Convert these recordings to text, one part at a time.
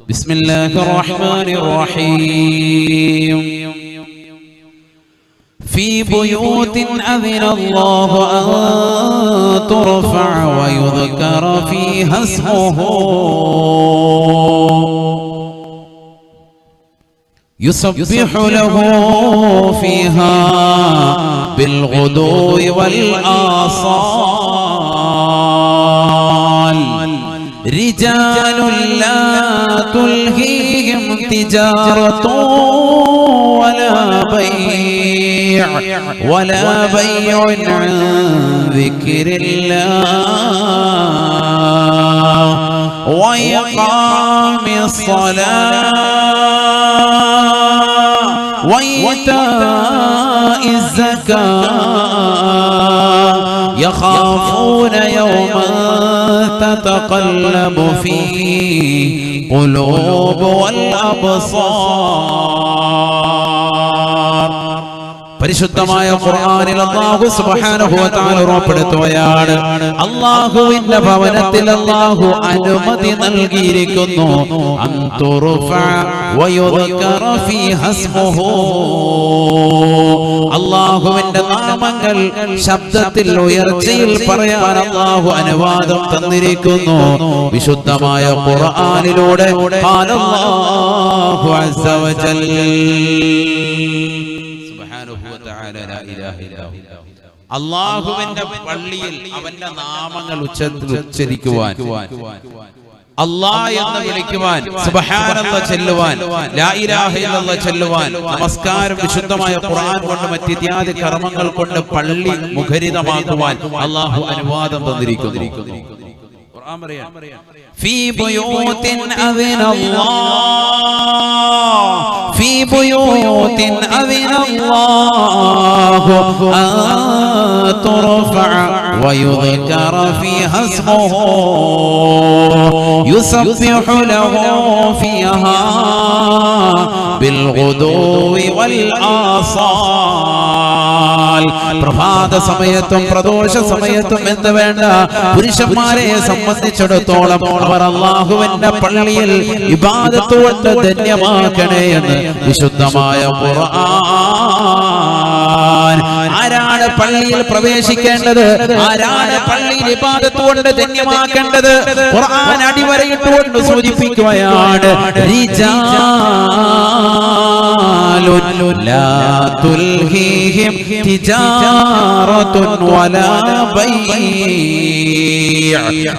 بسم الله الرحمن الرحيم في بيوت أذن الله أن ترفع ويذكر فيها اسمه يسبح له فيها بالغدو والآصال رجال لا تلهيهم تجارة ولا بيع عن ذكر الله وإقام الصلاة وإيتاء الزكاة يخافون يوما تتقلب فيه قلوب والأبصار. പരിശുദ്ധമായ ഖുർആനിൽ അല്ലാഹു സുബ്ഹാനഹു വ തആല ഉറപ്പെടുത്തുകയാണ്, അല്ലാഹുവിന്റെ ഭവനത്തിൽ അല്ലാഹു അനുമതി നൽകിയിരിക്കുന്നു അൻ തുർഫഅ വയുദ്കറ ഫീഹാ ഇസ്മുഹു, അല്ലാഹുവിന്റെ നാമങ്ങൾ ശബ്ദത്തിൽ ഉയർച്ചയിൽ പറയാൻ അല്ലാഹു അനുവാദം തന്നിരിക്കുന്നു. വിശുദ്ധമായ ഖുർആനിലൂടെ ഖാല അല്ലാഹു അസ്സ വജൽ അല്ലാഹുവിന്റെ പള്ളിയിൽ അവന്റെ നാമങ്ങൾ ഉച്ചരിക്കുവാൻ, അല്ലാഹ് എന്ന് വിളിക്കുവാൻ, സുബ്ഹാനല്ലാഹ് ചെല്ലുവാൻ, ലാ ഇലാഹ ഇല്ലല്ലാഹ് ചെല്ലുവാൻ, നമസ്കാരം വിശുദ്ധമായ ഖുർആൻ കൊണ്ട് മറ്റിത്യാദി കർമ്മങ്ങൾ കൊണ്ട് പള്ളി മുഖരിതമാക്കുവാൻ അല്ലാഹു അനുവാദം തന്നിരിക്കുന്നു. ഖുർആൻ പറയാം, ഫീ ബുയൂത്തിൻ അദിനല്ലാഹ് ഫീ ബുയൂത്തിൻ അദിനല്ലാഹു അൻ തുർഫഅ വയുദ്കറ ഫീഹാ ഇസ്മുഹു യുസബ്ബിഹു ലഹു ഫീഹാ ബിൽഗുദൂവി വൽ ആസാൽ. പ്രഭാത സമയത്തും പ്രദോഷ സമയത്തും എന്ന് വേണ്ട, പുരുഷന്മാരെ സംബന്ധിച്ചിടത്തോളം അവർ അല്ലാഹുവിന്റെ പള്ളിയിൽ ഇബാദത്ത് കൊണ്ട് ധന്യമാക്കണേ എന്ന് വിശുദ്ധമായ ഖുർആൻ. ആരാണ് പള്ളിയിൽ പ്രവേശിക്കേണ്ടത്, ആരാണ് പള്ളിയിൽ ഇബാദത്ത് കൊണ്ട് ധന്യമാക്കേണ്ടത്? ഖുർആൻ അടിവരയിട്ടുകൊണ്ട് സൂചിപ്പിക്കുകയാണ്, റിജാലുൻ ലാ തുൽഹീഹിം തിജാറത്തുൻ വലാ ബൈഅ.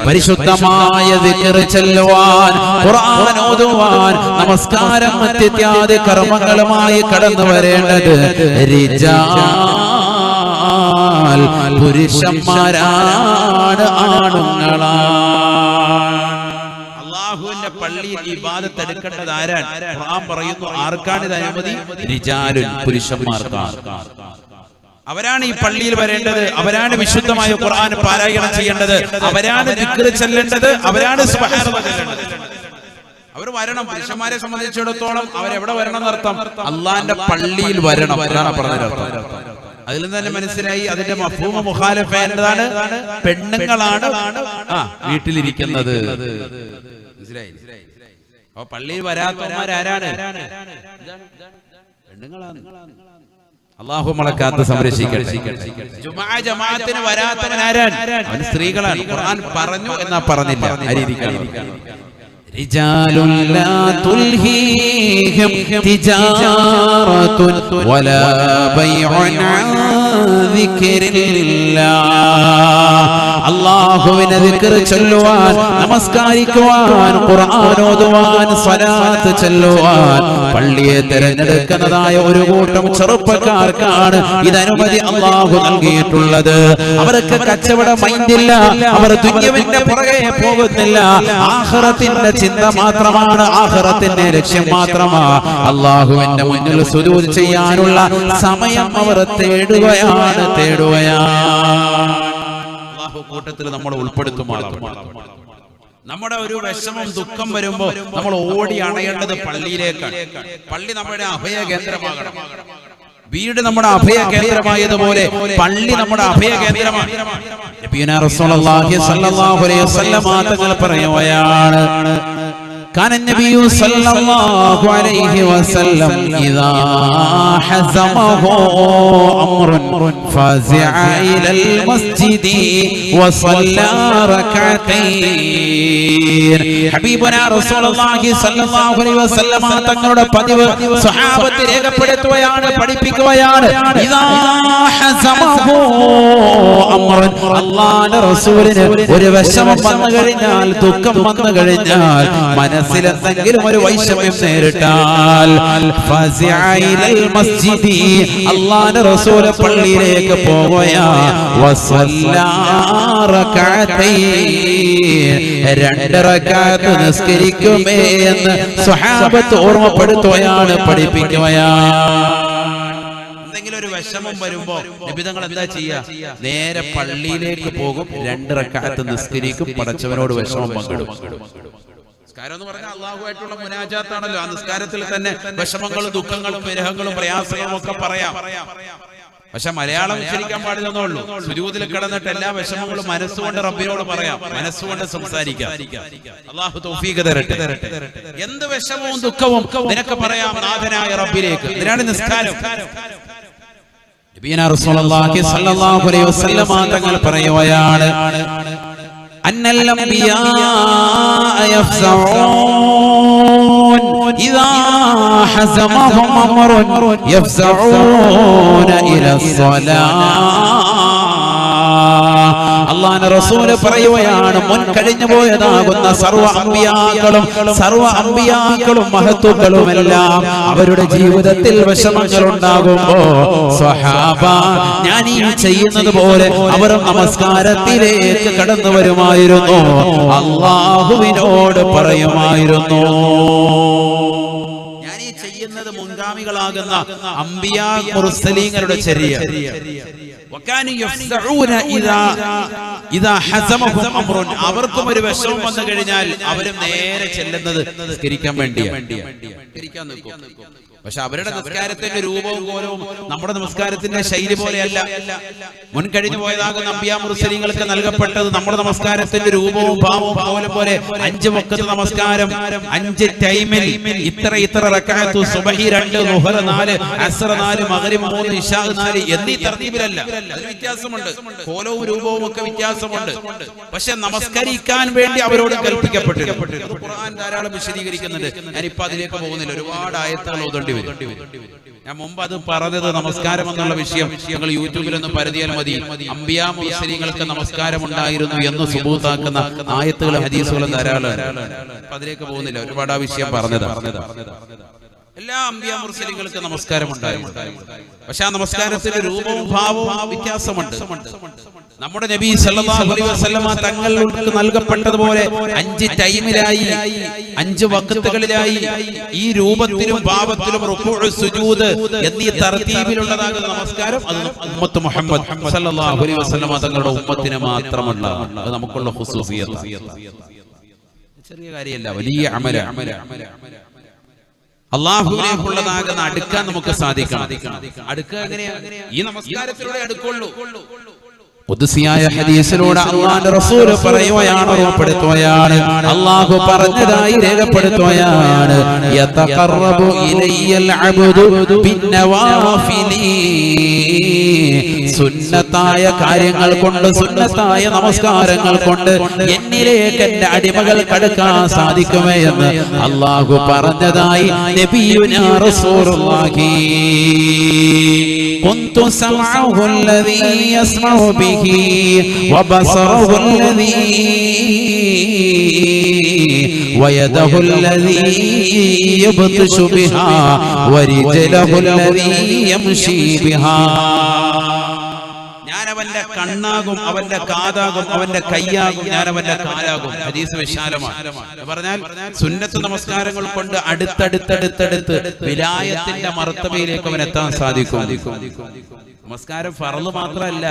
പരിശുദ്ധമായ ദിക്ർ ചൊല്ലുവാൻ, ഖുർആൻ ഓതുവാൻ, നമസ്കാരം മറ്റിത്യാദി കർമ്മങ്ങളുമായി കടന്നു വരേണ്ടത് റിജാൽ പുരുഷന്മാരാണ്, ആണുങ്ങളാണ്. അല്ലാഹുവിന്റെ പള്ളിയിൽ ഇബാദത്ത് എടുക്കേണ്ടത് ആരാണ്? ഖുർആൻ പറയുന്നു, ആർക്കാണ് ഇത് അനുമതി? റിജാലുൻ, പുരുഷന്മാർക്കാണ്. അവരാണ് ഈ പള്ളിയിൽ വരേണ്ടത്, അവരാണ് വിശുദ്ധമായ ഖുർആൻ പാരായണം ചെയ്യേണ്ടത്, അവരാണ് ദിക്ർ ചൊല്ലേണ്ടത്, അവരാണ് സുബ്ഹാനല്ലാഹ് ചൊല്ലേണ്ടത്. അവർ വരണം. പുരുഷന്മാരെ സംബന്ധിച്ചിടത്തോളം അവരെവിടെ വരണം എന്നർത്ഥം? അള്ളാന്റെ പള്ളിയിൽ വരണം എന്നാണ് പറഞ്ഞത്. അതിൽ നിന്ന് തന്നെ മനസ്സിലായി അതിന്റെ മഫ്ഹൂമ മുഖാലഫ എന്നതാണ്, പെണ്ണുങ്ങളാണ് വീട്ടിലിരിക്കുന്നത്. മനസ്സിലായി? അപ്പൊ പള്ളിയിൽ വരാത്തവന്മാരാരാണ്? പെണ്ണുങ്ങളാണ്. അല്ലാഹു മലക്കാത്ത് സംരക്ഷിക്കട്ടെ. ജുമാ ജമാഅത്തിന് വരാത്തവനാരാണ്? അവൻ സ്ത്രീകളാണ്. ഖുർആൻ പറഞ്ഞു എന്നാ പറഞ്ഞില്ല. റിജാലുൻ ലാ തുൽഹീഹിം തിജാറത്തുൻ വലാ ബൈഉൻ അൻ ദിക്രില്ലാഹ്. അല്ലാഹുവിനെ ദിക്ർ ചൊല്ലുവാൻ, നമസ്കരിക്കുവാൻ, ഖുർആൻ ഓതുവാൻ, സ്വലാത്ത് ചൊല്ലുവാൻ പള്ളിയെ തിരഞ്ഞെടുക്കുന്നതായ ഒരു കൂട്ടം ചെറുപ്പക്കാർക്കാണ് ഇതനുമതി അല്ലാഹു നൽകിയിട്ടുള്ളത്. അവർക്ക് കച്ചവട മൈൻഡില്ല, അവർ ദുനിയവിന്റെ പുറകെ പോകുന്നില്ല, ആഖിറത്തിന്റെ ചിന്ത മാത്രമാണ്, ആഖിറത്തിന്റെ ലക്ഷ്യം മാത്രമാണ്. അല്ലാഹുവിന്റെ മുന്നിൽ സുജൂദ് ചെയ്യാനുള്ള സമയം അവർ തേടുകയാണ്. അല്ലാഹു കൂട്ടത്തിൽ നമ്മൾ ഉൾപ്പെടുത്തുമാറാകട്ടെ. നമ്മുടെ ഒരു വിഷമം ദുഃഖം വരുമ്പോ നമ്മൾ ഓടി അണയേണ്ടത് പള്ളിയിലേക്കാണ്. പള്ളി നമ്മുടെ അഭയ കേന്ദ്രമാകണം. വീട് നമ്മുടെ അഭയ കേന്ദ്രമായതുപോലെ പള്ളി നമ്മുടെ അഭയ കേന്ദ്രമാണ്. നബിയുനാ റസൂലുള്ളാഹി സ്വല്ലല്ലാഹു അലൈഹി വസല്ലം തങ്ങൾ പറയുകയാണ്, كان النبي صلى الله عليه وسلم إذا حزمه أمر فزع إلى المسجد وصلى ركعتين. حبيبنا رسول الله صلى الله عليه وسلم തങ്ങളുടെ പതിവ് സ്വഹാബത്ത് രേഖപ്പെടുത്തുകയാണ്, പഠിപ്പിക്കുകയാണ്. ഇദാ ഹസമഹു അംറൻ, അല്ലാഹുവിന്റെ റസൂലിന് ഒരു വിഷമം വന്നു കഴിഞ്ഞാൽ, ദുഃഖം വന്നു കഴിഞ്ഞാൽ, മനസ്സിൽ എന്തെങ്കിലും ഒരു വൈഷമ്യം നേരിട്ടാൽ ഫസിഅ ഇലൽ മസ്ജിദി, അല്ലാഹുവിന്റെ റസൂൽ പള്ളിയിലേക്ക് പോവുകയാ. വസല്ലാ റകഅതൈൻ, 2 റകഅത്ത് നിസ്കരിക്കുമേ എന്ന് സ്വഹാബത്ത് ഓർമ്മപ്പെടുത്തുകയാണ്, പഠിപ്പിക്കുകയാണ്. എന്തെങ്കിലും ഒരു വിഷമം വരുമ്പോ നബി തങ്ങൾ എന്താ ചെയ്യാ? നേരെ പള്ളിയിലേക്ക് പോകും, 2 റകഅത്ത് നിസ്കരിക്കും, പടച്ചവനോട് വിഷമം പങ്കിടും. നിസ്കാരം എന്ന് പറഞ്ഞാൽ അല്ലാഹുവായിട്ടുള്ള മുനാജാത്താണല്ലോ. ആ നിസ്കാരത്തിൽ തന്നെ വിഷമങ്ങളും ദുഃഖങ്ങളും വിരഹങ്ങളും പ്രയാസങ്ങളും ഒക്കെ പറയാം. പക്ഷെ മലയാളം ഉച്ചരിക്കാൻ പാടില്ലെന്നേ ഉള്ളൂ. സുജൂദിൽ കിടന്നിട്ട് എല്ലാ വിഷമങ്ങളും മനസ്സുകൊണ്ട് റബ്ബിനോട് പറയാം, മനസ്സുകൊണ്ട് സംസാരിക്കാം. അല്ലാഹു തൗഫീഖ് തരട്ടെ. എന്ത് വിഷമവും ദുഃഖവും നിനക്ക് പറയാം നാഥനായ റബ്ബിലേക്ക്. ഇതിനാണ് നിസ്കാരം. നബിയനാ റസൂലുള്ളാഹി സ്വല്ലല്ലാഹു അലൈഹി വസല്ലം തങ്ങൾ പറയുകയാണ്, അന്നൽ അംബിയാ യഫ്സഊൻ ഇദാ ഹസമഹും അംറുൻ യഫ്സഊന ഇലസ്സലാ. അല്ലാഹുവിന്റെ റസൂൽ പറയുകയാണ്, മുൻ കഴിഞ്ഞു പോയതാകുന്ന സർവ്വ അമ്പിയാക്കളും മഹത്തുക്കളുമെല്ലാം അവരുടെ ജീവിതത്തിൽ വിഷമങ്ങൾ ഉണ്ടാകുമ്പോ സ്വഹാബ ഞാൻ ഈ ചെയ്യുന്നത് പോലെ അവർ നമസ്കാരത്തിലേക്ക് കടന്നു വരുമായിരുന്നു, അല്ലാഹുവിനോട് പറയുമായിരുന്നു. ഞാൻ ഈ ചെയ്യുന്നത് മുൻഗാമികളാകുന്ന അംബിയാ മുർസലീങ്ങളുടെ ചര്യ. അവർക്കും ഒരു വിഷമം വന്നു കഴിഞ്ഞാൽ അവരും നേരെ ചെല്ലുന്നത് നിസ്കരിക്കാൻ വേണ്ടിയാണ്. പക്ഷെ അവരുടെ നിസ്കാരത്തിന്റെ രൂപവും കോലവും നമ്മുടെ നമസ്കാരത്തിന്റെ ശൈലി പോലെയല്ല. മുൻകഴിഞ്ഞു പോയതാകുന്ന അംബിയാ മുർസലീങ്ങൾക്ക് നൽകപ്പെട്ടത് നമ്മുടെ നമസ്കാരത്തിന്റെ രൂപവും ഭാവവും കോലം പോലെ 5 വഖ്ത് നമസ്കാരം, 5 ടൈമിൽ ഇത്ര റക്അത്ത്, സുബ്ഹി 2, ളുഹർ 4, അസ്ർ 4, മഗ്രിബ് 3, ഇശാ 4 എന്നീ തർത്തീബിലല്ല. അതിന് വ്യത്യാസമുണ്ട്, കോലവും രൂപവും ഒക്കെ വ്യത്യാസമുണ്ട്. പക്ഷെ നമസ്കരിക്കാൻ വേണ്ടി അവരോട് കൽപ്പിക്കപ്പെട്ടിട്ടുണ്ട്. ഖുർആൻ ധാരാളം വിശദീകരിക്കുന്നുണ്ട്. ഞാനിപ്പോ അതിലേക്ക് പോകുന്നില്ല, ഒരുപാട് ആയത്തുകൾ ഓതേണ്ടി വരും. ഞാൻ മുമ്പ് അത് പറഞ്ഞത് നമസ്കാരം എന്നുള്ള വിഷയം ഞങ്ങൾ യൂട്യൂബിൽ ഒന്ന് പരതിയാൽ മതി. അംബിയാ മുർസലീങ്ങൾക്ക് നമസ്കാരം ഉണ്ടായിരുന്നു എന്ന് സുബൂത്താക്കുന്ന ആയത്തുകളും ഹദീസുകളും ധാരാളം. അതിലേക്ക് പോകുന്നില്ല, ഒരുപാട് ആ വിഷയം പറഞ്ഞത്. എല്ലാ അംബിയാ മുർസലീങ്ങൾക്ക് നമസ്കാരം ഉണ്ടായിരുന്നു. പക്ഷെ ആ നമസ്കാരത്തിന്റെ രൂപവും ഭാവവും വ്യത്യാസമുണ്ട്. നമ്മുടെ നബി സല്ലല്ലാഹു അലൈഹി വസല്ലമ തങ്ങൾക്ക് നൽകപ്പെട്ടതുപോലെ 5 ടൈമിലായി, 5 വഖ്തുകളിലായി ഈ രൂപത്തിലും ഭാവത്തിലും റുകൂഉ, സുജൂദ് എന്നീ തർത്തീബിലുള്ളതാകുന്ന നമസ്കാരം അത് ഉമ്മത്ത് മുഹമ്മദ് സല്ലല്ലാഹു അലൈഹി വസല്ലമ തങ്ങളുടെ ഉമ്മത്തിന് മാത്രമല്ല, അത് നമുക്കുള്ള ഖുസൂസിയത്ത്. ചെറിയ കാര്യമല്ല, വലിയ അമല. അല്ലാഹുവിലേക്കുള്ളതാകുന്ന അടുക്കാൻ നമുക്ക് സാധിക്കണം. അടുക്കുക എങ്ങനെയാണ്? ഈ നമസ്കാരത്തിലൂടെ അടുക്കുള്ളൂ. ഖുദ്സിയായ ഹദീസിലൂടെ അല്ലാഹുവിന്റെ റസൂൽ പറയുകയാണ്, ഓർമ്മപ്പെടുത്തുകയാണ്, അല്ലാഹു പറഞ്ഞതായി രേഖപ്പെടുത്തുകയാണ്, യതഖറബു ഇലയ്യൽ അബ്ദു ബിന്നവാഫിലി. സുന്നത്തായ കാര്യങ്ങൾ കൊണ്ട്, സുന്നത്തായ നമസ്കാരങ്ങൾ കൊണ്ട് എന്നിലേക്ക് എന്റെ അടിമകൾ കടക്കാൻ സാധിക്കുമേ എന്ന് അല്ലാഹു പറഞ്ഞതായി നബിയുനാ റസൂലുള്ളാഹി. കുന്തു സമഅഹു അല്ലദീ യസ്മഉ ബിഹി وبصره الذي ويده الذي يبطش بها ورجله الذي يمشي بها. ഞാനവന്റെ കണ്ണാകും, അവന്റെ കാതാകും, അവന്റെ കയ്യാകും, ഞാനവന്റെ കാലാകും. ഹദീസ് വിശാലമാണ്. പറഞ്ഞാൽ സുന്നത്ത് നമസ്കാരങ്ങൾ കൊണ്ട് അടുത്തടുത്തടുത്തടുത്ത് വിലായത്തിന്റെ മർത്തബയിലേക്ക് അവൻ എത്താൻ സാധിക്കും. നമസ്കാരം ഫർള് മാത്രമല്ല,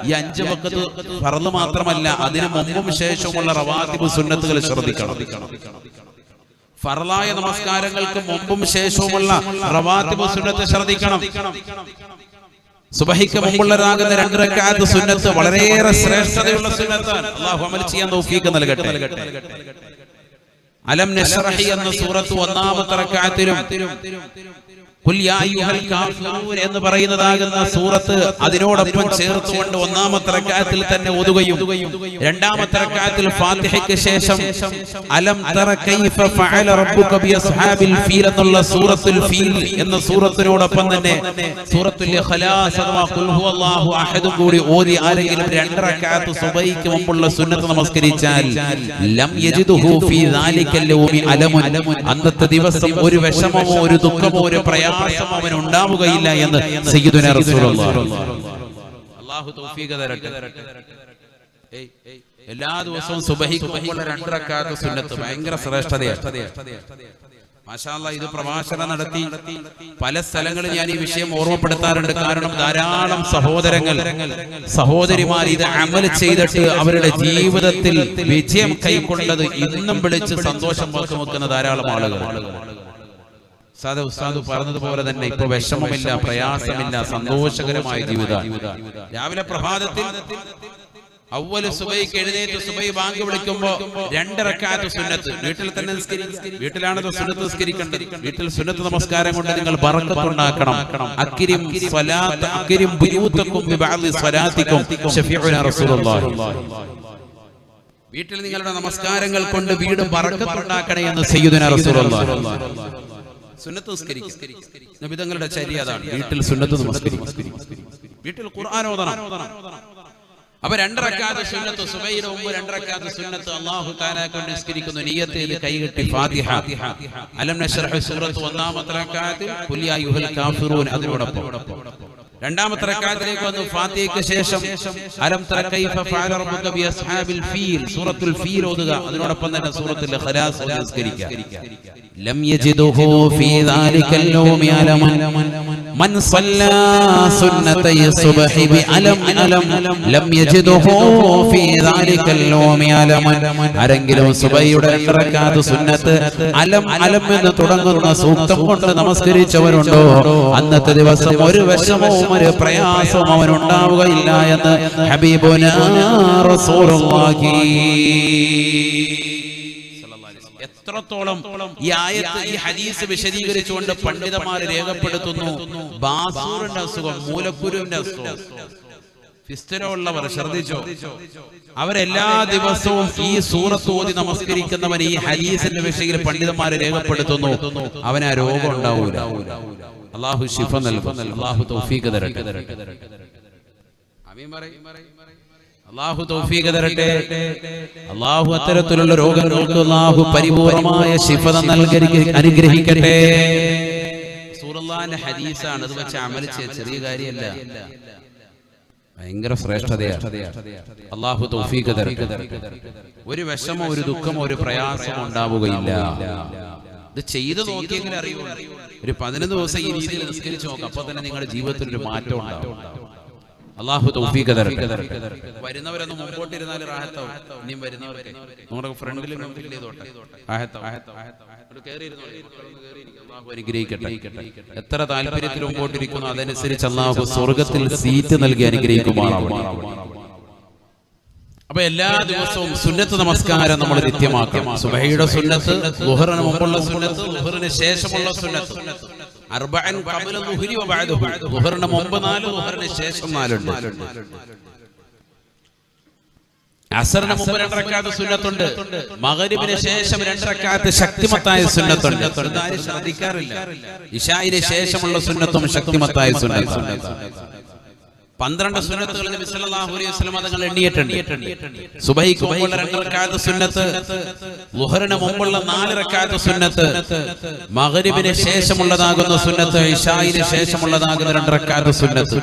ഈ 5 വഖ്ത് ഫർള് മാത്രമല്ല, അതിനു മുമ്പും ശേഷമുള്ള റവാത്തിബ് സുന്നത്തുകൾ ശ്രദ്ധിക്കണം. ഫർളായ നമസ്കാരങ്ങൾക്ക് മുമ്പും ശേഷവുമുള്ള റവാത്തിബ് സുന്നത്ത് ശ്രദ്ധിക്കണം. സുബഹിക്ക് മുമ്പുള്ളതാകുന്ന 2 റക്അത്ത് സുന്നത്ത് വളരെയേറെ ശ്രേഷ്ഠതയുള്ള സുന്നത്താണ്. അല്ലാഹു അമൽ ചെയ്യാൻ തൗഫീഖ് നൽകട്ടെ. അലം നശ്റഹി എന്ന സൂറത്ത് ഒന്നാമത്തെ റക്അത്തിലും ഖുൽ യാ അയ്യുഹൽ കാഫിറൂൻ എന്ന് പറയുന്നതാകുന്ന സൂറത്ത് അതിനോടൊപ്പം ചേർത്തുകൊണ്ട് ഒന്നാമത്തെ റക്അത്തിൽ തന്നെ ഓതുകയും രണ്ടാമത്തെ റക്അത്തിൽ ഫാത്തിഹയ്ക്ക് ശേഷം അലം തറ കൈഫ ഫഅല റബ്ബുക ബി അസ്ഹാബിൽ ഫീൽ എന്നുള്ള സൂറത്തുൽ ഫീൽ എന്ന സൂറത്തിനോടൊപ്പം തന്നെ സൂറത്തുൽ ഇഖ്ലാസ് അഥവാ ഖുൽ ഹുവല്ലാഹു അഹദ് കൂടി ഓതി ആരെങ്കിലും രണ്ട് റക്അത്ത് സുബഹിക്ക് മുമ്പുള്ള സുന്നത്ത് നമസ്കരിച്ചാൽ ലം യജിദുഹു ഫീ ദാലികൽ യൗമി അലമുൻ അന്നത്തെ ദിവസം ഒരു വിഷമമോ ഒരു ദുഃഖമോ ഒരു പ്രയാസമോ അവൻ ഉണ്ടാവുകയില്ല എന്ന് സയ്യിദുനാ റസൂലുള്ളാഹി അല്ലാഹു തൗഫീഖ് തരട്ടെ. എല്ലാ ദിവസവും സുബഹിക്ക് മുമ്പുള്ള രണ്ട് റക്അത്ത് സുന്നത്ത് ഭയങ്കര ശ്രേഷ്ഠതയാണ്. മാഷാ അല്ലാഹ് ഇത് പ്രഭാഷണം നടത്തി പല സ്ഥലങ്ങളിൽ ഞാൻ ഈ വിഷയം ഓർമ്മപ്പെടുത്താറുണ്ട്. കാരണം ധാരാളം സഹോദരിമാർ ഇത് അമൽ ചെയ്തിട്ട് അവരുടെ ജീവിതത്തിൽ വിജയം കൈക്കൊണ്ടത് ഇന്നും വിളിച്ച് സന്തോഷം പങ്കുവെക്കുന്ന ധാരാളം ആളുകൾ. ഉസ്താദ് പറഞ്ഞതുപോലെ തന്നെ ഇപ്പൊ വിഷമമില്ല, പ്രയാസമില്ല, സന്തോഷകരമായ ജീവിതം. രാവിലെ പ്രഭാതത്തിൽ അവ്വൽ സുബഹിക്ക് എഴുന്നേറ്റ് സുബഹി ബാങ്ക് വിളിക്കുമ്പോ രണ്ട് റക്അത്ത് സുന്നത്ത് വീട്ടിൽ തന്നെ നിസ്കരിക്കുക. വീട്ടിലാണത് സുന്നത്ത് നിസ്കരിക്കേണ്ടത്. വീട്ടിൽ സുന്നത്ത് നമസ്കാരം കൊണ്ട് നിങ്ങൾ ബറക്കത്ത് ഉണ്ടാക്കണം. അക്രിം സ്വലാത്ത് അക്രിം ബുയൂതകും ബിബഅദി സ്വലാത്തികും ശഫീഉനാ റസൂലുള്ളാഹി. വീട്ടിൽ നിങ്ങളുടെ നമസ്കാരങ്ങൾ കൊണ്ട് വീട് ബറക്കത്ത് ഉണ്ടാക്കണേ എന്ന് സയ്യിദുനാ റസൂലുള്ളാഹി. സുന്നത്ത് നിസ്കരിക്കുക. നബി തങ്ങളുടെ ചര്യ അതാണ്. വീട്ടിൽ സുന്നത്ത് നമസ്കരിക്കുക, വീട്ടിൽ ഖുർആൻ ഓതണം. അപ്പൊ രണ്ട് റക്അത്ത് സുന്നത്ത് സുബഹിയുടെ മുമ്പ് രണ്ട് റക്അത്ത് സുന്നത്ത് അല്ലാഹു തആല കൊണ്ട് നിസ്കരിക്കുന്നു. നിയ്യത്തിൽ കൈകെട്ടി ഫാത്തിഹ അലം നശ്റഹ് സൂറത്ത് ഒന്നാമത്തെ റക്അത്തിൽ ഖുൽ യാ അയ്യുഹൽ കാഫിറൂൻ അതിനോടൊപ്പം രണ്ടാമത്തെ റക്അത്തിലേക്ക് വന്നു ഫാത്തിഹയ്ക്ക് ശേഷം അലം തറ കൈഫ ഫഅല റബ്ബുക ബി അസ്ഹാബിൽ ഫീൽ സൂറത്തുൽ ഫീൽ ഓതുക. അതിനോടൊപ്പം തന്നെ സൂറത്തുൽ ഇഖ്ലാസ് നിസ്കരിക്കുക. ലം യജിദുഹു ഫീ ദാലികൽ യൗമി അലമൻ മൻ സല്ലാ സുന്നതൈ സുബ്ഹി ബി അലം ലം യജിദുഹു ഫീ ദാലികൽ യൗമി അലമൻ. ആരെങ്കിലും സുബഹിയുടെ രണ്ട് റക്അത്ത് സുന്നത്ത് അലം എന്ന് തുടങ്ങുന്ന സൂക്തം കൊണ്ട് നമസ്കരിച്ചവരുണ്ടോ അന്നത്തെ ദിവസം ഒരു വിഷമവും ഒരു പ്രയാസവും അവനുണ്ടാവുകയില്ല എന്ന് ഹബീബുനാ റസൂലുള്ളാഹി. എത്രത്തോളം ഈ ആയത്ത് ഈ ഹദീസ് വിശദീകരിച്ചുകൊണ്ട് പണ്ഡിതന്മാർ രേഖപ്പെടുത്തുന്നു. ബാസൂറിന്റെ അസുഖം, മൂലക്കുരുവിന്റെ അസുഖം, ഫിസ്തുല ഉള്ളവർ ശ്രദ്ധിച്ചോ, അവരെല്ലാ ദിവസവും ഈ സൂറത്ത് ഓതി നമസ്കരിക്കുന്നവൻ ഈ ഹദീസിന്റെ വിഷയത്തിൽ പണ്ഡിതന്മാർ രേഖപ്പെടുത്തുന്നു അവന് ആ രോഗം ഉണ്ടാവൂല. അല്ലാഹു ശിഫ നൽകും. അല്ലാഹു തൗഫീഖ് തരട്ടെ. അല്ലാഹു തൗഫീഖ് തരട്ടെ. അല്ലാഹു അത്തരത്തിലുള്ള രോഗങ്ങൾക്ക് അല്ലാഹു പരിപൂർണമായ ശിഫ നൽകി അനുഗ്രഹിക്കട്ടെ. റസൂലുള്ളാഹിന്റെ ഹദീസാണ്. അത് വെച്ച് അമൽ ചെയ്യുക ചെറിയ കാര്യമല്ല, ഭയങ്കര ശ്രേഷ്ഠതയാണ്. അല്ലാഹു തൗഫീഖ് തരട്ടെ. ഒരു വിഷമോ ഒരു ദുഃഖമോ ഒരു പ്രയാസമോ ഉണ്ടാവുകയില്ല. ഇത് ചെയ്തു നോക്കിയെങ്കിലും അറിയുള്ളൂ. ഒരു 15 ദിവസം ഈ രീതിയിൽ നിസ്കരിച്ച് നോക്കാം, അപ്പൊ തന്നെ നിങ്ങളുടെ ജീവിതത്തിൽ ഒരു മാറ്റം ഉണ്ടാവും. അല്ലാഹു തൗഫീഖ് തരട്ടെ. വരുന്നവരൊന്നും മുമ്പോട്ടിരുന്നാൽ റാഹത്താവും. ഇനിയും വരുന്നവർക്ക് നമ്മുടെ ഫ്രണ്ടിൽ ഫിൽ ചെയ്തോട്ടെ. അല്ലാഹു അനുഗ്രഹിക്കട്ടെ. എത്ര താല്പര്യത്തിൽ മുമ്പോട്ടിരിക്കുന്നു അതനുസരിച്ച് അല്ലാഹു സ്വർഗ്ഗത്തിൽ സീറ്റ് നൽകി അനുഗ്രഹിക്കുമാറാവട്ടെ. അപ്പൊ എല്ലാ ദിവസവും സുന്നത്ത് നമസ്കാരം നമ്മൾ നിത്യമാക്കണം. സുബഹിയുടെ സുന്നത്ത്, ളുഹറിന് മുമ്പുള്ള സുന്നത്ത്, ളുഹറിന് ശേഷമുള്ള സുന്നത്ത്, അർബഅൻ ഖബല ളുഹരി വ ബഅദഹു. ളുഹറിന് മുമ്പ് 4, ളുഹറിന് ശേഷം 4 ഉണ്ട്. അസറിന് മുമ്പ് 2 റക്അത്ത് സുന്നത്തുണ്ട്. മഗ്രിബിന് ശേഷം 2 റക്അത്ത് ശക്തിമത്തായ സുന്നത്തുണ്ട്. ആരും ശ്രദ്ധിക്കാറില്ല. ഇശാഇന് ശേഷമുള്ള സുന്നത്തും ശക്തിമത്തായ സുന്നത്തും. 12 സുന്നത്തുകൾ നബി സല്ലല്ലാഹു അലൈഹി വസല്ലം തങ്ങൾ എണ്ണിയിട്ടുണ്ട്. സുബഹിക്ക് മുമ്പുള്ള 2 റക്അത്ത് സുന്നത്ത്, ളുഹറിന് മുമ്പുള്ള 4 റക്അത്ത് സുന്നത്ത്, മഗ്രിബിന് ശേഷമുള്ളതാകുന്ന സുന്നത്ത്, ഇശാഇന് ശേഷമുള്ളതാകുന്ന 2 റക്അത്ത് സുന്നത്ത്.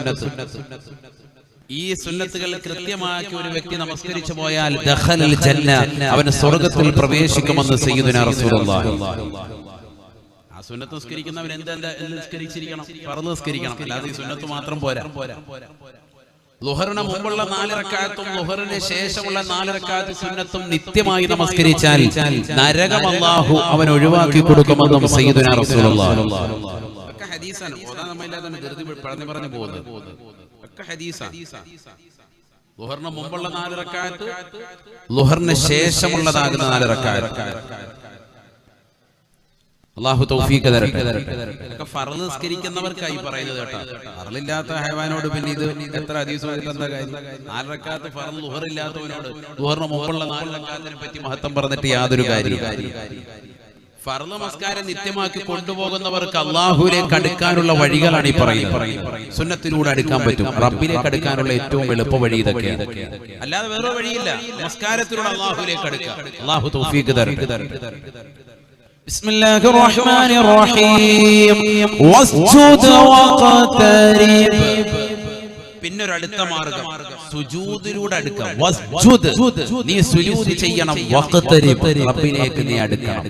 ഈ സുന്നത്തുകൾ കൃത്യമാക്കി ഒരു വ്യക്തി നമസ്കരിച്ചു പോയാൽ ദഖലൽ ജന്ന, അവൻ സ്വർഗ്ഗത്തിൽ പ്രവേശിക്കുമെന്ന് സയ്യിദുനാ റസൂലുള്ളാഹി. ആ സുന്നത്ത് നിസ്കരിക്കുന്നവൻ എന്താ നിസ്കരിച്ചിരിക്കണം? ഫർള് നിസ്കരിക്കണം. അല്ലാതെ ഈ സുന്നത്ത് മാത്രം പോരാ. ളുഹറിന് മുമ്പുള്ള 4 റക്അത്തും ളുഹറിന് ശേഷമുള്ള 4 റക്അത്ത് സുന്നത്തും നിത്യമായി നമസ്കരിച്ചാൽ നരകം അല്ലാഹു അവൻ ഒഴിവാക്കി കൊടുക്കുമെന്നും സയ്യിദുനാ റസൂലുള്ളാഹി. ഒക്കെ ഹദീസാണ്. ഓതാൻ നമ്മയില്ലാതെ ധൃതി പറഞ്ഞു പോകുന്നത് ഒക്കെ ഹദീസാണ്. ളുഹറിന് മുമ്പുള്ള 4 റക്അത്ത്, ളുഹറിന് ശേഷമുള്ളതാകുന്ന 4 റക്അത്ത്. അല്ലാഹു തൗഫീഖ് തരട്ടെ. ഫർള് നിസ്കരിക്കുന്നവർക്കായി പറയുന്നത് കേട്ടോ. ഫർളില്ലാത്ത ഹൈവാനോട് പിന്നെ ഇത് എത്ര ഹദീസ് എന്താ കാര്യം? 4 റക്അത്ത് ഫർള് ളുഹർ ഇല്ലാത്തവനോട് ളുഹറിന് മുമ്പുള്ള 4 റക്അത്തിനെ പറ്റി മഹത്വം പറഞ്ഞിട്ട് യാതൊരു കാര്യമില്ല. ഫർള് നമസ്കാരം നിത്യമാക്കി കൊണ്ടുപോകുന്നവർക്ക് അല്ലാഹുവിലേക്ക് അടുക്കാനുള്ള വഴികളാണ് ഈ പറയുന്നത്. സുന്നത്തിലൂടെ അടുക്കാൻ പറ്റും. റബ്ബിലേക്ക് അടുക്കാനുള്ള ഏറ്റവും എളുപ്പ വഴി ഇതൊക്കെയാണ്. അല്ലാതെ വേറെ വഴിയില്ല. നമസ്കാരത്തിലൂടെ അല്ലാഹുവിലേക്ക് അടുക്കുക. അല്ലാഹു തൗഫീഖ് തരട്ടെ. ബിസ്മില്ലാഹിർ റഹ്മാനിർ റഹീം. വസ്ജുദ് വഖതരിബ്. പിന്നൊരു അടുത്ത മാർഗ്ഗം സുജൂദിലൂടെ അടുക്കാം. വസ്ജുദ്, നീ സുജൂദ് ചെയ്യണം. വഖതരിബ്, റബ്ബിലേക്ക് നീ അടുക്കണം.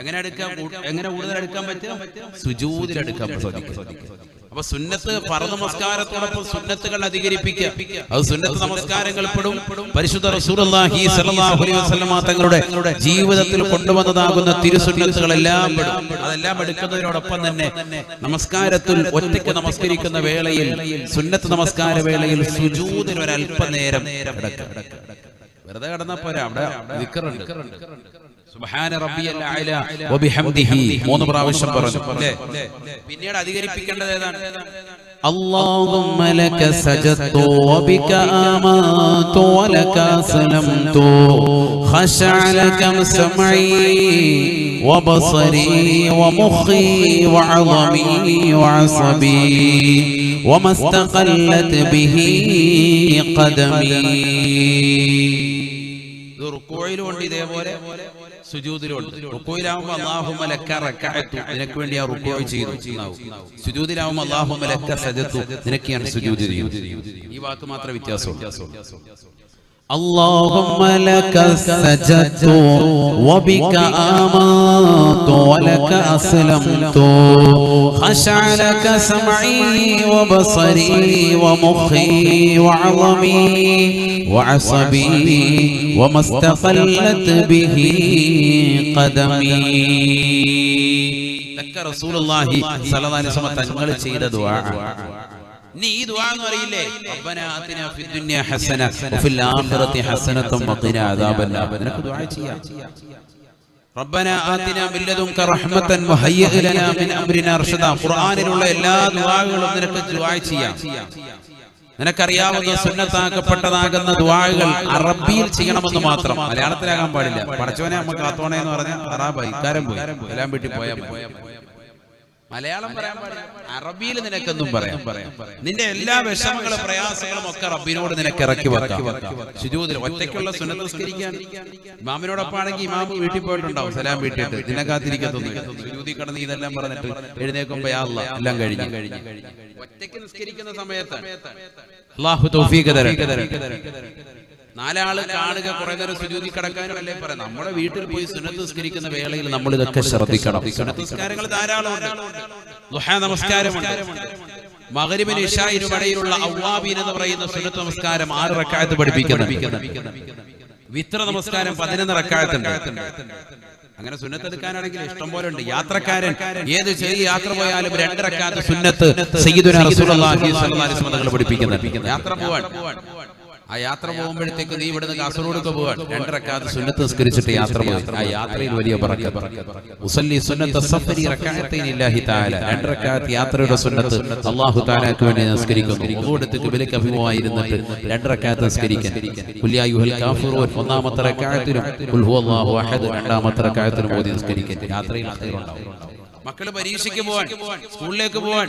എങ്ങനെ അടുക്കാം? എങ്ങനെ കൂടുതൽ അടുക്കാൻ പറ്റും? സുജൂദിൽ അടുക്കാൻ പറ്റും. അപ്പൊ സുന്നത്ത് ഫർദ് നമസ്കാരത്തോടൊപ്പം സുന്നത്തുകൾ അധികരിപ്പിക്കുക. അത് സുന്നത്ത് നമസ്കാരങ്ങൾ പെടും. പരിശുദ്ധ റസൂലുള്ളാഹി സ്വല്ലല്ലാഹു അലൈഹി വസല്ലമ തങ്ങളുടെ ജീവിതത്തിൽ കൊണ്ടുവന്നതാകുന്ന തിരുസുന്നത്തുകളെല്ലാം പെടും. അതെല്ലാം എടുക്കുന്നതിനോടൊപ്പം തന്നെ നമസ്കാരത്തിൽ ഒറ്റയ്ക്ക് നമസ്കരിക്കുന്ന വേളയിൽ, സുന്നത്ത് നമസ്കാര വേളയിൽ സുജൂദിൽ ഒരല്പനേരം കിടക്കുക. വെറുതെ കിടന്നാ പോരാ, അവിടെ ദിക്റുണ്ട്. സുബ്ഹാന റബ്ബിയൽ അഅല വബിഹംദിഹി 3 പ്രാവശ്യം പറഞ്ഞു. പിന്നീട് അധികരിപ്പിക്കേണ്ടത് ഏതാണ്? اللهم لك سجدت وبك آمنت ولك أسلمت خشع لك سمعي وبصري ومخي وعظمي وعصبي وما استقلت به قدمي. റുക്കൂയിലുണ്ട് ഇതേപോലെ, സുജൂദിലുണ്ട്. റുക്കൂയിലാവുമ്പോൾ അല്ലാഹുമ്മ ലക റകഅതു, നിനക്ക് വേണ്ടി ആ റുക്കൂഅ് ചെയ്തു. സുജൂദിലാവുമ്പോൾ അല്ലാഹുമ്മ ലക സജദതു, നിനക്കാണ് സുജൂദ് ചെയ്യുന്നത്. ഈ വാക്ക് മാത്രമേ വ്യത്യാസമുള്ളൂ. اللهم لك سجدت وبك آمنت ولك أسلمت خشع لك سمعي وبصري ومخي وعظمي وعصبي وما استقلت به قدمي. لك رسول الله صلى الله عليه وسلم തങ്ങൾ ചെയ്ത ദുആ. നീ ഈ ദുആ എന്ന് അറിയില്ലേ? റബ്ബനാ ആതിനാ ഫിദ് ദുനിയ ഹസന വഫിൽ ആഖിറതി ഹസനതൻ വഖിനാ അദാബന്നാർ. നിനക്ക് ദുആ ചെയ്യാം. റബ്ബനാ ആതിനാ മിൻ ലദുൻക റഹ്മതൻ വഹയ്യിഅ് ലനാ മിൻ അംരിനാ റഷദാ. ഖുർആനിലുള്ള എല്ലാ ദുആകളും നിനക്ക് ദുആ ചെയ്യാം. നിനക്കറിയാവുന്ന സുന്നത്താക്കപ്പെട്ടതാകുന്ന ദുആകൾ അറബിയിൽ ചെയ്യണമെന്ന് മാത്രം, മലയാളത്തിലാകാൻ പാടില്ല. പടച്ചവനെ അമ്മ കാത്തോണേ എന്ന് പറഞ്ഞ അറാബായി ഇക്കാരം പോയി എല്ലാം വീട്ടിൽ പോയാൽ മലയാളം പറയാൻ പാടില്ല. അറബിയിൽ നിനക്കെന്നും പറയാം. നിന്റെ എല്ലാ വിഷമങ്ങളും പ്രയാസങ്ങളും ഒക്കെ റബ്ബിനോട് നിനക്ക് ഇറക്കി വെക്കാം. സുജൂദിൽ ഒറ്റയ്ക്കുള്ള സുന്നത്ത് നിസ്കരിക്കാൻ ഇമാമിനോടൊപ്പം ആണെങ്കിൽ ഇമാമ് വീട്ടിൽ പോയിട്ടുണ്ടാവും, സലാം വീട്ടിട്ട് നിന്നെ കാത്തിരിക്കത്തൊന്നും. സുജൂദിൽ കിടന്ന് ഇതെല്ലാം പറഞ്ഞിട്ട് എഴുന്നേക്കുമ്പോ യാ അല്ലാഹ് എല്ലാം കഴിഞ്ഞു. ഒറ്റയ്ക്ക് നിസ്കരിക്കുന്ന സമയത്ത് അല്ലാഹു തൗഫീഖ് തരട്ടെ. 4 ആള് കാണുക, കുറെ നേരം സുജൂദിൽ കിടക്കാനും അല്ലേ പറയാം. നമ്മുടെ വീട്ടിൽ പോയി സുന്നത്ത് നിസ്കരിക്കുന്ന വേളയിൽ നമ്മൾ ഇതൊക്കെ ശ്രദ്ധിക്കണം. സുന്നത്ത് നിസ്കാരങ്ങൾ ധാരാളമുണ്ട്. ദുഹാ നമസ്കാരമുണ്ട്. മഗ്രിബിനും ഇശാഇനും ഇടയിലുള്ള അവ്വാബീൻ എന്ന് പറയുന്ന സുന്നത്ത് നമസ്കാരം 6 റക്അത്ത് പഠിപ്പിക്കുന്നുണ്ട്. വിത്ര നമസ്കാരം 11 റക്അത്തുണ്ട്. അങ്ങനെ സുന്നത്ത് എടുക്കാനാണെങ്കിൽ ഇഷ്ടം പോലെ ഉണ്ട്. യാത്രക്കാരൻ ഏത് ചെറിയ യാത്ര പോയാലും 2 റക്അത്ത് സുന്നത്ത് സയ്യിദുനാ റസൂലുള്ളാഹി സ്വല്ലല്ലാഹു അലൈഹി വസല്ലം തങ്ങൾ പഠിപ്പിക്കുന്നുണ്ട്. യാത്ര പോവാൻ, ആ യാത്ര പോകുമ്പോഴത്തേക്ക് നീ ഇവിടുന്ന് കാസർഗോഡ് പോവാൻ 2 റക്അത്ത് സുന്നത്ത് നിസ്കരിച്ചിട്ട് യാത്ര പോയി. ആ യാത്രയിൽ വലിയ ബറക്കത്ത്. ഉസല്ലി സുന്നത്ത സഫരി റക്അത്തൈൻ ലില്ലാഹി തആല. 2 റക്അത്ത് യാത്രയുടെ സുന്നത്ത് അല്ലാഹു തആലക്ക് വേണ്ടി നിസ്കരിക്കുന്നു. ഖുർആനത്തെ ഖിബലക്ക് അഭിമുഖമായിരുന്നിട്ട് 2 റക്അത്ത് നിസ്കരിക്കാൻ. ഖുൽ യാ അയ്യുഹൽ കാഫിറൂൻ ഒന്നാമത്തെ റക്അത്തിലും ഖുൽ ഹുവല്ലാഹു അഹദ് രണ്ടാമത്തെ റക്അത്തിലും ഓതി നിസ്കരിക്കാൻ. യാത്രയിൽ ഖൈറുണ്ടാവും. മക്കള് പരീക്ഷയ്ക്ക് പോവാൻ, സ്കൂളിലേക്ക് പോവാൻ,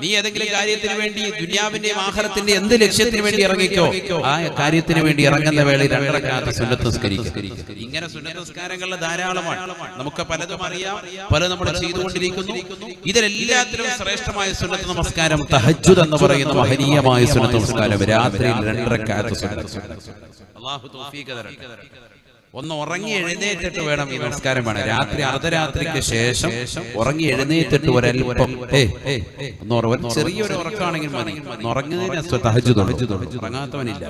നീ ഏതെങ്കിലും കാര്യത്തിന് വേണ്ടി ദുനിയാവിന്റെയും ആഖിറത്തിന്റെ എന്ത് ലക്ഷ്യത്തിന് വേണ്ടി ഇറങ്ങിക്കോ, ആ കാര്യത്തിന് വേണ്ടി ഇറങ്ങുന്ന വേളയിൽ 2 റക്അത്ത് സുന്നത്ത് നിസ്കരിക്കുക. ഇങ്ങനെ സുന്നത്ത് നിസ്കാരങ്ങളിൽ ധാരാളമാണ്. നമുക്ക് പലതും അറിയാം, പലതും നമ്മൾ ചെയ്തുകൊണ്ടിരിക്കുന്നു. ഇതിലെല്ലാത്തിലും ശ്രേഷ്ഠമായ സുന്നത്ത് നമസ്കാരം തഹജ്ജുദ് എന്ന് പറയുന്ന മഹനീയമായ സുന്നത്ത് നമസ്കാരം. രാത്രിയിൽ 2 റക്അത്ത് സുന്നത്ത്. അല്ലാഹു തൗഫീഖ് തരട്ടെ. ഒന്ന് ഉറങ്ങി എഴുന്നേറ്റിട്ട് വേണം ഈ നമസ്കാരം വേണം. രാത്രി അർദ്ധരാത്രിക്ക് ശേഷം ഉറങ്ങി എഴുന്നേറ്റിട്ട് ഒരൽപ്പം ചെറിയൊരു ഉറക്കമാണെങ്കിൽ മതി. ഉറങ്ങുന്നതിന് തഹജ്ജുദ് ഉറങ്ങാത്തവനില്ല.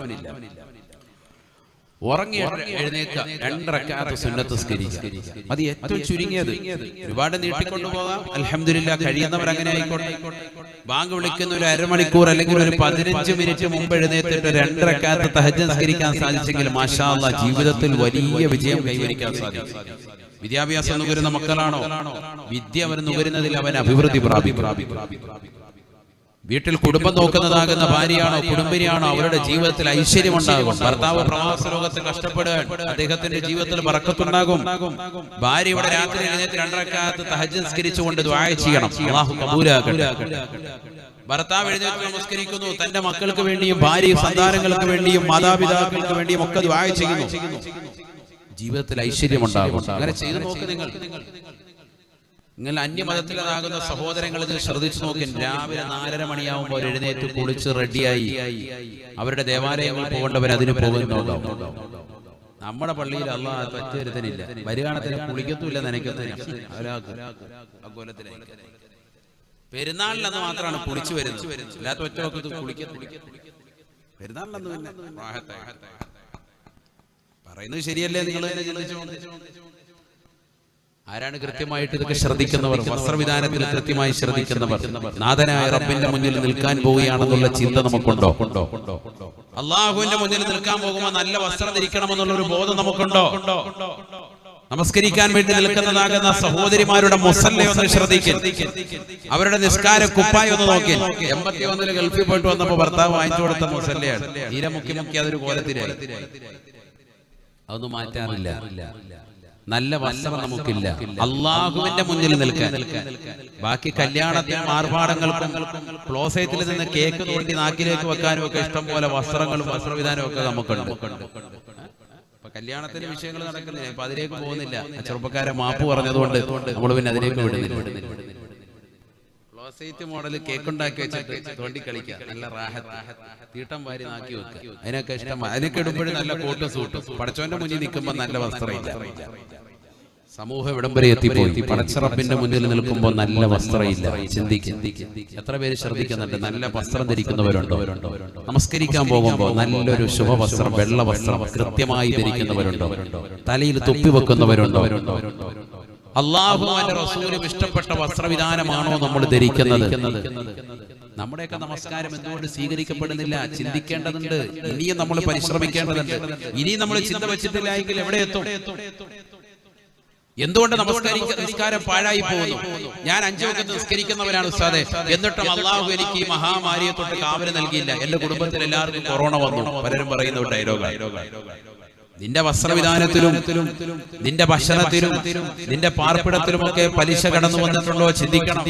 ഉറങ്ങി എഴുന്നേൽക്കുക, 2 റക്അത്ത് സുന്നത്ത് നിസ്കരിക്കുക. അത് ഏറ്റവും ചുരുങ്ങിയത്. ഒരുപാട് നീട്ടിക്കൊണ്ടുപോകാം, അൽഹംദുലില്ലാ. കഴിയുന്നവർ അങ്ങനെ ആയിക്കോട്ടെ. ബാങ്ക് വിളിക്കുന്ന ഒരു അരമണിക്കൂർ അല്ലെങ്കിൽ ഒരു 15 മിനിറ്റ് മുമ്പ് എഴുന്നേറ്റിട്ട് 2 റക്അത്ത് തഹജ്ജുദ് നിസ്കരിക്കാൻ സാധിച്ചെങ്കിൽ മാഷാ അല്ലാഹ് ജീവിതത്തിൽ വലിയ വിജയം കൈവരിക്കാൻ സാധിക്കും. വിദ്യാഭ്യാസം നുകരുന്ന മക്കളാണോ? വിദ്യ അവർ നുകരുന്നതിൽ അവൻ അഭിവൃദ്ധി പ്രാപിക്കും. വീട്ടിൽ കുടുംബം നോക്കുന്നതാകുന്ന ഭാര്യയാണോ കുടുംബിനിയാണോ അവരുടെ ജീവിതത്തിൽ ഐശ്വര്യമുണ്ടാകും. ഭർത്താവ് പ്രവാസ ലോകത്ത് കഷ്ടപ്പെടാൻ അദ്ദേഹത്തിന്റെ ജീവിതത്തിൽ ബറക്കത്തുണ്ടാകും. ഭാര്യ ഇവിടെ രാത്രി എഴുന്നേറ്റ് 2 റക്അത്ത് തഹജ്ജുദ് നിസ്കരിച്ചുകൊണ്ട് ദുആ ചെയ്യണം, അല്ലാഹു കബൂലാക്കട്ടെ. ഭർത്താവ് എഴുന്നേറ്റ് നമസ്കരിക്കുന്നു, തന്റെ മക്കൾക്ക് വേണ്ടിയും ഭാര്യ സന്താനങ്ങൾക്ക് വേണ്ടിയും മാതാപിതാക്കൾക്ക് വേണ്ടിയും ഒക്കെ ദുആ ചെയ്യുന്നു. ജീവിതത്തിൽ ഐശ്വര്യമുണ്ടാകും. അങ്ങനെ ചെയ്തു നോക്ക്. നിങ്ങൾ അന്യമതത്തിലാകുന്ന സഹോദരങ്ങൾ ഇത് ശ്രദ്ധിച്ചു നോക്കി. രാവിലെ 4:30 മണിയാവുമ്പോൾ എഴുന്നേറ്റ് കുളിച്ച് റെഡിയായി അവരുടെ ദേവാലയങ്ങളിൽ പോകേണ്ടവർ അതിന് പോകുന്നുണ്ടോ? നമ്മുടെ പള്ളിയിൽ അല്ലാഹ് പറ്റുവരുത്തനില്ല. വരുകാണത്തിന് കുളിക്കത്തുമില്ല, നനയ്ക്കത്തില്ല. പെരുന്നാളിലെന്ന് മാത്രമാണ് കുളിച്ചു വരുന്നത്. അല്ലാത്ത ഒറ്റ കുളിക്കത്തില്ല. പെരുന്നാളിലെന്ന് പറയുന്നത് ശരിയല്ലേ? നിങ്ങൾ തന്നെ ചിന്തിച്ചു. ആരാണ് കൃത്യമായിട്ട് ഇതൊക്കെ ശ്രദ്ധിക്കുന്നവർ? വസ്ത്രവിധാനത്തിൽ കൃത്യമായി ശ്രദ്ധിക്കുന്നവർ. നാഥനായ റബ്ബിന്റെ മുന്നിൽ നിൽക്കാൻ പോവുകയാണെന്നുള്ള ചിന്ത നമുക്കുണ്ടോ? അള്ളാഹുവിന്റെ മുന്നിൽ നിൽക്കാൻ പോകുമ്പോൾ നല്ല വസ്ത്രം ധരിക്കണമെന്നുള്ള ഒരു ബോധം നമുക്കുണ്ടോ? നമസ്കരിക്കാൻ വേണ്ടി നിൽക്കുന്നതാകുന്ന സഹോദരിമാരുടെ മുസല്ല ഒന്ന് ശ്രദ്ധിക്കും. അവരുടെ നിസ്കാര കുപ്പായി ഒന്ന് നോക്കി. 81 ഗൾഫിൽ പോയിട്ട് വന്നപ്പോ ഭർത്താവ് വാങ്ങിച്ചു കൊടുത്ത മുസല്ലയാണ്. തീരെ മുക്കി അതൊരു കോലത്തിലായി. അതൊന്നും മാറ്റാറില്ല. നല്ല വസ്ത്രം നമുക്കില്ല അള്ളാഹുവിന്റെ മുന്നിൽ നിൽക്കാൻ. ബാക്കി കല്യാണത്തിനും ആർഭാടങ്ങൾക്കും ക്ലോസേറ്റിൽ നിന്ന് കേക്ക് തോണ്ടി നാക്കിലേക്ക് വെക്കാനും ഒക്കെ ഇഷ്ടം പോലെ വസ്ത്രങ്ങളും വസ്ത്രവിധാനവും ഒക്കെ നമുക്കുണ്ട്. അപ്പൊ കല്യാണത്തിന്റെ വിഷയങ്ങൾ നടക്കുന്നില്ല. അപ്പൊ അതിലേക്ക് പോകുന്നില്ല. ചെറുപ്പക്കാരെ മാപ്പ് പറഞ്ഞതുകൊണ്ട് നമ്മൾ പിന്നെ അതിലേക്ക് വിടുന്നില്ല. ക്ലോസേറ്റ് മോഡൽ കേക്ക് ഉണ്ടാക്കി വെച്ചിട്ട് തോണ്ടി കളിക്കുക. നല്ല റാഹത്ത് തീട്ടം വാരി നാക്കി വെക്കുക. അതിനൊക്കെ ഇഷ്ടം. അതിനൊക്കെ ഇടുമ്പോഴും നല്ല കോട്ട് സൂട്ടും. പടച്ചവന്റെ മുന്നിൽ നിൽക്കുമ്പോൾ നല്ല വസ്ത്രമില്ല. സമൂഹം ഇവിടം വരെ എത്തിപ്പോയി. പടച്ച റബ്ബിന്റെ മുന്നിൽ നിൽക്കുമ്പോൾ നല്ല വസ്ത്രമില്ല. ചിന്തിക്കും. എത്ര പേര് ശ്രദ്ധിക്കുന്നുണ്ട്? നല്ല വസ്ത്രം ധരിക്കുന്നവരുണ്ടോ? നമസ്കരിക്കാൻ പോകുമ്പോൾ നല്ലൊരു ശുഭവസ്ത്രം, വെള്ള വസ്ത്രം കൃത്യമായി ധരിക്കുന്നവരുണ്ടോ? തലയിൽ തൊപ്പി വെക്കുന്നവരുണ്ടോ? അല്ലാഹുവിന്റെ റസൂലും ഇഷ്ടപ്പെട്ട വസ്ത്രവിധാനമാണോ നമ്മൾ ധരിക്കുന്നത്? നമ്മുടെയൊക്കെ നമസ്കാരം എന്തുകൊണ്ട് സ്വീകരിക്കപ്പെടുന്നില്ല? ചിന്തിക്കേണ്ടതുണ്ട്. ഇനിയും നമ്മൾ പരിശ്രമിക്കേണ്ടതുണ്ട്. ഇനിയും നമ്മൾ ചിന്ത വെച്ചിട്ടില്ല എങ്കിൽ എവിടെ എത്തും? എന്തുകൊണ്ട് നമസ്കാരം പാഴായി പോകുന്നു? ഞാൻ 5 വഖത്ത് നിസ്കരിക്കുന്നവരാണ് ഉസ്താദേ, എന്നിട്ടും അള്ളാഹു എനിക്ക് ഈ മഹാമാരിയെ തൊട്ട് കാവല് നൽകിയില്ല. എന്റെ കുടുംബത്തിൽ എല്ലാവർക്കും കൊറോണ വന്നു. പലരും പറയുന്ന ഒരു ഡയലോഗാണ്. നിന്റെ വസ്ത്രവിധാനത്തിലും നിന്റെ ഭക്ഷണത്തിലും നിന്റെ പാർപ്പിടത്തിലുമൊക്കെ പലിശ കടന്നു വന്നിട്ടുണ്ടോ? ചിന്തിക്കണം.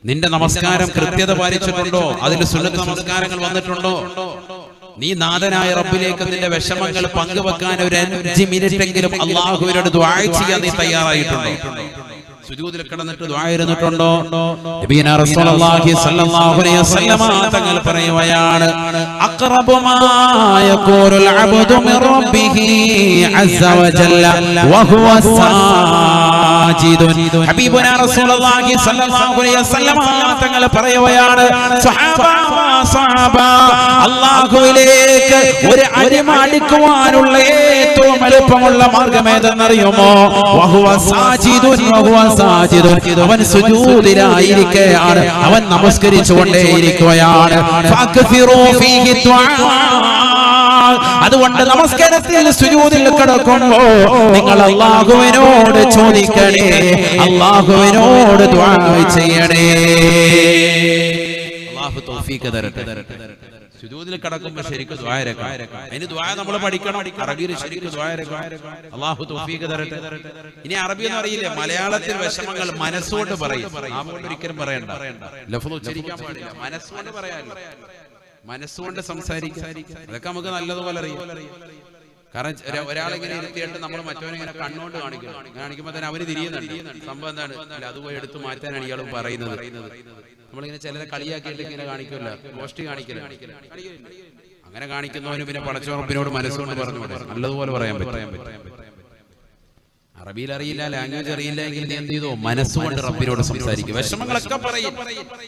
നിന്റെ നമസ്കാരം കൃത്യത പാലിച്ചിട്ടുണ്ടോ? അതിൽ സുന്നത്ത് നമസ്കാരങ്ങൾ വന്നിട്ടുണ്ടോ? നീ നാഥനായ റബ്ബിലേക്ക് നിന്റെ വിഷമങ്ങൾ പങ്കുവെക്കാൻ ഒരു 5 മിനിറ്റെങ്കിലും അള്ളാഹുവിനോട് ദുആ ചെയ്യാൻ നീ തയ്യാറായിട്ടുണ്ടോ? സുജൂദിൽ കിടന്നിട്ട് ദുആ ഇരുന്നിട്ടുണ്ടോ? നബിയനാ റസൂലുള്ളാഹി സ്വല്ലല്ലാഹു അലൈഹി വസല്ലമ തങ്ങൾ പറയുകയാണ്, അഖറബു മാ യഖൂലുൽ അബ്ദു മിൻ റബ്ബിഹി അസ്സ വജല്ല വഹുവ സാജിദുൻ. ഹബീബുനാ റസൂലുള്ളാഹി സ്വല്ലല്ലാഹു അലൈഹി വസല്ലമ തങ്ങൾ പറയുകയാണ്, സ്വഹാബ അല്ലാഹുവിലേക്ക് ഒരു അടിമ അടുക്കുവാനുള്ള ഏറ്റവും എളുപ്പമുള്ള മാർഗ്ഗം ഏതെന്നറിയുമോ? വഹുവ സാജിദുൻ വഹുവ സാജിദുൻ. അവൻ സുജൂദിലായിരിക്കുകയാണ്, അവൻ നമസ്കരിച്ചുകൊണ്ടേയിരിക്കുകയാണ്. ഫഅക്സിറൂ ഫീഹി ദുആ. അതുകൊണ്ട് നമസ്കാരത്തിൽ സുജൂദിൽ കിടക്കുമ്പോ നിങ്ങൾ അല്ലാഹുവിനോട് ചോദിക്കണേ, അല്ലാഹുവിനോട് ദുആ ചെയ്യണേ. അല്ലാഹു തൗഫീഖ് തരട്ടെ. സുജൂദിൽ കിടക്കുമ്പോൾ ശരിക്കും ദുആ ഇറക്കണം. അതിന് ദുആ നമ്മൾ പഠിക്കണം. അറബിയിൽ ശരിക്കും ദുആ ഇറക്കണം. അല്ലാഹു തൗഫീഖ് തരട്ടെ. ഇനി അറബി ഒന്നും അറിയില്ല, മലയാളത്തിൽ വിഷമങ്ങൾ മനസ്സുകൊണ്ട് പറയും. ആമോട് ഒരിക്കലും പറയണ്ട. ലഫ്ള് ഉച്ചരിക്കാൻ പാടില്ല. മനസ്സുകൊണ്ട് പറയാനില്ല, മനസ്സുകൊണ്ട് സംസാരിക്കാം. അതൊക്കെ നമുക്ക് നല്ലതുപോലെ അറിയാം. കാരണം ഒരാളിങ്ങനെ ഇരുത്തിയിട്ട് നമ്മൾ മറ്റവനിങ്ങനെ കണ്ണുകൊണ്ട് കാണിക്കുമ്പോൾ തന്നെ അവര് തിരിയുന്നുണ്ട്. സംഭവം എന്താണ്? അല്ല, അത് പോയി എടുത്ത് മാറ്റാനാണ് ഇയാൾ പറയുന്നത്. നമ്മളിങ്ങനെ ചിലരെ കളിയാക്കിയിട്ട് ഇങ്ങനെ കാണിക്കില്ല, ഗോഷ്ടി കാണിക്കില്ല. അങ്ങനെ കാണിക്കുന്നവന് പിന്നെ പടച്ചോറപ്പിനോട് മനസ്സുകൊണ്ട് പറഞ്ഞു നല്ലതുപോലെ പറയാൻ പറ്റും. അറബിയിൽ അറിയില്ല, ലാംഗ്വേജ് അറിയില്ല എങ്കിൽ നീ എന്ത് ചെയ്തോ? മനസ്സുകൊണ്ട് റബ്ബിനോട് സംസാരിക്കും. വിഷമങ്ങളൊക്കെ പറയും,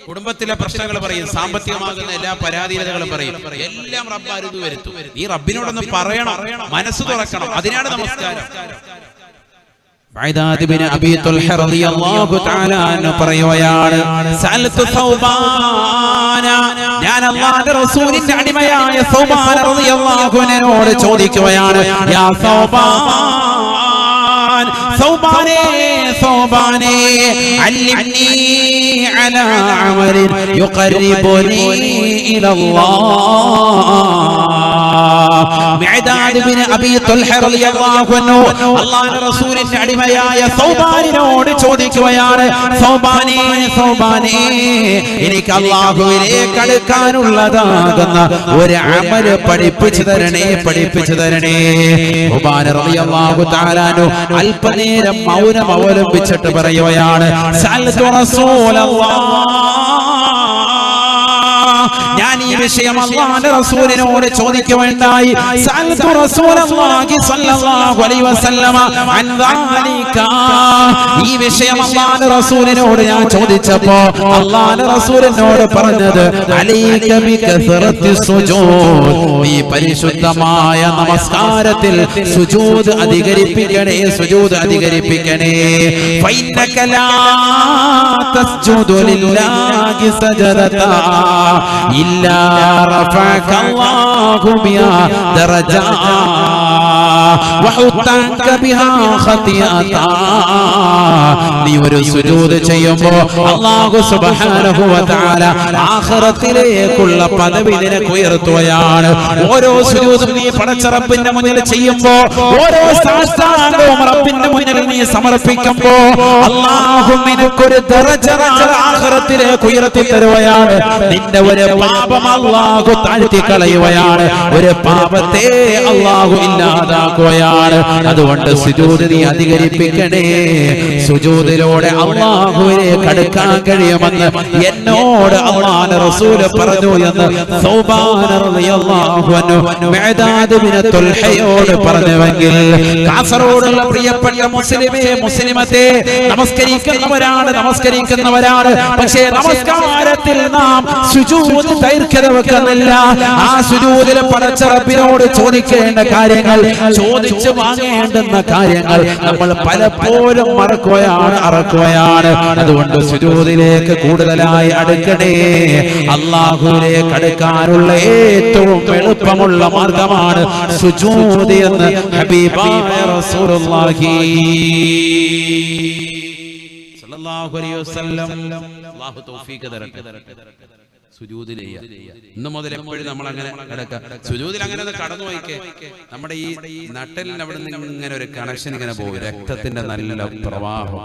കുടുംബത്തിലെ പ്രശ്നങ്ങൾ പറയും, സാമ്പത്തികമാകുന്ന എല്ലാ പരാധീനതകളും പറയും. എല്ലാം റബ്ബ് അരുത് വരുത്തും. നീ റബ്ബിനോടൊന്ന് പറയണം, മനസ്സ് തുറക്കണം. അതിനാണ് നമസ്കാരം. ബഅദാദ് ബിൻ അബീ തുൽഹ റളിയല്ലാഹു തആല അൻഹു പറയുകയാണ്, സഅൽതു സൗബാന, ഞാൻ അല്ലാഹുവിന്റെ റസൂലിന്റെ അടിമയായ സൗബാന റളിയല്ലാഹു അൻഹുവിനോട് ചോദിക്കുകയാണ്, യാ സൗബാൻ സൗബാനേ സൗബാനേ അല്ലിംനി അലാ അമലിൻ യുഖർരിബുനി മിഅദാദ് ഇബ്നു അബീ തുൽഹ റളിയല്ലാഹു അൻഹു അല്ലാഹുവിന്റെ റസൂലിന്റെ അടിമയായ സൗബാനിനോട് ചോദിക്കുകയാണ്, സൗബാനേ സൗബാനേ എനിക്ക് അല്ലാഹുവിലേക്ക് അടുക്കാനുള്ളതാകുന്ന ഒരു അമല് പഠിപ്പിച്ചു തരണേ, പഠിപ്പിച്ചു തരണേ. സൗബാൻ റളിയല്ലാഹു തആല അൻഹു അല്പനേരം മൗനം അവലംബിച്ചിട്ട് പറയുകയാണ്, സഅൽതു റസൂലല്ലാഹ്, ഞാൻ ഈ വിഷയം അല്ലാഹുവിന്റെ റസൂലിനോട് ചോദിക്കുകയുണ്ടായി. സഅൽതു റസൂലല്ലാഹി സ്വല്ലല്ലാഹു അലൈഹി വസല്ലമ അൻ ദാലിക, ഈ വിഷയം അല്ലാഹുവിന്റെ റസൂലിനോട് ഞാൻ ചോദിച്ചപ്പോൾ അല്ലാഹുവിന്റെ റസൂലിനോട് പറഞ്ഞത്, അലൈക ബികസറത്തി സുജൂദ്, ഈ പരിശുദ്ധമായ നമസ്കാരത്തിൽ സുജൂദ് അധികരിപ്പിക്കണേ, സുജൂദ് അധികരിപ്പിക്കണേ. ഫൈനക ലാ തസ്ജുദു ലില്ലാഹി സജദത ഇല്ലാ റഫഅക അല്ലാഹു ബിഹാ ദറജാ വഹുത്തക ബിഹാ ഖതിയതാ. നീ ഒരു സുജൂദ് ചെയ്യുമ്പോൾ അല്ലാഹു സുബ്ഹാനഹു വ തആല ആഖിറത്തിലേക്കുള്ള പദവി നിനക്ക് ഉയർത്തുകയാണ്. ഓരോ സുജൂദും നീ പടച്ച റബ്ബിന്റെ മുന്നിൽ ചെയ്യുമ്പോൾ, ഓരോ സാഷ്ടാംഗവും റബ്ബിന്റെ മുന്നിൽ നീ സമർപ്പിക്കുമ്പോൾ അല്ലാഹു നിനക്കൊരു ദറജ ആഖിറത്തിലേക്ക് ഉയർത്തി തരുകയാണ്. നിന്റെ ഒരു പാപം അല്ലാഹു താഴ്ത്തി കളയുകയാണ്, ഒരു പാപത്തെ അല്ലാഹു ഇല്ലാതാക്കുകയാണ്. അതുകൊണ്ട് സുജൂദ് നീ അധികരിപ്പിക്കണേ. സുജൂദിലൂടെ അല്ലാഹുവിലേക്ക് അടുക്കാൻ കഴിയുമെന്ന് എന്നോട് അല്ലാഹുവിന്റെ റസൂൽ പറഞ്ഞു എന്ന് സൗബാൻ റളിയല്ലാഹു അൻഹു മിഅദാദ് ഇബ്നു തുൽഹയോട് പറഞ്ഞുവെങ്കിൽ, കാസർഗോഡുള്ള പ്രിയപ്പെട്ട മുസ്ലിമേ മുസ്ലിമത്തെ, നമസ്കരിക്കുന്നവരാണ്, നമസ്കരിക്കുന്നവരാണ്. പക്ഷേ നമസ്കാരത്തിൽ നാം സുജൂദ് ദൈർഘ്യത വെക്കുന്നില്ല. ആ സുജൂദിൽ പടച്ച റബ്ബിനോട് ചോദിക്കേണ്ട കാര്യങ്ങൾ, ചോദിച്ചു വാങ്ങേണ്ടുന്ന കാര്യങ്ങൾ നമ്മൾ പലപ്പോഴും മറക്കുകയാണ്, അറക്കുകയാണ്. അതുകൊണ്ട് സുജൂദിലേക്ക് കൂടുതലായി അടുക്കണേ. അല്ലാഹുവിലേക്ക് അടുക്കാനുള്ള ഏറ്റവും എളുപ്പമുള്ള മാർഗമാണ് സുജൂദ് എന്ന് ഹബീബായ റസൂലുള്ളാഹി സ്വല്ലല്ലാഹു അലൈഹി വസല്ലം. അല്ലാഹു തൗഫീഖ് തരട്ടെ. സുജൂദിൽ ഇന്ന് മുതൽ എപ്പോഴും നമ്മൾ അങ്ങനെ കിടക്കാം. സുജൂദിൽ അങ്ങനെ കടന്നു പോയിക്കേ, നമ്മുടെ ഈ നട്ടലിന് അവിടെ നിന്ന് ഇങ്ങനെ ഒരു കണക്ഷൻ ഇങ്ങനെ പോകും, രക്തത്തിന്റെ നല്ല പ്രവാഹം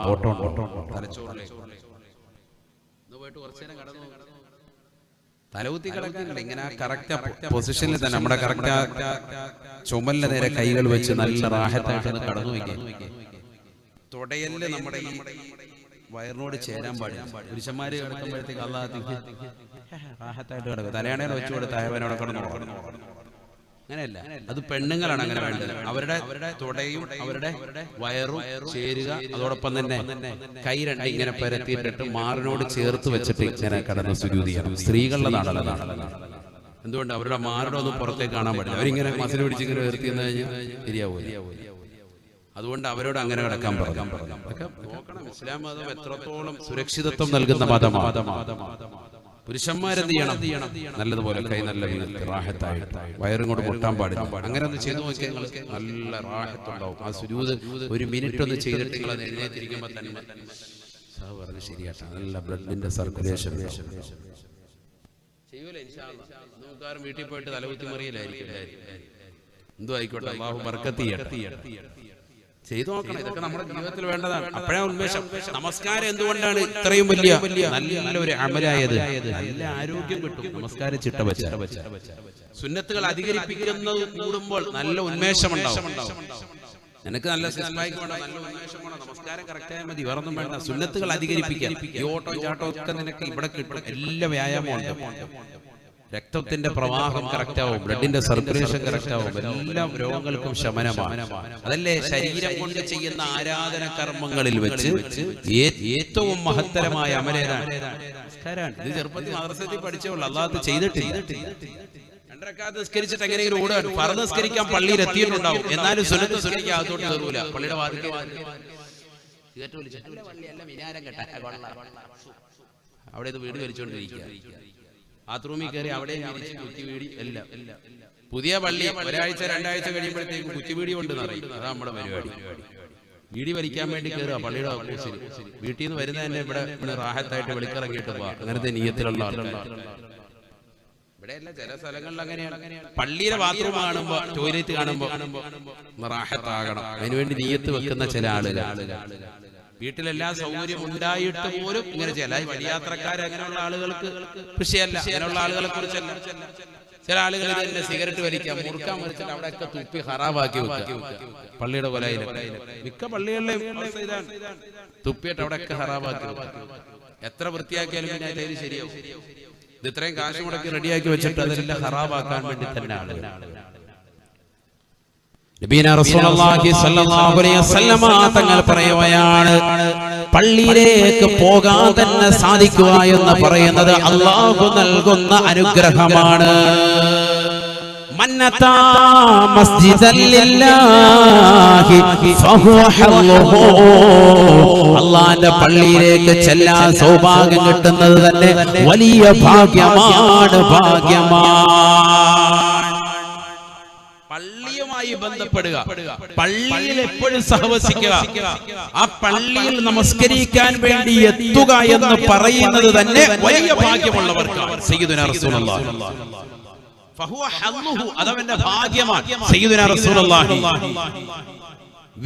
തലകുത്തി കിടക്കുന്നില്ല. ഇങ്ങനെ ആ കറക്റ്റ് പൊസിഷനിൽ തന്നെ നമ്മുടെ കറക്റ്റ് ചുമലിന്റെ നേരെ കൈകൾ വെച്ച് നല്ല റാഹത്തായിട്ട് കടന്നു വയ്ക്കുക. തുടയല് നമ്മുടെ ഈ വയറിനോട് ചേരാൻ പാടില്ല. പുരുഷന്മാര് കിടക്കുമ്പോഴത്തേക്ക് റാഹത്തായിട്ട് കിടക്കും. തലയാണേനെ വെച്ചു കൊടുത്ത് അയവനോടെ കിടന്നു. അങ്ങനെയല്ല, അത് പെണ്ണുങ്ങളാണ് അങ്ങനെ വേണ്ടത്. അവരുടെ തുടയും അവരുടെ വയറും ചേരുക. അതോടൊപ്പം തന്നെ കൈ രണ്ട് ഇങ്ങനെ പരത്തിയിട്ടിട്ട് മാറിനോട് ചേർത്ത് വെച്ചിട്ട് ഇങ്ങനെ കടന്ന് സുജൂദ് ചെയ്യണം. സ്ത്രീകളുടെ നാടല്ല. എന്തുകൊണ്ട്? അവരുടെ മാറിനോട് ഒന്നും പുറത്തേക്ക് കാണാൻ പാടില്ല. അവരിങ്ങനെ മസിൽ പിടിച്ച് ഇങ്ങനെ ഉയർത്തി എന്ന് കഴിഞ്ഞാൽ ശരിയാവൂല. അതുകൊണ്ട് അവരോട് അങ്ങനെ കിടക്കാൻ പറഞ്ഞു. നോക്കണം, ഇസ്ലാം മതം എത്രത്തോളം സുരക്ഷിതത്വം നൽകുന്ന മതമാണ്. പുരുഷന്മാരെന്ത് ചെയ്യണം? നല്ലതുപോലെ കൈ നല്ല റാഹത്തായിട്ട്, വയറും കൊണ്ട് പൊട്ടാൻ പാടില്ല. അങ്ങനെ ഒന്ന് ചെയ്തു നോക്കിയാൽ നിങ്ങൾക്ക് നല്ല റാഹത്തുണ്ടാവും. ആ സുജൂദ് ഒരു മിനിറ്റ് ഒന്ന് ചെയ്തിട്ട് നിങ്ങൾ അത് എഴുന്നേറ്റിരിക്കുമ്പോൾ തന്നെ പറഞ്ഞ് ശരിയാട്ട നല്ല ബ്ലഡിന്റെ സർക്കുലേഷൻ ചെയ്യൂലേ. നമുക്കാരും വീട്ടിൽ പോയിട്ട് തലകുത്തി മറിയില്ലായിരിക്കും. എന്തോ ആയിക്കോട്ടെ, അല്ലാഹു ബർക്കത്ത് ചെയ്യട്ടെ. ചെയ്തു നോക്കണം. ഇതൊക്കെ നമ്മുടെ ജീവിതത്തിൽ വേണ്ടതാണ്. അപ്പോഴാ ഉന്മേഷം. നമസ്കാരം എന്തുകൊണ്ടാണ് ഇത്രയും വലിയ നല്ലൊരു അമലായത്? നല്ല ആരോഗ്യം കിട്ടും നമസ്കാരം ചിട്ട വെച്ച. സുന്നത്തുകൾ അധികരിപ്പിക്കുന്നത് കൂടുമ്പോൾ നല്ല ഉന്മേഷം ഉണ്ടാവും. നിനക്ക് നല്ല സിസ്മായിക്ക് വേണം, നല്ല ഉന്മേഷം വേണം, നമസ്കാരം കറക്റ്റായാൽ മതി, വേറൊന്നും വേണ്ട. സുന്നത്തുകൾ അധികരിപ്പിക്കാൻ ഈ ഓട്ടോ ചാട്ടോ ഒക്കെ നിനക്ക് ഇവിടെ കിട്ടും. എല്ലാ വ്യായാമമുണ്ട്. രക്തത്തിന്റെ പ്രവാഹം കറക്റ്റ് ആവും, ബ്ലഡിന്റെ സർക്കുലേഷൻ കറക്റ്റ് ആവും, എല്ലാ രോഗങ്ങൾക്കും ശമനമാണ്. അതല്ലേ ശരീരം കൊണ്ട് ചെയ്യുന്ന ആരാധന കർമ്മങ്ങളിൽ വെച്ച് ഏറ്റവും മഹത്തരമായ അമലേതാണ്. ഇത് ചെറുപ്പത്തിൽ മദ്രസയിൽ പഠിച്ചോളൂ, അല്ലാതെ ചെയ്തിട്ടില്ല. രണ്ടരക്കാലത്ത് നിസ്കരിച്ചിട്ട് എങ്ങനെയെങ്കിലും ഓടുകയാണ്. ഫർദ് നിസ്കരിക്കാൻ പള്ളിയിൽ എത്തിയിട്ടുണ്ടാവും, എന്നാലും സുന്നത്ത് നിസ്കരിക്കാൻ അകത്തോട്ട് കയറൂല. പള്ളിയുടെ വാതിൽ അവിടെ ഇത് വീട് വലിച്ചുകൊണ്ടിരിക്കുക. ബാത്റൂമിൽ കയറി അവിടെ കുറ്റിവീടി എല്ലാം. പുതിയ പള്ളി ഒരാഴ്ച രണ്ടാഴ്ച കഴിയുമ്പോഴത്തേക്കും കുറ്റിവീടി കൊണ്ട് നിറയും. അതാ നമ്മുടെ പരിപാടി. വീടി വലിക്കാൻ വേണ്ടി കയറുക പള്ളിയുടെ ഓപ്പോസിറ്റ്. വീട്ടിൽ നിന്ന് വരുന്ന തന്നെ ഇവിടെ റാഹത്തായിട്ട് വെളിക്കിറങ്ങിയിട്ട് പോവാ. അങ്ങനത്തെ നീയത്തിലുള്ള ആൾക്കാർ ഇവിടെയല്ല, ചില സ്ഥലങ്ങളിൽ അങ്ങനെയാണ്. പള്ളിയിലെ ബാത്റൂം കാണുമ്പോ, ടോയ്ലറ്റ് കാണുമ്പോ റാഹത്താകണം, അതിനുവേണ്ടി നീയത്ത് വെക്കുന്ന ചില ആളുകൾ. വീട്ടിലെല്ലാ സൗകര്യം ഉണ്ടായിട്ട് പോലും ഇങ്ങനെ ചില വലിയ യാത്രക്കാർ, അങ്ങനെയുള്ള ആളുകൾക്ക് കൃഷിയല്ല, അങ്ങനെയുള്ള ആളുകളെ കുറിച്ചല്ല. ചില ആളുകൾ തന്നെ സിഗരറ്റ് വലിക്കാം, മുറുക്കാൻ വലിച്ചാൽ അവിടെയൊക്കെ തുപ്പി ഹറാബാക്കി വെക്കുക. പള്ളിയുടെ കൊലയിലൊക്കെ മിക്ക പള്ളികളിലെ തുപ്പിയിട്ട് അവിടെയൊക്കെ ഹറാബാക്കി വെക്കുക. എത്ര വൃത്തിയാക്കിയാലും പിന്നെ അതിൽ ശരിയാവും. ഇത് ഇത്രയും കാശ് മുടക്കി റെഡിയാക്കി വെച്ചിട്ട് അതെല്ലാം ഹറാബാക്കാൻ വേണ്ടി തന്നെ ആളുകൾ. നബിയനാ റസൂലുള്ളാഹി സ്വല്ലല്ലാഹു അലൈഹി വസല്ലമ തങ്ങൾ പറയുകയാണ്, പള്ളിയിലേക്ക് പോകാൻ തന്നെ സാധിക്കുക എന്ന് പറയുന്നത് അല്ലാഹു നൽകുന്ന അനുഗ്രഹമാണ്. മന്നതാ മസ്ജിദൻ ലില്ലാഹി ഫഹുവ ഹല്ലുഹു. അല്ലാഹുവിന്റെ പള്ളിയിലേക്ക് ചെല്ലാൻ സൗഭാഗ്യം കിട്ടുന്നത് തന്നെ വലിയ ഭാഗ്യമാണ്, ഭാഗ്യമാണ്. പള്ളിയുമായി ബന്ധപ്പെടുക, പള്ളിയിൽ എപ്പോഴും സഹവസിക്കുക, ആ പള്ളിയിൽ നമസ്കരിക്കാൻ വേണ്ടി എത്തുക എന്ന് പറയുന്നത് തന്നെ വലിയ ഭാഗ്യമുള്ളവർക്കാണ്. സയ്യിദുനാ റസൂലുള്ളാഹി ഫഹുവ ഹല്ലുഹു, അതവന്റെ ഭാഗ്യമാണ്. സയ്യിദുനാ റസൂലുള്ളാഹി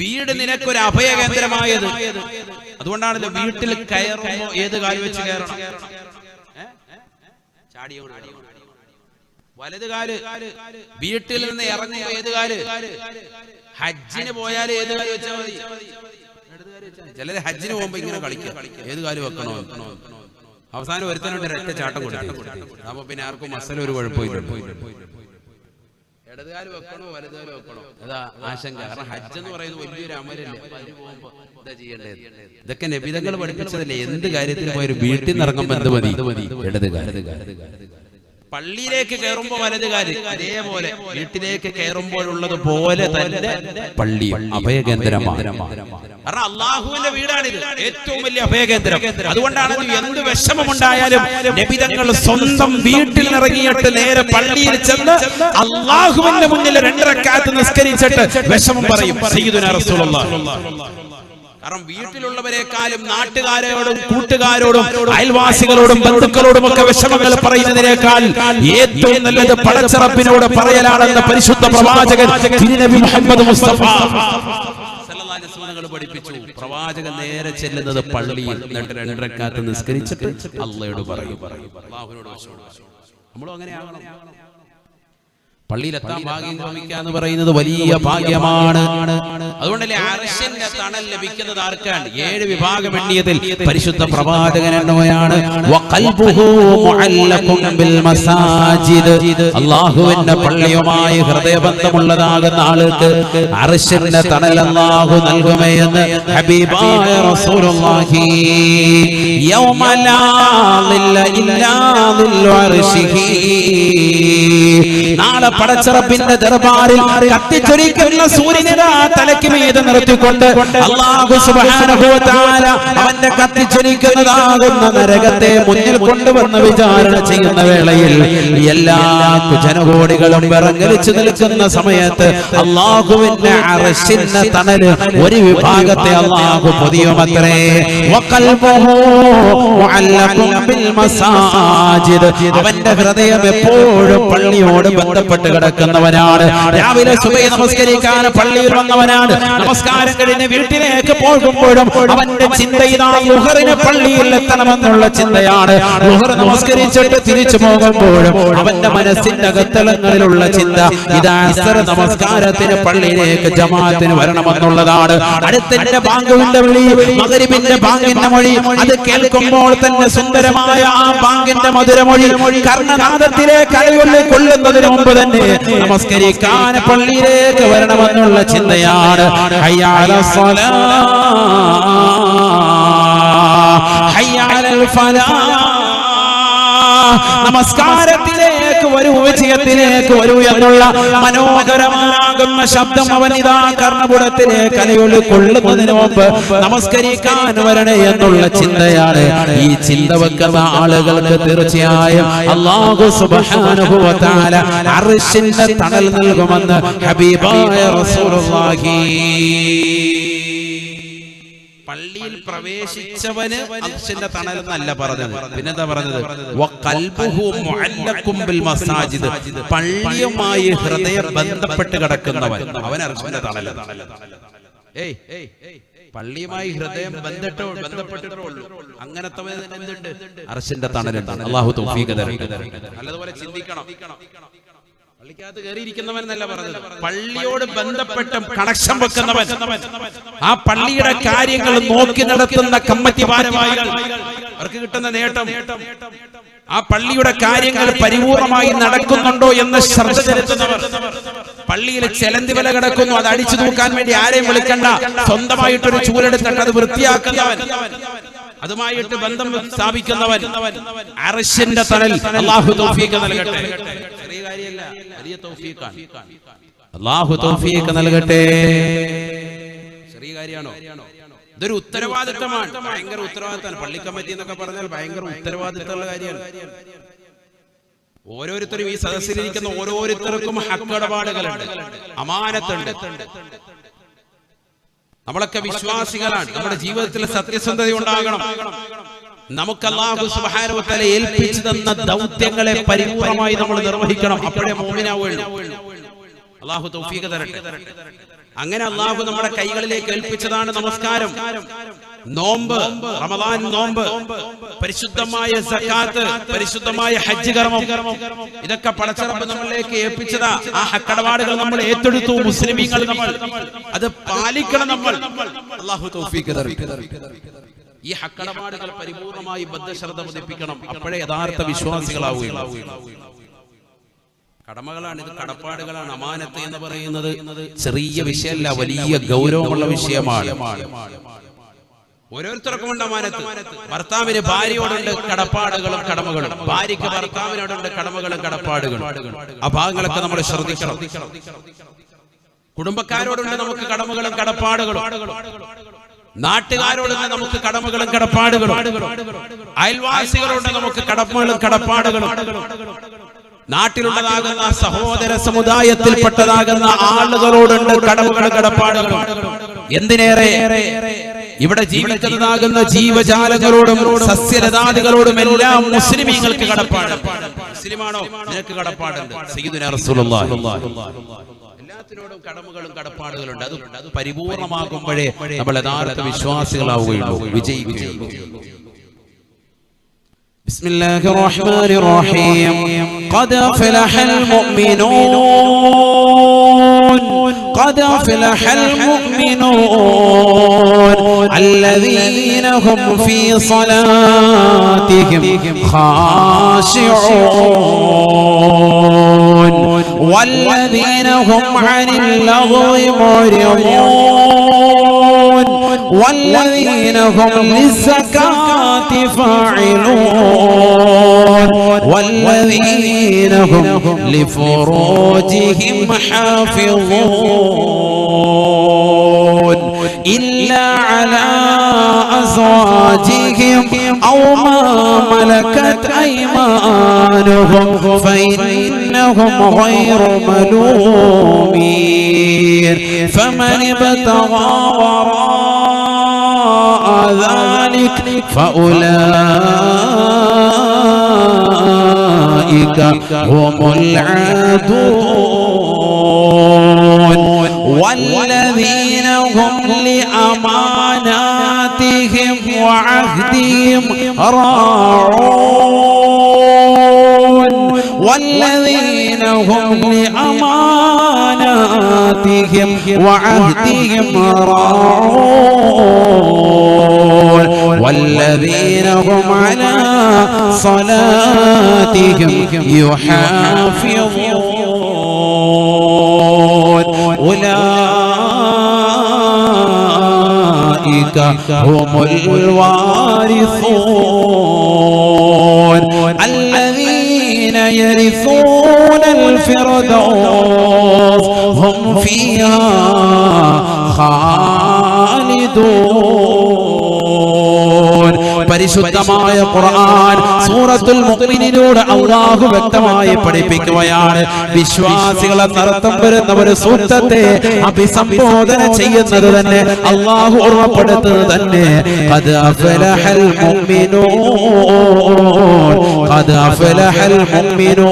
വീട് നിനക്കൊരു അഭയകേന്ദ്രമായത്. അതുകൊണ്ടാണല്ലോ വീട്ടിൽ കയറുമ്പോ ഏത് കാല് വെച്ച് കയറണം? വലത് കാല്. വീട്ടിൽ നിന്ന് ഇറങ്ങുമ്പോ ഏത് കാല്? ഹജ്ജിന് പോയാൽ ഏത് കാല് വെച്ചാൽ മതി? ചിലര് ഹജ്ജിന് പോകുമ്പോ ഇങ്ങനെ കളിക്കുക, ഏത് കാല് വെക്കണോ? അവസാനം ഒരുത്തനുണ്ട് ഒരൊറ്റ ചാട്ടം കൊടുത്തു. അപ്പൊ പിന്നെ ആർക്കും മസല ഒരു കുഴപ്പമില്ല. ഇടതുകാല് വെക്കണോ വലതുകാല് വെക്കണോ അതാ ആശങ്ക. കാരണം ഹജ്ജ് എന്ന് പറയുന്നത് വലിയൊരു അമലല്ലേ, അതിന് പോകുമ്പോ എന്താ ചെയ്യേണ്ടത്? ഇതൊക്കെ നബിതങ്ങൾ പഠിപ്പിച്ചതല്ലേ. എന്ത് കാര്യത്തിന് പോയൊരു വീട്ടിൽ നിന്ന് ഇറങ്ങുമ്പോ എന്ത് മതി? ഇടതുകാല്. പള്ളിയിലേക്ക് കയറുമ്പോ വലതുകാല്, അതേപോലെ വീട്ടിലേക്ക് കയറുമ്പോഴുള്ളത് പോലെ തന്നെ പള്ളി അഭയകേന്ദ്രമാണ്. കാരണം അള്ളാഹുവിന്റെ വീടാണിത്, ഏറ്റവും വലിയ അഭയകേന്ദ്രം. അതുകൊണ്ടാണ് എന്ത് വിഷമമുണ്ടായാലും നബിതങ്ങൾ സ്വന്തം വീട്ടിൽ ഇറങ്ങിയിട്ട് നേരെ പള്ളിയിൽ ചെന്ന് അള്ളാഹുവിന്റെ മുന്നിൽ 2 റക്അത്ത് നിസ്കരിച്ചിട്ട് വിഷമം പറയും സയ്യിദുനാ റസൂലുള്ളാഹി. കാരണം വീട്ടിലുള്ളവരെക്കാളും നാട്ടുകാരോടും കൂട്ടുകാരോടും അയൽവാസികളോടും ബന്ധുക്കളോടും ഒക്കെ വിഷമങ്ങൾ പറയുന്നതിനേക്കാൾ ഏറ്റവും നല്ലത് പടച്ചറപ്പിനോട് പറയലാണെന്ന് പരിശുദ്ധ പ്രവാചകൻ തിരുനബി മുഹമ്മദ് മുസ്തഫ സല്ലല്ലാഹു അലൈഹി വസല്ലം പഠിപ്പിച്ചു. പ്രവാചകൻ നേരെ ചെല്ലുന്നത് പള്ളിയിൽ, എന്നിട്ട് 2 റക്അത്ത് നിസ്കരിച്ചിട്ട് അല്ലാഹുവോട് പറയും. അല്ലാഹുവിനോട് നമ്മളും അങ്ങനെ ആകണം. പള്ളിയിലെത്താൻ ഭാഗ്യം ലഭിക്കുക എന്ന് പറയുന്നത് വലിയ ഭാഗ്യമാണ്. അതുകൊണ്ടല്ലേ അർശിന്റെ തണൽ ലഭിക്കുന്നത് ആർക്കാണ്? 7 വിഭാഗം എണ്ണിയതിൽ പരിശുദ്ധ പ്രവാചകൻ എണ്ണുകയാണ് അല്ലാഹുവിന്റെ പള്ളിയുമായി ഹൃദയബന്ധമുള്ളതാകുന്ന ആൾക്ക് അർശിന്റെ തണൽ അല്ലാഹു നൽകുമെന്ന് ഹബീബായ റസൂലുള്ളാഹി. യൗമ ലാ ളില്ല ഇല്ലാ ളില്ലു അർശിഹി. നാളെ പടച്ചറപ്പിന്റെ ദർബാറിൽ കത്തിച്ചൊരിക്കുന്ന സൂര്യനെ തലയ്ക്ക് മീതെ നിർത്തിക്കൊണ്ട് അല്ലാഹു സുബ്ഹാനഹു വ തആല അവന്റെ കത്തിച്ചൊരിക്കുന്നതാകുന്ന നരകത്തെ മുന്നിൽ കൊണ്ടുവന്ന് വിചാരണ ചെയ്യുന്ന വേളയിൽ എല്ലാ ജനകോടികളും വിറങ്ങലിച്ചു നിൽക്കുന്ന സമയത്ത് അല്ലാഹുവിന്റെ അർശിന്റെ തണല് ഒരു വിഭാഗത്തെ അല്ലാഹു പൊതിയുമത്രേ. വഖൽബുഹു മുഅല്ലഖുൻ ബിൽ മസാജിദ്. അവന്റെ ഹൃദയം എപ്പോഴും പള്ളിയോട് ബന്ധപ്പെട്ട് കിടക്കുന്നവനാണ്. രാവിലെ സുബഹി നമസ്കരിക്കാൻ പള്ളിയിൽ വന്നവനാണ്. നമസ്കാരം കഴിഞ്ഞ് വീട്ടിലേക്ക് പോകുമ്പോഴും അവന്റെ ചിന്ത ഇതാ ളുഹറിന് പള്ളിയിൽ എത്തണമെന്നുള്ള ചിന്തയാണ്. ളുഹർ നമസ്കരിച്ചിട്ട് തിരിച്ചു പോകുമ്പോഴും അവന്റെ മനസ്സിന്റെ അകത്തളങ്ങളിലുള്ള ചിന്ത ഇതാ അസ്ർ നമസ്കാരത്തിന് പള്ളിയിലേക്ക് ജമാഅത്തിന് വരണമെന്നുള്ളതാണ്. അടുത്തിന്റെ ബാങ്കിന്റെ വിളി, മഗ്രിബിന്റെ ബാങ്കിന്റെ മൊഴി, അത് കേൾക്കുമ്പോൾ തന്നെ സുന്ദരമായ ആ ബാങ്കിന്റെ മധുരമൊഴി കർണനാദത്തിലേക്ക് അലയൊല്ലി കൊള്ളുന്നതിന് മുമ്പ് തന്നെ നമസ്കരിക്കാൻ പള്ളിയിലേക്ക് വരണമെന്നുള്ള ചിന്തയാണ്. ഹയ്യ അലസ് സ്വലാഹ്, ഹയ്യ അലൽ ഫലാഹ്. നമസ്കാരത്തിലേക്ക് വരൂ, വിജയത്തിലേക്ക് വരൂ എന്നുള്ള മനോഹരമാകുന്ന ശബ്ദം അവൻ ഇതാ കർണപുടത്തിലേക്ക് അലയൊളി കൊള്ളുന്നതിന് മുമ്പ് നമസ്കരിക്കാൻ വരണേ എന്നുള്ള ചിന്തയാണ്. ഈ ചിന്ത വെക്കുന്ന ആളുകൾക്ക് തീർച്ചയായും അല്ലാഹു സുബ്ഹാനഹു വ തആല അർശിന്റെ തണൽ നൽകുമെന്ന് ഹബീബായ റസൂലുള്ളാഹി. പള്ളിയിൽ പ്രവേശിച്ചവന് അർശിന്റെ തണൽ എന്നല്ല പറഞ്ഞത്, പിന്നെന്താ പറഞ്ഞത്? വഖൽബുഹു മുഅല്ലഖും ബിൽ മസാജിദ്, പള്ളിയുമായി ഹൃദയം ബന്ധപ്പെട്ട് കിടക്കുന്നവൻ അവൻ അർശിന്റെ തണൽ. പള്ളിയുമായി ഹൃദയം ബന്ധപ്പെട്ടിട്ടുള്ളൂ അങ്ങനത്തെ എന്തുണ്ട്? അർശിന്റെ തണലുണ്ട്. അല്ലാഹു തൗഫീഖ് തരട്ടെ. നല്ലതുപോലെ ചിന്തിക്കണം. പള്ളിക്കകത്ത് കയറിയിരിക്കുന്നവൻ എന്നല്ല പറഞ്ഞത്, പള്ളിയോട് ബന്ധപ്പെട്ട കണക്ഷൻ വെക്കുന്നവൻ, ആ പള്ളിയുടെ കാര്യങ്ങൾ നോക്കി നടത്തുന്ന കമ്മിറ്റി ഭാരവാഹികൾ, അവർക്ക് കിട്ടുന്ന നേട്ടം ആ പള്ളിയുടെ കാര്യങ്ങൾ പരിപൂർണമായി നടക്കുന്നുണ്ടോ എന്ന് ശ്രദ്ധ ചെലുത്തുന്നവർ, പള്ളിയിൽ ചെലന്തി വില കിടക്കുന്നു, അത് അടിച്ചു തൂക്കാൻ വേണ്ടി ആരെയും വിളിക്കണ്ട, സ്വന്തമായിട്ടൊരു ചൂലെടുത്തിട്ട് അത് വൃത്തിയാക്കുന്നവൻ, അതുമായിട്ട് ബന്ധം സ്ഥാപിക്കുന്നവൻ, അർശിന്റെ തണൽ. അല്ലാഹു തൗഫീഖ് നൽകട്ടെ. ചെറിയ കാര്യമല്ല, വലിയ തൗഫീഖാണ്. അല്ലാഹു തൗഫീഖ് നൽകട്ടെ. ചെറിയ കാര്യമാണോ? ഇതൊരു ഉത്തരവാദിത്തമാണ്, ഭയങ്കര ഉത്തരവാദിത്തമാണ്. പള്ളി കമ്മിറ്റി എന്നൊക്കെ പറഞ്ഞാൽ ഭയങ്കര ഉത്തരവാദിത്തമുള്ള കാര്യമാണ്. ഓരോരുത്തരും ഈ സദസ്സിലിരിക്കുന്ന ഓരോരുത്തർക്കും ഹക്കിടപാടുകളുണ്ട്, അമാനത്തുണ്ട്. നമ്മളൊക്കെ വിശ്വാസികളാണ്. നമ്മുടെ ജീവിതത്തിൽ സത്യസന്ധത ഉണ്ടാകണം. നമുക്ക് അല്ലാഹു സുബ്ഹാനഹു വ തആല ഏൽപ്പിച്ചു തന്ന ദൗത്യങ്ങളെ പരിപൂർണമായി നമ്മൾ നിർവഹിക്കണം. അപ്പോഴേ മുഅ്മിനാവുള്ളൂ. അല്ലാഹു തൗഫീഖ് തരട്ടെ. അങ്ങനെ അല്ലാഹു നമ്മുടെ കൈകളിലേക്ക് ഏൽപ്പിച്ചതാണ് നമസ്കാരം, നോമ്പ്, റമദാൻ നോമ്പ്, പരിശുദ്ധമായ സക്കാത്ത്, പരിശുദ്ധമായ ഹജ്ജ് കർമ്മം. ഇതൊക്കെ പടച്ച റബ്ബ് നമ്മളിലേക്ക് ഏൽപ്പിച്ചതാ. ആ ഹക്കടപാടുകൾ നമ്മൾ ഏറ്റെടുത്തു. മുസ്ലിമീങ്ങൾ നമ്മൾ അത് പാലിക്കണം. നമ്മൾ അല്ലാഹു തൗഫീഖ് തരട്ടെ. ഈ ഹക്കടപാടുകൾ പരിപൂർണമായി ബദ്ധശ്രദ്ധ പതിപ്പിക്കണം. അപ്പോഴേ യഥാർത്ഥ വിശ്വാസികളാവുകയുള്ളൂ. കടമകളാണ് ഇത്, കടപ്പാടുകളാണ്. അമാനത്ത് എന്ന് പറയുന്നത് ചെറിയ വിഷയമല്ല, വലിയ ഗൗരവമുള്ള വിഷയമാണ്. ഓരോരുത്തർക്കും ഉണ്ട് അമാനത്ത്. ഭർത്താവിന് ഭാര്യയോടുണ്ട് കടപ്പാടുകളും കടമകളും, ഭാര്യയ്ക്ക് ഭർത്താവിനോടുണ്ട് കടമകളും കടപ്പാടുകളും. ആ ഭാഗങ്ങളൊക്കെ നമ്മൾ ശ്രദ്ധിക്കണം. കുടുംബക്കാരോടുണ്ട് നമുക്ക് കടമകളും കടപ്പാടുകളും, നാട്ടുകാരോട് നമുക്ക് കടമകളും കടപ്പാടുകളും, അയൽവാസികളോട് നമുക്ക് കടമകളും കടപ്പാടുകളും, നാട്ടിലുള്ളതാകുന്ന സഹോദര സമുദായത്തിൽപ്പെട്ടതാകുന്ന ആളുകളോടുണ്ട് കടമകളും കടപ്പാടുകളും. എന്തിനേറെ ഇവിടെ ജീവിക്കുന്നതാകുന്ന ജീവജാലങ്ങളോടും സസ്യലതാദികളോടും എല്ലാം മുസ്ലിമീങ്ങൾക്ക് കടപ്പാട്. മുസ്ലിമാണോ? നിനക്ക് കടപ്പാടുണ്ട്. സയ്യിദുനാ റസൂലുള്ളാഹി എല്ലാത്തിനോടും കടമകളും കടപ്പാടുകളുണ്ട്. അത് പരിപൂർണമാകുമ്പോഴേ നമ്മൾ യഥാർത്ഥ വിശ്വാസികളാവുകയുള്ളൂ, വിജയിക്കുകയുള്ളൂ. بسم الله الرحمن الرحيم. قد أفلح المؤمنون قد أفلح المؤمنون الذين هم في صلاتهم خاشعون والذين هم عن اللغو معرضون والذين هم للزكاة فاعلون والذين هم لفروجهم حافظون إلا على أزواجهم أو ما ملكت أيمانهم فإنهم غير ملومين فمن ابتغى وراء ذلك فأولئك هم العادون والذين هم لأماناتهم وعهدهم راعون والذين هم لأماناتهم وعهدهم راعون والذين هم على صلاتهم يحافظون أولئك هم الوارثون الذين يرثون الفردوس هم فيها خالدون പരിശുദ്ധമായ ഖുർആൻ സൂറത്തുൽ മുഅ്മിനൂനിലൂടെ അല്ലാഹു വ്യക്തമായി പഠിപ്പിക്കുകയാണ്. വിശ്വാസികളെ നടത്തം വരുന്ന ഒരു സൂക്തത്തെ അഭിസംബോധന ചെയ്യുന്നത് തന്നെ അല്ലാഹു ഓർമ്മപ്പെടുത്തുന്നത് തന്നെ ഖദ് അഫ്ലഹൽ മുഅ്മിനൂൻ ഖദ് അഫ്ലഹൽ മുഅ്മിനൂൻ.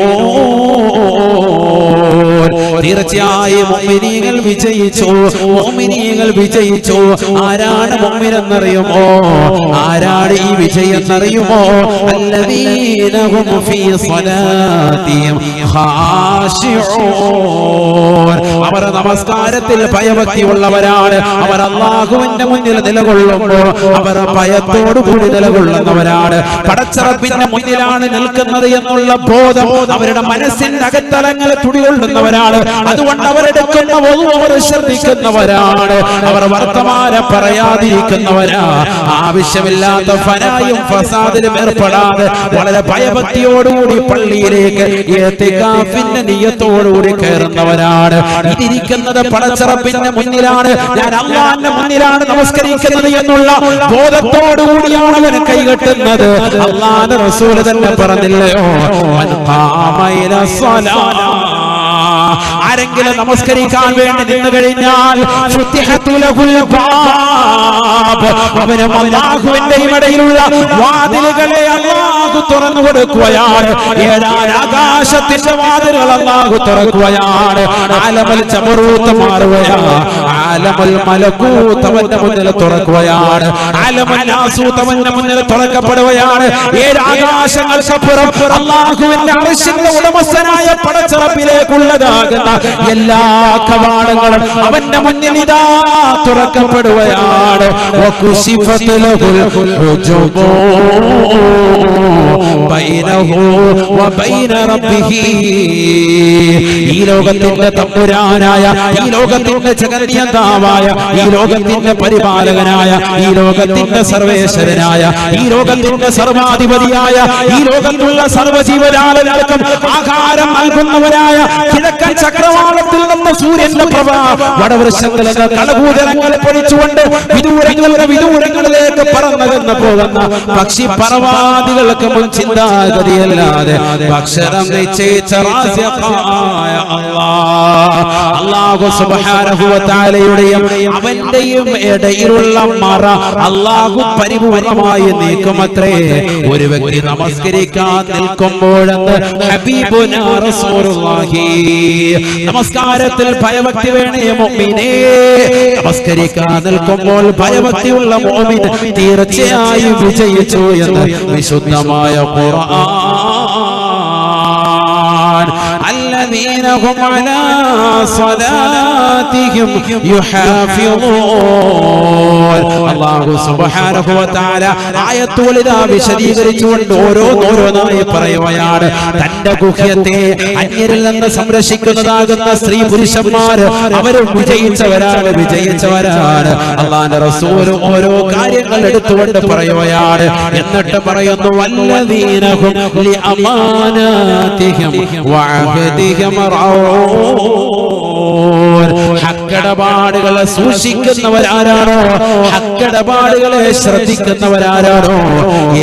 തീർച്ചയായും മുഅ്മിനീങ്ങൾ വിജയിച്ചു, മുഅ്മിനീങ്ങൾ വിജയിച്ചു. ആരാണ് മുഅ്മിൻ എന്നറിയുമോ? ആരാണ് ഈ വിജയം എന്നറിയുമോ? അല്ലദീന ഹും ഫീ സ്വലാത്തിഹിം ഖാശിഊൻ. അവർ നമസ്കാരത്തിൽ ഭയഭക്തിയുള്ളവരാണ്. അവർ അല്ലാഹുവിന്റെ മുന്നിൽ നിലകൊള്ളുമ്പോൾ അവർ ഭയത്തോടുകൂടി നിലകൊള്ളുന്നവരാണ്. പടച്ചറപ്പിന്റെ മുന്നിലാണ് നിൽക്കുന്നത് എന്നുള്ള ബോധം അവരുടെ മനസ്സിന്റെ അകത്തളങ്ങൾ തുടികൊള്ളുന്നവരാണ്. അതുകൊണ്ട് അവരെടുക്കുന്ന അവർ ശ്രദ്ധിക്കുന്നവരാണ്. അവർ വർത്തമാനം പറയാതിരിക്കുന്നവരാ. ആവശ്യമില്ലാത്ത ഫനായും ഫസാദിലും ഏർപ്പെടാതെ വളരെ ഭയഭക്തിയോടുകൂടി പള്ളിയിലേക്ക് ഇഅ്തികാഫിന്റെ നിയ്യത്തോടുകൂടി കയറുന്നവരാണ്. ഇതിരിക്കുന്നത് പടച്ചറപ്പിന്റെ മുന്നിലാണ്, ഞാൻ അല്ലാഹുവിന്റെ മുന്നിലാണ് നമസ്കരിക്കുന്നത് എന്നുള്ള ബോധത്തോടുകൂടിയാണ് അവൻ കൈകെട്ടുന്നത്. അല്ലാഹുവിന്റെ റസൂൽ തന്നെ പറഞ്ഞില്ലയോ, മൻ ഖാമ ഇലാ സ്വലാ, ആരെങ്കിലും നമസ്കരിക്കാൻ വേണ്ടി നിന്ന് കഴിഞ്ഞാൽ അവനും അല്ലാഹുവിന്റെ ഇടയിലുള്ള വാതിലുകളെ അല്ലാഹു തുറന്നു കൊടുക്കുകയാണ്. ഏഴാം ആകാശത്തിന്റെ വാതിലുകൾ അല്ലാഹു തുറക്കുകയാണ്. ആലമുൽ ജബറൂത്ത് മാറുകയാണ്, ആലമുൽ മലകൂത്ത് അവന്റെ മുന്നിൽ തുറക്കുകയാണ്, ആലമുൽ നാസൂത്ത് അവന്റെ മുന്നിൽ തുറക്കപ്പെടുകയാണ്. ഏഴ് ആകാശങ്ങൾക്കപ്പുറം അല്ലാഹുവിന്റെ അർശിന്റെ ഉടമസ്ഥനായ പടച്ചറപ്പിലേക്കുള്ളതാകുന്ന എല്ലാ കവാടങ്ങളും അവന്റെ മുന്നിൽ ഇതാ തുറക്കപ്പെടുകയാണ്. ഈ ലോകത്തിന്റെ തമ്പുരാനായ, ഈ ലോകത്തിന്റെ ജഗന്നിയന്താവായ, ഈ ലോകത്തിന്റെ പരിപാലകനായ, ഈ ലോകത്തിന്റെ സർവേശ്വരനായ, ഈ ലോകത്തിന്റെ സർവാധിപതിയായ, ഈ ലോകത്തുള്ള സർവ്വജീവജാലങ്ങൾക്കും ആഹാരം നൽകുന്നവനായ കിഴക്കൻ ചക്രവാളത്തിൽ നിന്ന് സൂര്യന്റെ പ്രഭ വടവൃക്ഷങ്ങളിൽ കളകൂജലങ്ങൾ പൊഴിച്ചുകൊണ്ട് വിദൂരങ്ങളിലേക്ക് പറന്നകന്ന് പോകുന്ന പക്ഷി പറവാദികൾക്ക് മുൻ ചിന്താഗതിയല്ലാതെ അക്ഷരം നിശ്ചയിച്ച അല്ലാഹു സുബ്ഹാനഹു വ തആലയുടെയും അവന്റെയും ഇടയിലുള്ള മറ അല്ലാഹു പരിപൂർണമായി നീക്കുമത്രേ. ഒരു വ്യക്തി നമസ്കരിക്കാൻ നിൽക്കുമ്പോഴെന്ന് ഹബീബുനാ റസൂലുള്ളാഹി, നമസ്കാരത്തിൽ ഭയഭക്തി വേണേ മുഅ്മിനേ. നമസ്കരിക്കാൻ നിൽക്കുമ്പോൾ ഭയഭക്തിയുള്ള മുഅ്മിൻ തീർച്ചയായും വിജയിച്ചു എന്ന് വിശുദ്ധമായ ഖുർആൻ. الذين هم على صلاتهم يحافظون. അല്ലാഹു സുബ്ഹാനഹു വ തആല ആയത്തുകൾ ഇതാ വിശദീകരിച്ചുകൊണ്ട് ഓരോന്നായി പറയുകയാണ്. തന്റെ ഗുഹ്യത്തെ അന്യരിൽ നിന്ന് സംരക്ഷിക്കുന്നതാകുന്ന സ്ത്രീ പുരുഷന്മാർ അവരും വിജയിച്ചവരാണ്, വിജയിച്ചവരാണ്. അല്ലാഹുവിന്റെ റസൂൽ ഓരോ കാര്യങ്ങൾ എടുത്തുകൊണ്ട് പറയുകയാണ്. എന്നിട്ട് പറയുന്നു, വല്ലദീന ഹും ലിഅമാനാതിഹിം വഅഹദിഹിം റഊൻ. ഹക്കിടപാടുകളെ സൂക്ഷിക്കുന്നവരാരാണോ, ഹക്കിടപാടുകളെ ശ്രദ്ധിക്കുന്നവരാരാണോ,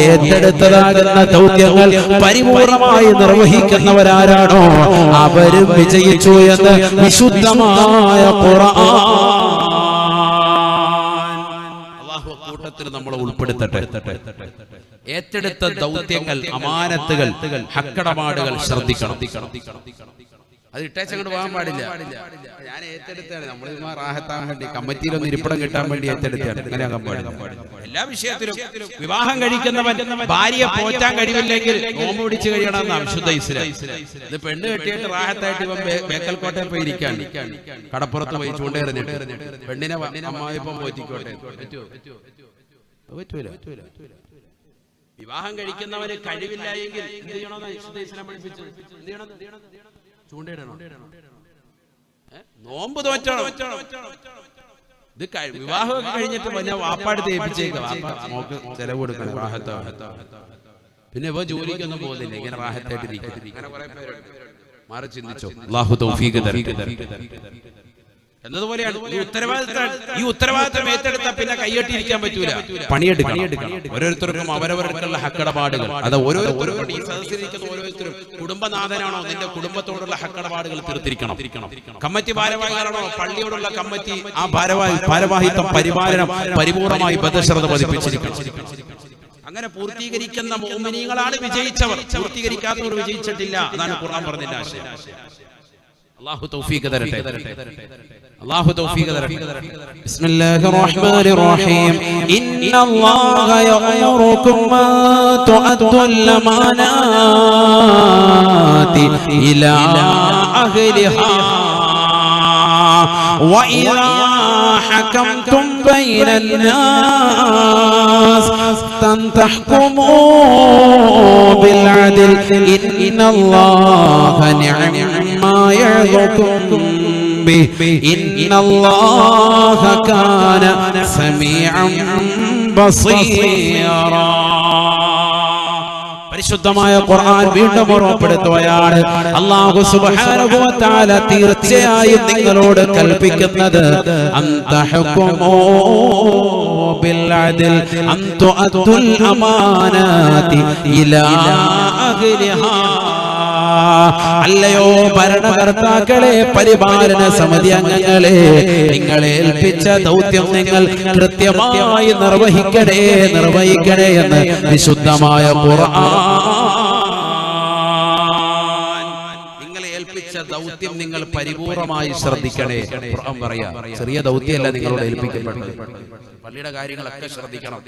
ഏറ്റെടുത്തതാകുന്ന ദൗത്യങ്ങൾ പരിപൂർണമായി നിർവഹിക്കുന്നവരാരാണോ അവരും വിജയിച്ചു എന്ന് വിശുദ്ധമായ ഖുർആൻ. അല്ലാഹു കൂട്ടത്തിൽ നമ്മളെ ഉൾപ്പെടുത്തട്ടെ. ഏറ്റെടുത്ത ദൗത്യങ്ങൾ, അമാനത്തുകൾ, ഹക്കിടപാടുകൾ ശ്രദ്ധിക്കണം. അത് ഇട്ടേച്ചങ്ങോട്ട് പോകാൻ പാടില്ല. ഞാൻ ഏറ്റെടുത്താണ്, നമ്മൾ റാഹത്താൻ വേണ്ടി കമ്മിറ്റിയിലൊന്ന് ഇരിപ്പിടം കിട്ടാൻ വേണ്ടി ഏറ്റെടുത്താണ്. അങ്ങനെയാകാൻ പാടില്ല. എല്ലാ വിഷയത്തിലും വിവാഹം കഴിക്കുന്നവൻ ഭാര്യയെ പോറ്റാൻ കഴിവില്ലെങ്കിൽ നോമ്പ് പിടിച്ച് കഴിയണമെന്ന് വിശുദ്ധ ഇസ്ലാം. ഇത് പെണ്ണ് കെട്ടിയിട്ട് റാഹത്തായിട്ട് ഇവൻ ബേക്കൽ കോട്ടയിൽ പോയി ഇരിക്കാണ്, കടപ്പുറത്ത് പോയി ചൂണ്ടേറിഞ്ഞിട്ട് പെണ്ണിനെ അമ്മായിപ്പം പോറ്റിക്കോട്ടെ. പറ്റൂല. വിവാഹം കഴിക്കുന്നവന് കഴിവില്ല എങ്കിൽ എന്ത് ചെയ്യണമെന്ന് വിശുദ്ധ ഇസ്ലാം പഠിപ്പിച്ചത്? എന്ത് ചെയ്യണം? ചൂണ്ടയിടണം, നോമ്പ് തോറ്റണം. ഇത് വിവാഹമൊക്കെ കഴിഞ്ഞിട്ട് ഞാൻ വാപ്പാടുത്ത് ഏൽപ്പിച്ചേക്കാം, നോക്ക് ചെലവ് കൊടുക്കണം, റാഹത്താണ്. പിന്നെ ഇവ ജോലിക്കൊന്നും പോകുന്നില്ല, ഇങ്ങനെ റാഹത്തായിട്ട് ഇരിക്കും. അങ്ങനെ കുറെ പേരുണ്ട്. മാറി ചിന്തിച്ചോ. അല്ലാഹു തൗഫീഖ് തരട്ടെ. എന്നതുപോലെയാണ് ഈ ഉത്തരവാദിത്തം ഏറ്റെടുത്താൽ പിന്നെ കൈയ്യട്ടിരിക്കാൻ പറ്റൂല, പണിയെടുക്കണം. ഓരോരുത്തർക്കും അവരവർക്കുള്ള ഹക്കടപാടുകൾ, അത് ഓരോരുത്തർക്കും ഈ സദസ്സിലിരിക്കുന്ന ഓരോരുത്തരും കുടുംബനാഥനാണോ നിന്റെ കുടുംബത്തോടുള്ള ഹക്കടപാടുകൾ തീർത്തിരിക്കണം. കമ്മിറ്റി ഭാരവാഹികളാണോ പള്ളിയോടുള്ള കമ്മിറ്റി ആ ഭാരവാഹിത്വം പരിപാലനം പരിപൂർണമായി ബദ്ധശ്രദ്ധ പതിപ്പിച്ചിരിക്കണം. അങ്ങനെ പൂർത്തീകരിക്കുന്ന മുഅ്മിനീങ്ങളാണ് വിജയിച്ചവർ, പൂർത്തീകരിക്കാത്തവർ വിജയിച്ചിട്ടില്ല. അതാണ് ഖുർആൻ പറഞ്ഞതിന്റെ ആശയം. അല്ലാഹു തൗഫീഖ് തരട്ടെ, അല്ലാഹു തൗഫീഖ് തരട്ടെ. ബിസ്മില്ലാഹിർ റഹ്മാനിർ റഹീം. ഇന്നല്ലാഹ യഅമുറുകും അൻ തുഅദ്ദുൽ അമാനാതി ഇലാ അഹ്ലിഹാ വഇദാ ഹകംതും ബൈനൻ നാസ് അൻ തഹ്കുമൂ ബിൽ അദ്ൽ ഇന്നല്ലാഹ നിഅമാ യഅദുകും ബിഹി ഇന്നല്ലാഹ കാന സമീഅൻ ബസീറാ. പരിശുദ്ധമായ ഖുർആൻ വീണ്ടും ഓർമ്മപ്പെടുത്തുകയാണ്, അല്ലാഹു സുബ്ഹാനഹു വ തആല തീർച്ചയായും നിങ്ങളോട് കൽപ്പിക്കുന്നത് അൻ തഹ്കുമൂ ബിൽ അദ്ൽ അൻ തുഅദ്ദുൽ അമാനാതി ഇലാ അഹ്ലിഹാ. അല്ലയോ ഭരണകർത്താക്കളെ, പരിപാലന സമിതി അംഗങ്ങളെ, നിങ്ങളെ ഏൽപ്പിച്ച ദൗത്യം നിങ്ങൾ കൃത്യമായി നിർവഹിക്കണേ എന്ന് വിശുദ്ധമായ ഖുർആൻ. നിങ്ങളെ ഏൽപ്പിച്ച ദൗത്യം നിങ്ങൾ പരിപൂർണമായി ശ്രദ്ധിക്കണേ. ഖുർആൻ പറയാ, ചെറിയ ദൗത്യമല്ല നിങ്ങളോട് ഏൽപ്പിക്കപ്പെട്ടത്. പള്ളിയുടെ കാര്യങ്ങളൊക്കെ ശ്രദ്ധിക്കണം.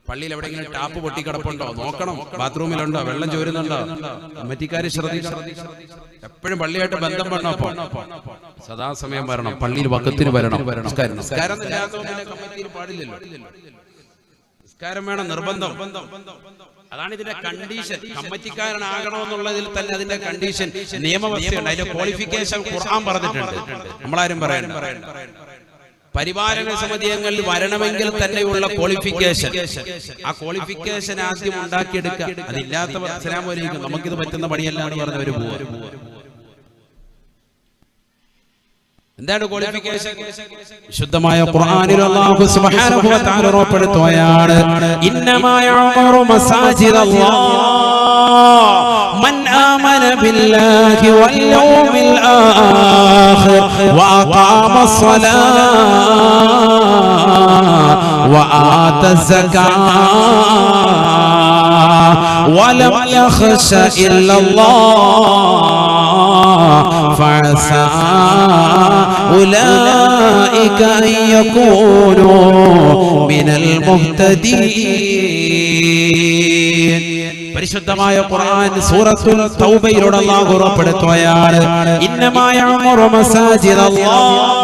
പള്ളിയിൽ എവിടെയെങ്കിലും ടാപ്പ് പൊട്ടിക്കിടപ്പുണ്ടോ നോക്കണം, ബാത്റൂമിലുണ്ടോ, വെള്ളം ചോരുന്നുണ്ടോ, കമ്മിറ്റിക്കാര് ശ്രദ്ധിക്കണം. എപ്പോഴും പള്ളിയായിട്ട് ബന്ധം വേണം. സദാസമയം വരണം, പള്ളിയിൽ വക്കത്തിന് വരണം. നിസ്കാരം കമ്മിറ്റിയിൽ പാടില്ലല്ലോ, നിസ്കാരം വേണം, നിർബന്ധം. അതാണ് ഇതിന്റെ കണ്ടീഷൻ. കമ്മിറ്റിക്കാരനാകണമെന്നുള്ളതിൽ തന്നെ അതിന്റെ കണ്ടീഷൻ, നിയമവ്യവസ്ഥയുണ്ട്, അതിന്റെ ക്വാളിഫിക്കേഷൻ ഖുർആൻ പറഞ്ഞിട്ടുണ്ട്. നമ്മളാരും പറയാൻ പരിപാലന സമിതിയങ്ങളിൽ വരണമെങ്കിൽ തന്നെയുള്ള ക്വാളിഫിക്കേഷൻ, ആ ക്വാളിഫിക്കേഷൻ ആദ്യം ഉണ്ടാക്കിയെടുക്കുക. അതില്ലാത്തവർ അസ്സലാമു അലൈക്കും നമുക്കിത് പറ്റുന്ന പണിയല്ല എന്ന് പറഞ്ഞവര് പോവുക. എന്താണ് ക്വാളിഫിക്കേഷൻ? വിശുദ്ധമായ ഖുർആനിൽ അല്ലാഹു സുബ്ഹാനഹു വ തആല ഉറപ്പെടുത്തുകയാണ്, ഇന്നമാ യഅമുറു മസാജിദല്ലാഹ് മൻ ആമന ബില്ലാഹി വൽ യൗമിൽ ആഖിർ വഅഖാമ الصلاة وآتى الزكاة ولم يخش إلا الله فعسى أولئك أن يكونوا من المهتدين. പരിശുദ്ധമായ ഖുർആൻ സൂറത്തുൽ തൗബയിലൂടെ അല്ലാഹു ഉറപ്പെടുത്തുകയാണ്, ഇന്നമാ യഅമുറു മസാജിദല്ലാഹ്,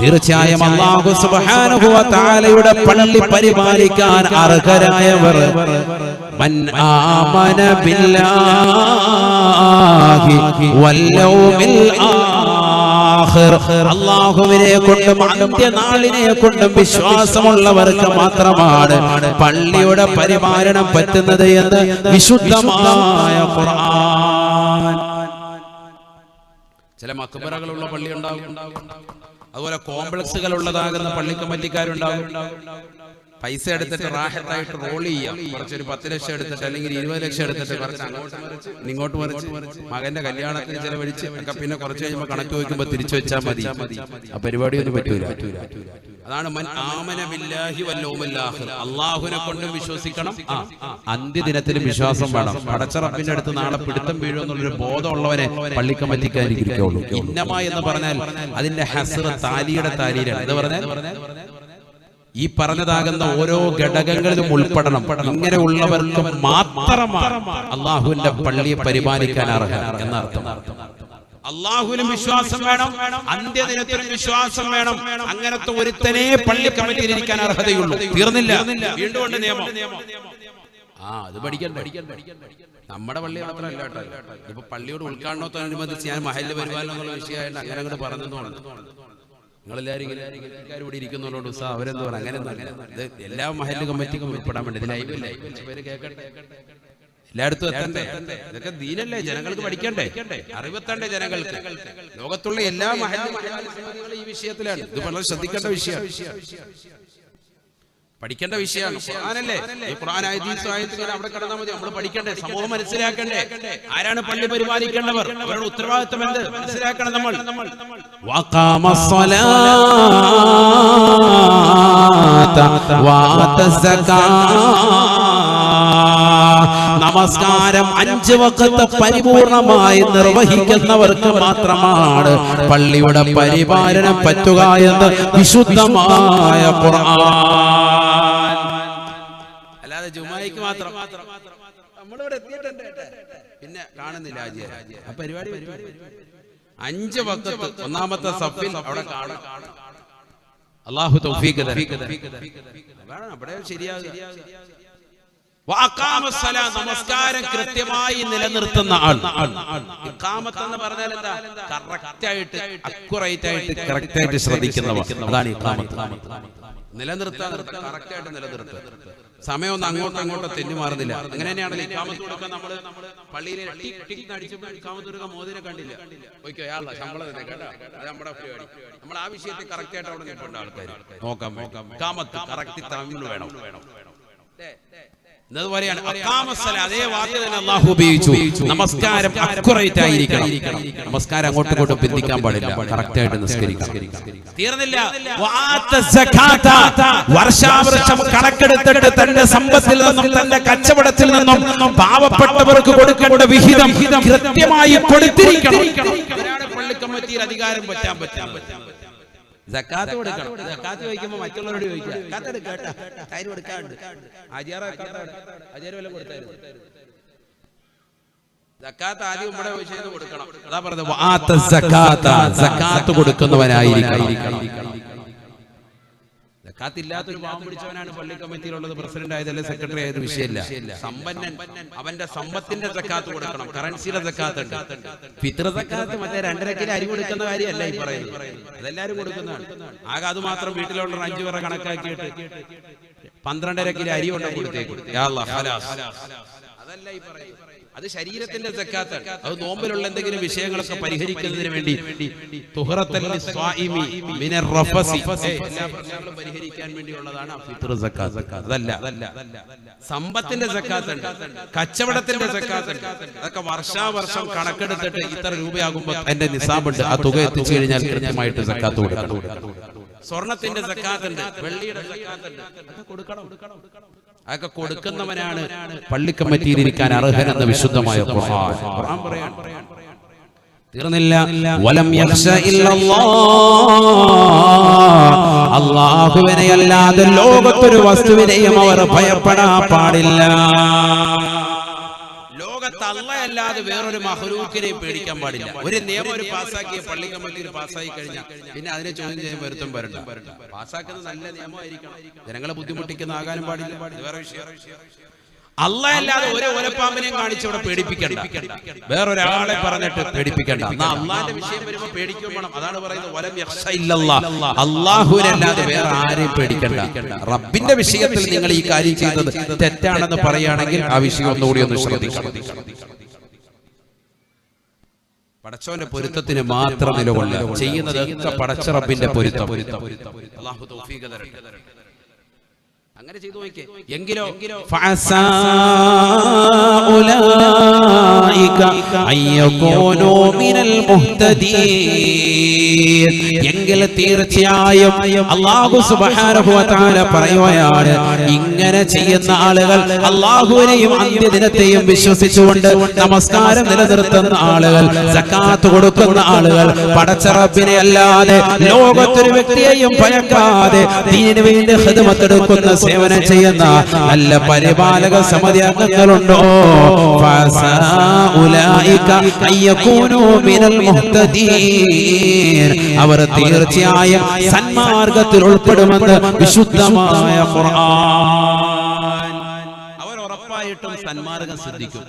തീർച്ചയായും അല്ലാഹു സുബ്ഹാനഹു വ തആലയുടെ പള്ളി പരിപാലിക്കാൻ അർഹരായവർ മൻ ആമന ബില്ലാഹി വൽ യൗമിൽ ആഖിർ, അല്ലാഹുവിനെ കൊണ്ടും അന്ത്യനാളിനെ കൊണ്ടും വിശ്വാസമുള്ളവർക്ക് മാത്രമാണ് പള്ളിയുടെ പരിപാലനം പറ്റുന്നത് എന്ന് വിശുദ്ധമായ ഖുർആൻ. ചില മക്ബറകളുള്ള പള്ളി ഉണ്ടാകും, അതുപോലെ കോംപ്ലക്സുകൾ ഉള്ളതാകുന്ന പള്ളി കമ്മിറ്റിക്കാരുണ്ടാകും. പൈസ എടുത്തിട്ട് റാഹത്തായിട്ട് റോൾ ചെയ്യാം, കുറച്ചൊരു 10 ലക്ഷം എടുത്തിട്ട് അല്ലെങ്കിൽ 20 ലക്ഷം എടുത്തിട്ട് കുറച്ച് അങ്ങോട്ട് മറിച്ച് ഇങ്ങോട്ട് മറിച്ച് മകന്റെ കല്യാണത്തിന് ചെലവഴിച്ച് ഒക്കെ പിന്നെ കുറച്ച് കഴിയുമ്പോൾ കണക്ക് വയ്ക്കുമ്പോൾ തിരിച്ചു വെച്ചാൽ മതി. ആ പരിപാടിയൊന്നും പറ്റൂല. അതാണ് മൻ ആമന ബില്ലാഹി വൽ യൗമിൽ ആഖിർ, അല്ലാഹുവിനെ കൊണ്ടും വിശ്വസിക്കണം, അന്ത്യദിനത്തിലും വിശ്വാസം വേണം. പടച്ച റബ്ബിന്റെ അടുത്ത് നാളെ പിടുത്തം വീഴുമെന്നുള്ളൊരു ബോധമുള്ളവനെ പള്ളി കമ്മിറ്റിക്കാരിക്കുള്ളൂ. ഇന്നമ എന്ന് പറഞ്ഞാൽ അതിന്റെ ഹസ്ർ താലിയുടെ താലിയിലാണ്. എന്ന് പറഞ്ഞാൽ ഈ പറഞ്ഞതാകുന്ന ഓരോ ഘടകങ്ങളിലും ഉൾപ്പെടണം. ഇങ്ങനെ ഉള്ളവർക്ക് മാത്രമാണ് അള്ളാഹുവിന്റെ പള്ളിയെ പരിപാലിക്കാൻ അർഹത എന്നർത്ഥം. അള്ളാഹുവിനും വിശ്വാസം വേണം, അന്ത്യദിനത്തിനും വിശ്വാസം വേണം. അങ്ങനത്തെ ഒരുത്തനെ പള്ളി കമ്മിറ്റിയിൽ ഇരിക്കാൻ അർഹതയുള്ളൂ. തീർന്നില്ല, വീണ്ടും ഉണ്ട് നിയമം. അത് പഠിക്കണ്ട. നമ്മുടെ പള്ളി മാത്രമല്ല കേട്ടോ, ഇപ്പൊ പള്ളിയോട് ഉദ്ഘാടനത്തോടനുബന്ധിച്ച് ഞാൻ മഹല്ല് പരിപാലനം എന്നുള്ള വിഷയമായിട്ട് അങ്ങനെ അങ്ങോട്ട് പറഞ്ഞതുകൊണ്ട് നിങ്ങളെല്ലാവരും ഇവിടെ ഇരിക്കുന്നവരോട് ഉത്സാഹം അവരെന്ത് പറയാം, അങ്ങനെ എല്ലാ മഹല്ല് കമ്മിറ്റിക്കും ഉൾപ്പെടാൻ വേണ്ടി പേര് കേൾക്കട്ടെ. എല്ലായിടത്തും എത്തണ്ടേ? ഇതൊക്കെ ദീനല്ലേ, ജനങ്ങൾക്ക് പഠിക്കണ്ടേ, അറിവെത്തണ്ടേ ജനങ്ങൾക്ക്. ലോകത്തുള്ള എല്ലാ ഈ വിഷയത്തിലാണ്. ഇത് വളരെ ശ്രദ്ധിക്കേണ്ട വിഷയമാണ്, പഠിക്കേണ്ട വിഷയമാണ്. ഖുർആനല്ലേ, ഈ ഖുർആൻ ആയത്തുകൾ അവിടെ കടന്നാൽ മതി. നമ്മൾ പഠിക്കണ്ടേ, സമൂഹം മനസ്സിലാക്കണ്ടേ, ആരാണ് പള്ളി പരിപാലിക്കേണ്ടവർ, അവരുടെ ഉത്തരവാദിത്വം എന്ത് മനസ്സിലാക്കണം നമ്മൾ. നമസ്കാരം 5 വഖത്ത് പരിപൂർണമായി നിർവഹിക്കുന്നവർക്ക് മാത്രമാണ് പള്ളിയുടെ പരിപാലനം പറ്റുക എന്ന് വിശുദ്ധമായ ഖുർആൻ. അല്ലാതെ ജുമായിക്ക് മാത്രം നമ്മളിവിടെ എത്തിയിട്ടുണ്ട്, പിന്നെ കാണുന്നില്ല ആ പരിപാടി. 5 വഖത്ത് ഒന്നാമത്തെ സഫിൽ അവിടെ കാണാം. അല്ലാഹു തൗഫീഖ് തരട്ടെ. അവിടെ ശരിയാകുക. നമസ്കാരം കൃത്യമായി നിലനിർത്തുന്ന ആൾ. ഇഖാമത്ത് എന്ന് പറഞ്ഞാൽ എന്താ? കറക്റ്റ് ആയിട്ട്, അക്യുറേറ്റ് ആയിട്ട്, കറക്റ്റ് ആയിട്ട് ശ്രദ്ധിക്കുന്നവർ, അതാണ് ഇഖാമത്ത്. നിലനിർത്താൻ കറക്റ്റ് ആയിട്ട് നിലനിർത്തുക. സമയം ഒന്നും അങ്ങോട്ടോ തെന്നുമാറുന്നില്ല. അങ്ങനെ തന്നെയാണല്ലോ ഇഖാമത്ത് കൊടുക്കാൻ. നമ്മള് പള്ളിയിലെ ഇഖാമത്ത് കൊടുക്കാൻ മോദിനെ കണ്ടില്ല, ശമ്പളം തന്നെ കേട്ടോ, അത് നമ്മുടെ പരിപാടി. നമ്മൾ ആ വിഷയത്തിൽ കറക്റ്റ് ആയിട്ട് അവിടെ നിൽക്കേണ്ട ആൾക്കാർ നോക്കാം. ഇഖാമത്ത് കറക്റ്റ് തമിഴ് വേണം. അതേ വാക്ക് തന്നെ അല്ലാഹു ഉപയോഗിച്ചു. നമസ്കാരം അക്യുറേറ്റ് ആയിരിക്കണം. നമസ്കാരം അങ്ങോട്ടും ഇങ്ങോട്ടും ബന്ധിക്കാൻ പാടില്ല, കറക്റ്റ് ആയിട്ട് നിസ്കരിക്കണം. തീർന്നില്ല, വർഷാവർഷം കണക്കെടുത്തിട്ട് തന്റെ സമ്പത്തിൽ നിന്നും തന്റെ കച്ചവടത്തിൽ നിന്നും പാവപ്പെട്ടവർക്ക് കൊടുക്കേണ്ട വിഹിതം കൃത്യമായി കൊടുത്തിരിക്കണം. പള്ളി കമ്മിറ്റിയിൽ അധികാരം പറ്റാൻ സക്കാത്ത് കൊടുക്കണം. സക്കാത്ത് ചോദിക്കുമ്പോൾ മറ്റുള്ളവരോട് ചോദിക്കുക, സക്കാത്ത് എടുക്കട്ടെ, അതിന് കൊടുക്കാറുണ്ട്. അജാര് വല്ലതും കൊടുത്തായിരുന്നു. സക്കാത്ത് ആദ്യം നമ്മുടെ വിഷയത്തിൽ കൊടുക്കണം. അതാ പറഞ്ഞത്, സക്കാത്ത് കൊടുക്കുന്നവനായിരിക്കണം. സക്കാത്തില്ലാത്തൊരു പാവം പിടിച്ചവനാണ് പള്ളി കമ്മിറ്റിയിലുള്ളത്, പ്രസിഡന്റ് ആയതല്ലേ, സെക്രട്ടറി ആയത് വിഷയമില്ല. സമ്പന്നൻ അവന്റെ സമ്പത്തിന്റെ സക്കാത്ത് കൊടുക്കണം. കറൻസിയുടെ സക്കാത്ത് ഉണ്ട്. ഫിത്ർ സക്കാത്ത് മറ്റേ 2.5 കിലോ അരി കൊടുക്കുന്ന കാര്യമല്ല ഈ പറയുന്നത്, അതെല്ലാരും കൊടുക്കുന്നതാണ്. ആകെ അത് മാത്രം വീട്ടിലുള്ള 5 പേരെ കണക്കാക്കിയിട്ട് 12.5 കിലോ അരി കൊണ്ട് കൊടുത്തേക്കും. അതല്ല ഈ പറയുന്നത്, അത് ശരീരത്തിന്റെ സക്കാത്താണ്. അത് നോമ്പിലുള്ള എന്തെങ്കിലും വിഷയങ്ങളൊക്കെ പരിഹരിക്കുന്നതിന് വേണ്ടി പരിഹരിക്കാൻ വേണ്ടിയുള്ളതാണ് ഫിത്ർ സക്കാത്ത്. അതല്ല, സമ്പത്തിന്റെ സക്കാത്തുണ്ട്, കച്ചവടത്തിന്റെ സക്കാത്തുണ്ട്. അതൊക്കെ വർഷാവർഷം കണക്കെടുത്തിട്ട് ഇത്ര രൂപയാകുമ്പോൾ എന്റെ നിസാബുണ്ട്, ആ തുക എത്തിച്ചു കഴിഞ്ഞാൽ കൃത്യമായിട്ട് സക്കാത്ത് കൊടുക്കണം. സ്വർണത്തിന്റെ സക്കാത്തുണ്ട്, വെള്ളിയുടെ സക്കാത്തുണ്ട്, കൊടുക്കണം. അതൊക്കെ കൊടുക്കുന്നവനാണ് പള്ളി കമ്മിറ്റിയിൽ ഇരിക്കാൻ അർഹനെന്ന് വിശുദ്ധമായ ഖുർആൻ പറയാൻ. തീർന്നില്ല, വലം യഖ്ശ ഇല്ലല്ലാഹ്, അല്ലാഹുവിനെ അല്ലാതെ ലോകത്തൊരു വസ്തുവിനെയും അവർ ഭയപ്പെടാൻ പാടില്ല. ലോകത്ത് അല്ലാതെ വേറൊരു മഖ്ലൂക്കിനെയും പേടിക്കാൻ പാടില്ല. ഒരു നിയമം ഒരു പാസ്സാക്കിയ പള്ളി കമ്മിറ്റിയിൽ പാസ്സായി കഴിഞ്ഞാൽ പിന്നെ അതിനെ ചോദ്യം ചെയ്യാൻ വരുത്തും വരണ്ട. പാസ്സാക്കുന്നത് നല്ല നിയമമായിരിക്കണം, ജനങ്ങളെ ബുദ്ധിമുട്ടിക്കുന്നതാകാനും പാടില്ല. വേറെ വിഷയം. അല്ലാതെ ഒരു ഒലപ്പാമ്പിനെയും കാണിച്ചവിടെ പേടിപ്പിക്കണ്ട, വേറൊരാളെ പറഞ്ഞിട്ട് പേടിപ്പിക്കണ്ട. അള്ളാന്റെ വിഷയം വരുമ്പോ പേടിക്കും വേണം. അതാണ് പറയുന്നത്, വലം യഖ്ശ ഇല്ലല്ലാഹ്, അല്ലാഹുവിനല്ലാതെ വേറെ ആരെയും പേടിക്കണ്ട. റബ്ബിന്റെ വിഷയത്തിൽ നിങ്ങൾ ഈ കാര്യം ചെയ്തത് തെറ്റാണെന്ന് പറയുകയാണെങ്കിൽ ആ വിഷയം ഒന്നുകൂടി ഒന്ന് ശ്രദ്ധിക്കണം. പടച്ചവന്റെ പൊരുത്തത്തിന് മാത്രം നിലകൊള്ളുക. ചെയ്യുന്നതൊക്കെ പടച്ച റബ്ബിന്റെ പൊരുത്തം. അല്ലാഹു തൗഫീഖ് തരട്ടെ. അങ്ങനെ ചെയ്തു നോക്കിയേ. എങ്കിലോ എങ്കിൽ തീർച്ചയായും അല്ലാഹു സുബ്ഹാനഹു വ തആല പറയുകയാണ്, ഇങ്ങനെ ചെയ്യുന്ന ആളുകൾ, അല്ലാഹുവിനെയും അന്ത്യദിനത്തെയും വിശ്വസിച്ചുകൊണ്ട് നമസ്കാരം നിലനിർത്തുന്ന ആളുകൾ, സക്കാത്ത് കൊടുക്കുന്ന ആളുകൾ, പടച്ച റബ്ബിനെ അല്ലാതെ ലോകത്തൊരു വ്യക്തിയെയും ഭയക്കാതെ ദീനിനു വേണ്ടി ഖിദ്മത്ത് എടുക്കുന്ന സേവനം ചെയ്യുന്ന നല്ല പരിപാലക സമിതി അംഗങ്ങളുണ്ടോ, അവർ തീർച്ചയായും സന്മാർഗത്തിൽ ഉൾപ്പെടുമെന്ന് വിശുദ്ധമായ ഖുർആൻ. അവർ ഉറപ്പായിട്ടും ഉറപ്പായിട്ടും സന്മാർഗം സിദ്ധിക്കും.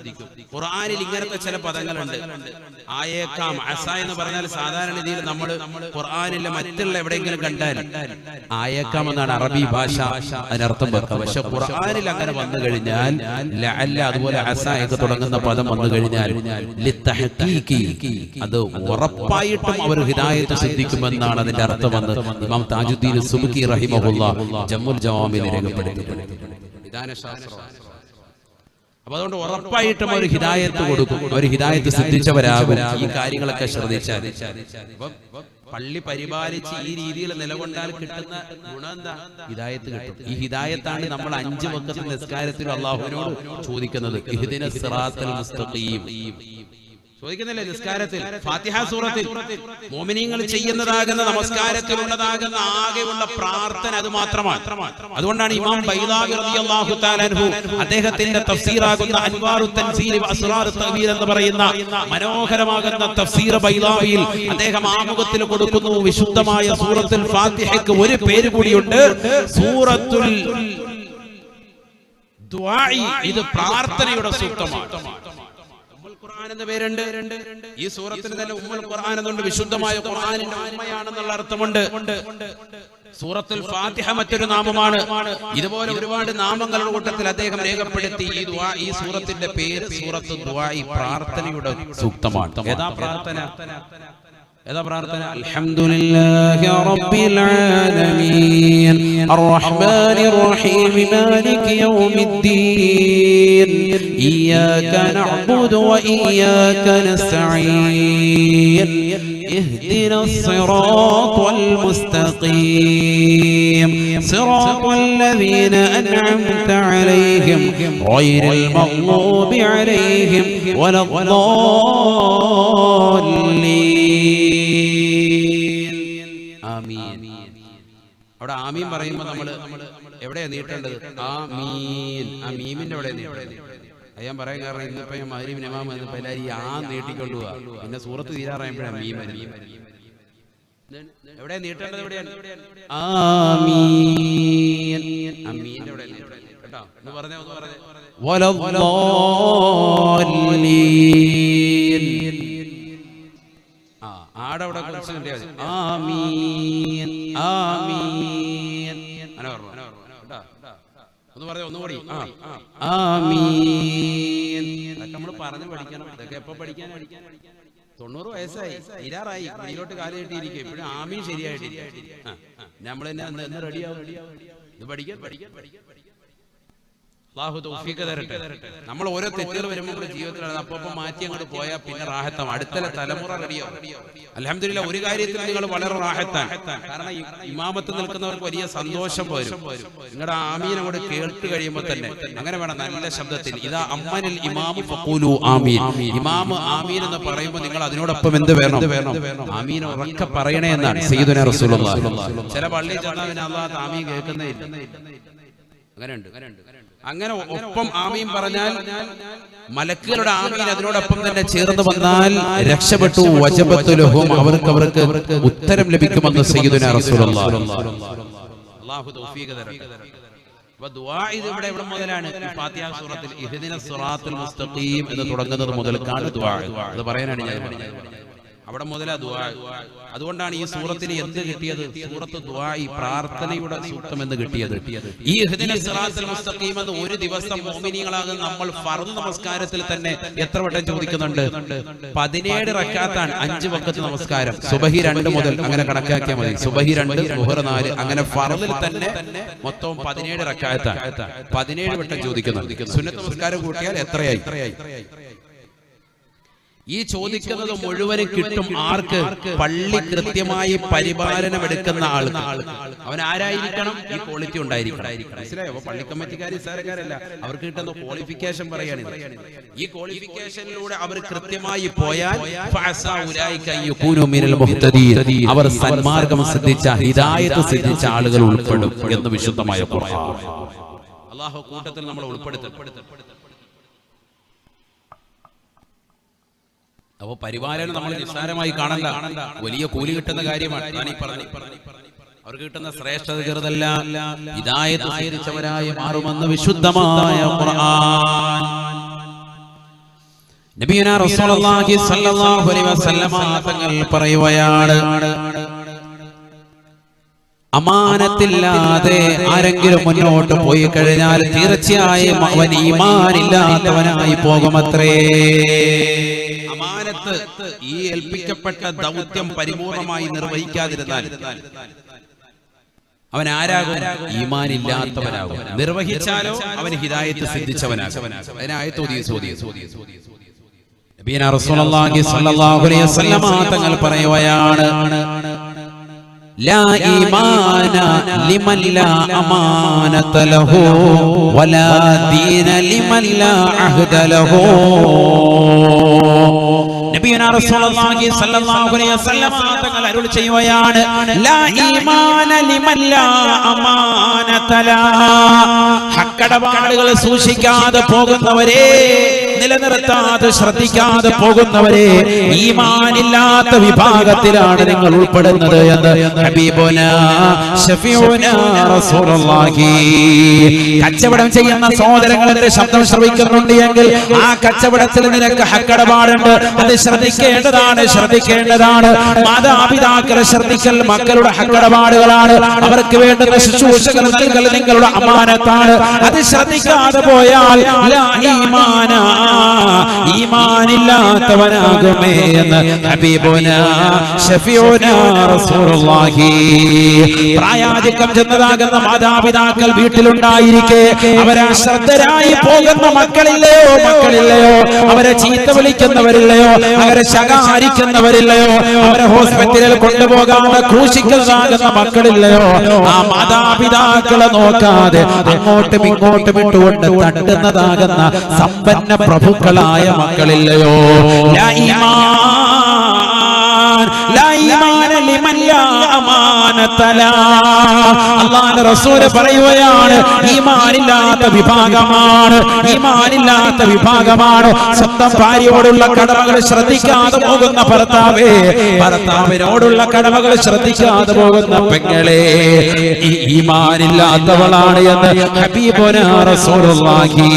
ഖുർആനിൽ ഇങ്ങനത്തെ ചില പദങ്ങളുണ്ട്. ആയേക്കാം, അസ എന്ന് പറഞ്ഞാൽ സാധാരണ രീതിയിൽ നമ്മൾ ഖുർആനിലെ മറ്റുള്ള എവിടെയെങ്കിലും കണ്ടാൽ ആയേക്കാം എന്നാണ് അറബി ഭാഷ അതിനർത്ഥം വെക്കുക. പക്ഷെ ഖുർആനിൽ അങ്ങനെ വന്നു കഴിഞ്ഞാൽ ലഅല്ല അതുപോലെ അസ ഒക്കെ തുടങ്ങുന്ന പദം വന്നു കഴിഞ്ഞാൽ ലിത്തഹഖീഖി, അത് ഉറപ്പായിട്ടും അവർ ഹിദായത്ത് സിദ്ധിക്കുമെന്നാണ് അതിന്റെ അർത്ഥമെന്ന് ഇമാം താജുദ്ദീൻ സുബ്കി റഹിമഹുല്ലാഹ് ജമുൽ ജവാമിൽ രേഖപ്പെടുത്തിയിട്ടുണ്ട്. അപ്പൊ അതുകൊണ്ട് ഉറപ്പായിട്ടും ഒരു ഹിദായത്ത് കൊടുക്കും, ഒരു ഹിദായത്ത് സിദ്ധിച്ചവരാകും ഈ കാര്യങ്ങളൊക്കെ ശ്രദ്ധിച്ചാൽ. പള്ളി പരിപാലിച്ച് ഈ രീതിയിൽ നിലകൊണ്ടാൽ കിട്ടുന്ന ഗുണം എന്താ? ഹിദായത്ത് കിട്ടും. ഈ ഹിദായത്താണ് നമ്മൾ 5 വഖത്ത് നിസ്കാരത്തിൽ അല്ലാഹുവിനോട് ചോദിക്കുന്നത്. ഇഹ്ദിന സിറാത്തൽ മുസ്തഖീം ചോദിക്കുന്നില്ലേ നിസ്കാരത്തിൽ? ഫാത്തിഹ സൂറത്തിൽ മുഅ്മിനീങ്ങൾ ചെയ്യുന്നതാകുന്ന നമസ്കാരത്തിലുള്ളതാകുന്ന ആകെയുള്ള പ്രാർത്ഥന അത് മാത്രമാണ്. അതുകൊണ്ടാണ് ഇമാം ബൈദാവി റളിയല്ലാഹു തആല അൻഹു അദ്ദേഹത്തിന്റെ തഫ്സീറാകുന്ന അൻവാറുൽ തൻസീൽ വ അസ്റാറുൽ തഅ്വീൽ എന്ന് പറയുന്ന മനോഹരമാകുന്ന തഫ്സീർ ബൈദാവിയിൽ അദ്ദേഹം ആമുഖത്തിൽ കൊടുക്കുന്നു, വിശുദ്ധമായ സൂറത്തുൽ ഫാത്തിഹയ്ക്ക് ഒരു പേര് കൂടിയുണ്ട്, സൂറത്തുൽ ദുആഇ. ഇത് പ്രാർത്ഥനയുടെ സൂക്തമാണ്. ഖുർആൻ എന്ന പേരുണ്ട്. ഈ സൂറത്തിന് തന്നെ ഉമ്മുൽ ഖുർആൻ എന്നുണ്ട്. വിശുദ്ധമായ ഖുർആനിന്റെ ഉമ്മയാണെന്നുള്ള അർത്ഥമുണ്ട്. സൂറത്തുൽ ഫാത്തിഹ മറ്റൊരു നാമമാണ്. ഇതുപോലെ ഒരുപാട് നാമങ്ങളുടെ കൂട്ടത്തിൽ അദ്ദേഹം രേഖപ്പെടുത്തി ഈ സൂറത്തിന്റെ പേര് സൂറത്തു ദുആഇ, പ്രാർത്ഥനയുടെ സൂക്തമാണ്. ഏതാ പ്രാർത്ഥന? അൽഹംദുലില്ലാഹി റബ്ബിൽ ആലമീൻ അർറഹ്മാനിർ റഹീം മാലികി യൗമിദ്ദീൻ ഇയ്യാക നഅ്ബുദു വ ഇയ്യാക നസ്തഈൻ ഇഹ്ദിനസ് സിറാത്തൽ മുസ്തഖീം സിറാത്തൽ ലദീന അൻഅംത അലൈഹിം ഗൈറിൽ മഗ്ദൂബി അലൈഹിം വലദ്ദാല്ലീൻ. ആമീൻ. അവിടെ ആമീൻ പറയുമ്പോൾ നമ്മൾ എവിടെയാ നീട്ടേണ്ടത്? ആമീൻ. ആ മീമിന്റെ എവിടെ നീട്ടേണ്ടത്? ഞാൻ പറയാൻ കാരണം ഇന്നിപ്പോ ഞാൻ മഗ്‌രിബ് ഇമാം വന്നപ്പോ എല്ലാവരും ഈ ആ നീട്ടിക്കൊണ്ടുപോവാ. പിന്നെ സൂറത്ത് തീരാറായപ്പോഴാണ് മീം. എവിടെ നീട്ടേണ്ടത്? എവിടെയാണ്? ആമീൻ. അമീന്റെ എവിടെ കേട്ടോ? ഒന്ന് പറഞ്ഞേ. വലദ്ദാല്ലീൻ. ആടവിടെ കുറച്ച് കിട്ടിയാൽ മതി. ആമീൻ ആമീൻ. അങ്ങനെ പറഞ്ഞു കേട്ടോ. ഒന്ന് പറഞ്ഞേ, ഒന്നുകൂടി. ആമീൻ. അതൊക്കെ നമ്മൾ പറഞ്ഞു പഠിക്കണം. ഇതൊക്കെ എപ്പോ പഠിക്കാൻ? 90 വയസ്സായി, തീരാറായി, കയ്യിലോട്ട് കാല് കെട്ടിയിരിക്കും. ഇപ്പോഴും ആമീൻ ശരിയായിട്ടില്ല. നമ്മൾ തന്നെ എന്ന് റെഡിയാവും. ഇത് പഠിക്കാൻ അല്ലാഹു തൗഫീഖ് തരട്ടെ. നമ്മൾ ഓരോ തെറ്റുകൾ വരുമ്പോൾ നമ്മുടെ ജീവിതത്തിൽ അപ്പോൾ മാറ്റി അങ്ങോട്ട് പോയാൽ പിന്നെ റാഹത്താവും. അടുത്ത തലമുറ റെഡിയാവും. അൽഹംദുലില്ലാ, ഒരു കാര്യത്തിൽ നിങ്ങൾ വളരെ റാഹത്താണ്. കാരണം ഇമാമത്ത് നിൽക്കുന്നവർക്ക് വലിയ സന്തോഷം വരും. നിങ്ങളുടെ ആമീൻ അങ്ങോട്ട് കേട്ട് കഴിയുമ്പോൾ തന്നെ അങ്ങനെ വേണം, നല്ല ശബ്ദത്തിൽ. ഇതാ അമ്മനിൽ ഇമാമു ഫഖൂലു ആമീൻ. ഇമാം ആമീൻ എന്ന് പറയുമ്പോൾ നിങ്ങൾ അതിനോടൊപ്പം എന്ത് വേണം? ആമീൻ ഉറക്കെ പറയണേ എന്നാണ് സയ്യിദുനാ റസൂലുള്ളാഹി. ചില പള്ളിയിൽ ചെന്നാൽ പിന്നെ അല്ലാഹു ആമീൻ കേൾക്കുന്നേ ഇല്ല. അങ്ങനെ ഒപ്പം ആമീൻ പറഞ്ഞാൽ മലക്കുകളുടെ ആമീൻ അതിനോടൊപ്പം തന്നെ ചേർന്ന് വന്നാൽ രക്ഷപ്പെട്ടു. വജബത്തു ലഹും, അവർക്ക് ഉത്തരം ലഭിക്കുമെന്ന് സയ്യിദുനാ റസൂലുള്ളാഹി. അല്ലാഹു തൗഫീഖ് തരട്ടെ. അപ്പോൾ ദുആ ഇവിടെ മുതലാണ്? ഫാത്തിഹ സൂറത്തിൽ ഇഹ്ദിനസ് സിറാത്തുൽ മുസ്തഖീം എന്ന് തുടങ്ങുന്നത് മുതൽക്കാണ് ദുആ. അത് പറയാനാണ് ഞാൻ പറഞ്ഞത്. അവിടെ മുതലാ ദുആ. അതുകൊണ്ടാണ് ഈ സൂറത്തിന് എന്ത് കിട്ടിയത്? സൂറത്ത് ദുആഇ, പ്രാർത്ഥനയുടെ സൂക്തം എന്ന് കിട്ടിയത്. ഈ ഇഹ്ദിനസ് സിറാത്തുൽ മുസ്തഖീം എന്ന് ഒരു ദിവസം മുഅ്മിനീങ്ങളാകുന്ന നമ്മൾ ഫർദ് നമസ്കാരത്തിൽ തന്നെ എത്ര വട്ടം ചോദിക്കുന്നുണ്ട്? 17 റക്അത്താണ് 5 വഖത്ത് നമസ്കാരം. സുബഹി 2 മുതൽ അങ്ങനെ കണക്കാക്കിയാൽ മതി. സുബഹി 2, ളുഹർ 4, അങ്ങനെ ഫർദിൽ തന്നെ മൊത്തം 17 റക്അത്താണ്. 17 വട്ടം ചോദിക്കുന്നുണ്ട്. സുന്നത്ത് നമസ്കാരം കൂട്ടിയാൽ എത്രയായി? ഈ ചോദിക്കുന്നത് മുഴുവനും കിട്ടും. ആർക്ക്? പള്ളി കൃത്യമായി പരിപാലനം എടുക്കുന്ന ആൾക്ക്. അവൻ ആരായിരിക്കണം? ഈ ക്വാളിറ്റി ഉണ്ടായിരിക്കണം. മനസ്സിലായോ? പള്ളി കമ്മിറ്റിക്കാർ നിസ്സാരക്കാരല്ല, അവർക്ക് കിട്ടുന്ന ക്വാളിഫിക്കേഷൻ പറയാണ്. ഈ ക്വാളിഫിക്കേഷനിലൂടെ അവർ കൃത്യമായി പോയാൽ അവർ സന്മാർഗം സിദ്ധിച്ച, ഹിദായത്ത് സിദ്ധിച്ച ആളുകൾ ഉൾപ്പെടും എന്ന് വിശുദ്ധമായ ഖുർആൻ. അല്ലാഹു കൂട്ടത്തിൽ നമ്മൾ ഉൾപ്പെടുത്തും. അപ്പൊ പരിപാലനം നമ്മൾ നിസ്സാരമായി കാണണ്ട, വലിയ കൂലി കിട്ടുന്ന കാര്യമാണ്. അവർക്ക് കിട്ടുന്ന ശ്രേഷ്ഠത ചെറുതല്ല. ഹിദായത്ത് സ്വീകരിച്ചവരായി മാറുമെന്ന് വിശുദ്ധമായ ഖുർആൻ. നബിയുനാ റസൂലുള്ളാഹി സ്വല്ലല്ലാഹു അലൈഹി വസല്ലമ തങ്ങൾ പറയുകയാണ്, അമാനത്തില്ലാതെ ആരെങ്കിലും മുന്നോട്ട് പോയി കഴിഞ്ഞാൽ തീർച്ചയായും അവൻ ഈമാനില്ലാത്തവനായി പോകുമത്രേ. അമാനത്ത്, ഈ ഏൽപ്പിക്കപ്പെട്ട ദൗത്യം പരിപൂർണമായി നിർവഹിക്കാതിരുന്നാൽ അവൻ ആരാകും? ഈമാനില്ലാത്തവനാകും. നിർവഹിച്ചാലോ അവൻ ഹിദായത്ത് സിദ്ധിച്ചവനാകും. അതിനായത്ത് നബിയുനാ റസൂലുള്ളാഹി സ്വല്ലല്ലാഹു അലൈഹി വസല്ലമ തങ്ങൾ പറയുകയാണ്, ലാ ഈമാന ലിമൻ ലാ അമാനത ലഹു വലാ ദീന ലിമൻ ലാ അഹ്ദ ലഹു. നബിയുനാ റസൂലുള്ളാഹി സ്വല്ലല്ലാഹു അലൈഹി വസല്ലമ തങ്ങൾ അരുൾ ചെയ്യുകയാണ്, ലാ ഈമാന ലിമൻ ലാ അമാനത ലഹു. ഹക്കടപാടുകൾ സൂക്ഷിക്കാതെ പോകുന്നവരെ, നിലനിർത്താതെ ശ്രദ്ധിക്കാതെ പോകുന്നവരെ, ഈമാനില്ലാത്ത വിഭാഗത്തിലാണ് നിങ്ങൾ ഉൾപ്പെടുന്നത് എന്ന് ഹബീബുനാ ശഫീഉനാ റസൂലുള്ളാഹി. കച്ചവടം ചെയ്യുന്ന സഹോദരങ്ങളുടെ ശബ്ദം ശ്രവിക്കുന്നുണ്ട് എങ്കിൽ ആ കച്ചവടത്തിൽ നിനക്ക് ഹക്കടപാടുണ്ട്. അത് ശ്രദ്ധിക്കേണ്ടതാണ്. മാതാപിതാക്കളെ ശ്രദ്ധിക്കൽ മക്കളുടെ ഹക്കടപാടുകളാണ്. അവർക്ക് വേണ്ടുന്ന ശുശ്രൂഷകൾ നൽകൽ നിങ്ങളുടെ അമാനത്താണ്. അത് ശ്രദ്ധിക്കാതെ പോയാൽ ഈമാനില്ലാത്തവനാകുമേ എന്ന് ഹബീബുനാ ശഫീഉനാ റസൂലുള്ളാഹി. പ്രായാധിക്യം ചെന്നതാകുന്ന മാതാപിതാക്കൾ വീട്ടിലുണ്ടായിരിക്കെ അവരെ ശ്രദ്ധരായി പോകുന്ന മക്കളില്ലയോ? അവരെ ചീത്ത വിളിക്കുന്നവരില്ലയോ? അവരെ ശകാരിക്കുന്നവരില്ലയോ? അവരെ ഹോസ്പിറ്റലിൽ കൊണ്ടുപോകാതെ ക്രൂശിക്കുന്നതാകുന്ന മക്കളില്ലയോ? ആ മാതാപിതാക്കളെ നോക്കാതെ അങ്ങോട്ടും ഇങ്ങോട്ടും ഇട്ടുകൊണ്ട് തട്ടുന്നതാകുന്ന സമ്പന്ന പ്രഭുക്കളായ മക്കളില്ലയോ? ലാ ഈമാന ലിമൻ ലാ അമാനത ലഹു. അല്ലാഹുവിന്റെ റസൂൽ പറയുകയാണ്, ഈമാനില്ലാത്ത വിഭാഗമാണ് സ്വന്തം ഭാര്യയോടുള്ള കടമകൾ ശ്രദ്ധിക്കാതെ പോകുന്ന ഭർത്താവിനോടുള്ള കടമകൾ ശ്രദ്ധിക്കാതെ പോകുന്ന പെങ്ങളെ, ഈമാനില്ലാത്തവളാണ് എന്ന് ഹബീബുനാ റസൂലുള്ളാഹി.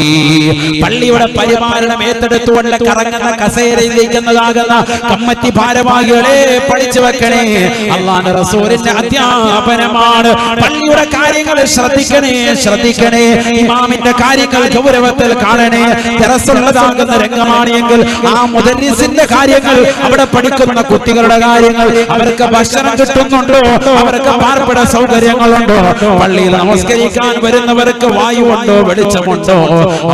പള്ളിയുടെ പരിപാലനം ഏറ്റെടുത്തുകൊണ്ട് കറങ്ങുന്ന കസേരയിലേക്കുന്നതാകുന്ന കമ്മിറ്റി ഭാരവാഹികളെ പഠിച്ചു വെക്കണേ. അല്ലാഹുവിന്റെ റസൂലിന്റെ അധ്യാപനമാണ്. പള്ളിയുടെ കാര്യങ്ങൾ ശ്രദ്ധിക്കണേ. ഇമാമിന്റെ കാര്യങ്ങൾ ഗൗരവത്തിൽ കാണണേ. തെറസുള്ളതാകുന്ന രംഗമാണ് എങ്കിൽ ആ മുദരിസിന്റെ കാര്യങ്ങൾ, അവിടെ പഠിക്കുന്ന കുട്ടികളുടെ കാര്യങ്ങൾ, അവർക്ക് ഭക്ഷണം കിട്ടുന്നുണ്ടോ? അവർക്ക് പാർപ്പിട സൗകര്യങ്ങളുണ്ടോ? പള്ളിയിൽ നമസ്കരിക്കാൻ വരുന്നവർക്ക് വായുവുണ്ടോ? വെളിച്ചമുണ്ടോ?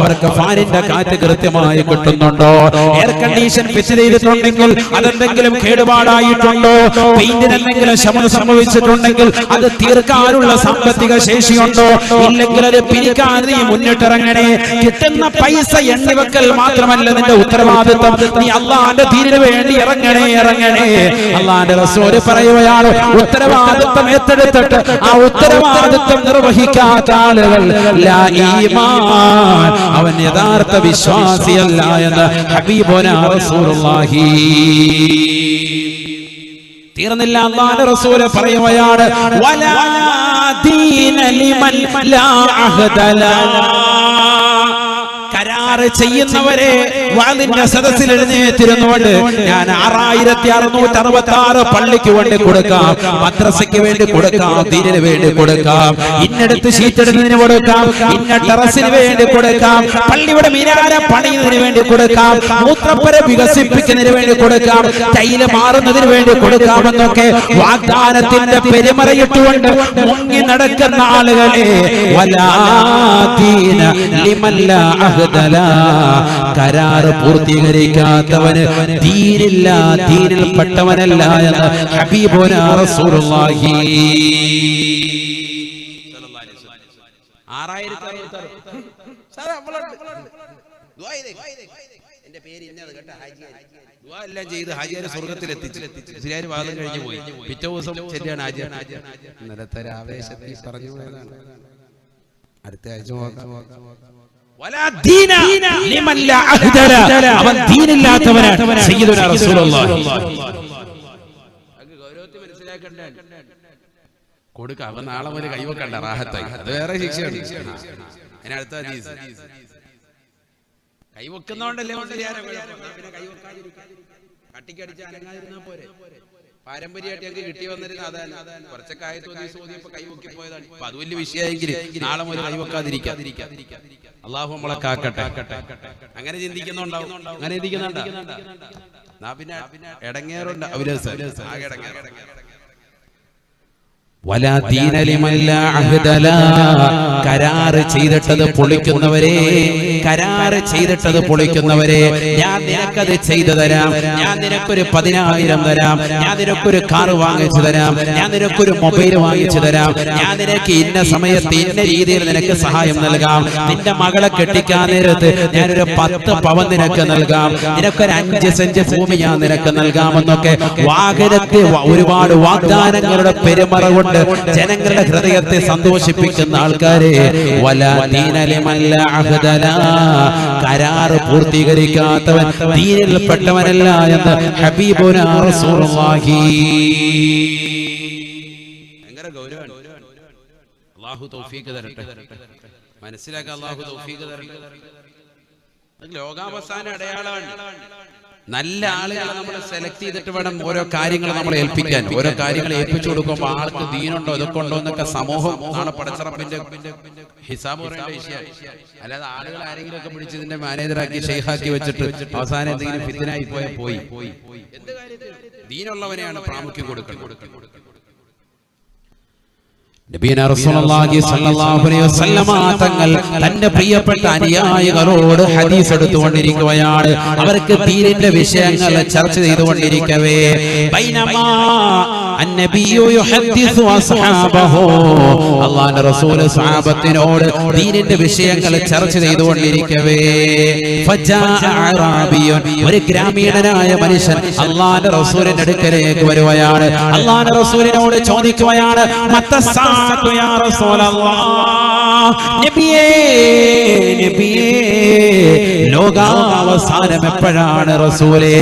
അവർക്ക് ഫാനിന്റെ കാറ്റ് കൃത്യമായി കിട്ടുന്നുണ്ടോ? എയർ കണ്ടീഷൻ ഫിറ്റ് ചെയ്തിട്ടുണ്ടെങ്കിൽ അതെന്തെങ്കിലും കേടുപാടായിട്ടുണ്ടോ? പെയിന്റിന് എന്തെങ്കിലും ശമനം സംഭവിച്ചിട്ടുണ്ടെങ്കിൽ അത് തീർക്കാനുള്ള സാമ്പത്തിക ശേഷിയുണ്ടോ? ഇല്ലെങ്കിൽ അത് പിരിക്കാൻ നീ മുന്നിട്ടിറങ്ങണേ. കിട്ടുന്ന പൈസ എണ്ണിവെക്കൽ മാത്രമല്ല നിന്റെ ഉത്തരവാദിത്വം. നീ അള്ളാന്റെ ദീനിന് വേണ്ടി ഇറങ്ങണേ. അള്ളാന്റെ റസൂല് പറയുകയാണ്, ഉത്തരവാദിത്വം ഏറ്റെടുത്തിട്ട് ആ ഉത്തരവാദിത്വം നിർവഹിക്കാത്ത ആളുകൾ ലാ ഈമാൻ, അവൻ യഥാർത്ഥ വിശ്വാസിയല്ല എന്ന് ഹബീബുനാ റസൂലുള്ളാഹി. തീർന്നില്ല, അല്ലാഹുവിന്റെ റസൂൽ പറയുകയാണ്, വലാ ദീന ലിമൻ ലാ അഹ്ദ ലഹു. കരാറ് ചെയ്യുന്നവരെ വാളിന്റെ സദസ്സിൽ എഴുന്നേറ്റിരുന്നുകൊണ്ട് ഞാൻ 6666 പള്ളിക്ക് വേണ്ടി കൊടുക്കാം, മദ്രസയ്ക്ക് വേണ്ടി കൊടുക്കാം, ദീനിന് വേണ്ടി കൊടുക്കാം, ഇന്നടത്ത് ഷീറ്റെടുന്നതിന് കൊടുക്കാം, ഇന്ന ടെറസിന് വേണ്ടി കൊടുക്കാം, പള്ളിയുടെ മിനാരം പണിയുന്നതിന് വേണ്ടി കൊടുക്കാം, മൂത്രപ്പുര വികസിപ്പിക്കുന്നതിന് വേണ്ടി കൊടുക്കാം, ടൈല് മാറുന്നതിന് വേണ്ടി കൊടുക്കാമെന്നൊക്കെ വാഗ്ദാനത്തിന്റെ പെരുമറയിട്ടുകൊണ്ട് മുങ്ങി നടക്കുന്ന ആളുകളെ വലാ ദീന ലിമൻ ലാ അഹ്ദ ലഹു. കരാറ് പൂർത്തീകരിക്കാത്തവന് ദീനില്ല, ദീനിൽപ്പെട്ടവനല്ല എന്ന് ഹബീബുനാ റസൂലുള്ളാഹി. 6000 ഹാജിയാരെ സ്വർഗ്ഗത്തിലെത്തിച്ചു. വാദം കഴിഞ്ഞു പോയി. പിറ്റേ ദിവസം ശരിയാണ് ഹാജിയാർ. ഇന്നലത്തെ ആവേശത്തിൽ പറഞ്ഞു പോയതാണ്. അടുത്ത ആഴ്ച അവൻ ദീനില്ലാത്തവനാണ്. സയ്യിദുനാ റസൂലുള്ളാഹി. കൊടുക്ക. അപ്പൊ നാളെ മുതൽ കൈവക്കണ്ട, റാഹത്തായി. അത് വേറെ ശിക്ഷയാണ്. അതിനടുത്ത ഹദീസ് കൈവെക്കുന്നോണ്ടല്ലേ പിന്നെ കൈവെക്കാതിരിക്കാൻ കട്ടിക്കടിച്ച് അനങ്ങാതിരുന്നാ പോരെ. പാരമ്പര്യമായിട്ട് ഞങ്ങൾക്ക് കിട്ടി വന്നിരുന്ന അതാണ്. കുറച്ചൊക്കെ ആയത്തോതിയപ്പോ കൈവക്കി പോയതാണ്. അപ്പൊ അത് വലിയ വിഷയമെങ്കിൽ നാളെ മുതൽ കൈവെക്കാതിരിക്കാതിരിക്കാം. അള്ളാഹു നമ്മളെ കാക്കട്ടെ. അങ്ങനെ ചിന്തിക്കുന്നുണ്ടാവും, അങ്ങനെ ചിന്തിക്കുന്നുണ്ടോ? പിന്നെ ഇടങ്ങേറുണ്ട് ആകെ ഇടങ്ങേറ്. കരാറ് ചെയ്തിട്ടത് പൊളിക്കുന്നവരെ, കരാറ് ചെയ്തിട്ടത് പൊളിക്കുന്നവരെ, ഞാൻ നിനക്കത് ചെയ്തു തരാം, ഞാൻ നിനക്കൊരു 10,000 തരാം, ഞാൻ നിനക്കൊരു കാറ് വാങ്ങിച്ചു തരാം, ഞാൻ നിനക്കൊരു മൊബൈൽ വാങ്ങിച്ചു തരാം, ഞാൻ നിനക്ക് ഇന്ന സമയത്ത് ഇന്ന രീതിയിൽ നിനക്ക് സഹായം നൽകാം, നിന്റെ മകളെ കെട്ടിക്കാൻ നേരത്ത് ഞാനൊരു 10 പവൻ നിനക്ക് നൽകാം, നിനക്കൊരു 5 സെന്റ് ഭൂമി ഞാൻ നിനക്ക് നൽകാമെന്നൊക്കെ വാഗ്ദാനത്തെ ഒരുപാട് വാഗ്ദാനങ്ങളുടെ പെരുമറ കൊണ്ട് ജനങ്ങളുടെ ഹൃദയത്തെ സന്തോഷിപ്പിക്കുന്ന ആൾക്കാരെ കരാറ് പൂർത്തീകരിക്കാത്തവൻ ദീനിൽപ്പെട്ടവനല്ല എന്ന് ഹബീബുനാ റസൂലുള്ളാഹി. ഭയങ്കര ഗൗരവമാണ്. അല്ലാഹു തൗഫീഖ് തരട്ടെ, മനസ്സിലാക്കാൻ അല്ലാഹു തൗഫീഖ് തരട്ടെ. ലോകാവസാന അടയാളമാണ്. നല്ല ആളുകളെ നമ്മൾ സെലക്ട് ചെയ്തിട്ട് വേണം ഓരോ കാര്യങ്ങൾ നമ്മളെ ഏൽപ്പിക്കാൻ. ഓരോ കാര്യങ്ങൾ ഏൽപ്പിച്ചു കൊടുക്കുമ്പോൾ ആൾക്ക് ദീനുണ്ടോ ഇതൊക്കെ ഉണ്ടോ എന്നൊക്കെ സമൂഹം നാളെ പടച്ചറപ്പിന്റെ ഹിസാബ് പറയേണ്ട വിഷയമാണ്. അല്ലാതെ ആളുകൾ ആരെങ്കിലും ഒക്കെ പിടിച്ച് ഇതിന്റെ മാനേജറാക്കി ഷെയ്ഖാക്കി വെച്ചിട്ട് അവസാനം എന്തെങ്കിലും ഫിത്നായി പോയി എന്ത് കാര്യത്തിൽ ദീനുള്ളവനെയാണ് പ്രാമുഖ്യം കൊടുക്കുന്നത്. നബിയന റസൂലുള്ളാഹി സ്വല്ലല്ലാഹു അലൈഹി വസല്ലമ തങ്ങൾ തന്റെ പ്രിയപ്പെട്ട അനുയായികളോട് ഹദീസ് എടുത്തുകൊണ്ടിരിക്കുകയാണ്. അവർക്ക് ദീനിന്റെ വിഷയങ്ങൾ ചർച്ച ചെയ്തുകൊണ്ടിരിക്കവേ ബൈനമാ അന്നബിയു യുഹദ്ദിസു അസ്ഹാബഹു, അല്ലാഹുവിന്റെ റസൂൽ സ്വഹാബത്തിനോട് ദീനിന്റെ വിഷയങ്ങൾ ചർച്ച ചെയ്തുകൊണ്ടിരിക്കവേ ഫജാഅ അറാബിയുൻ, ഒരു ഗ്രാമീണനായ മനുഷ്യൻ അല്ലാഹുവിന്റെ റസൂലിന്റെ അടുക്കലേക്ക് വരുകയാണ്. അല്ലാഹുവിന്റെ റസൂലിനോട് ചോദിക്കുകയാണ്, യാ റസൂലല്ലാഹ്, നബിയേ നബിയേ, ലോകാവസാനം എപ്പോഴാണ് റസൂലേ,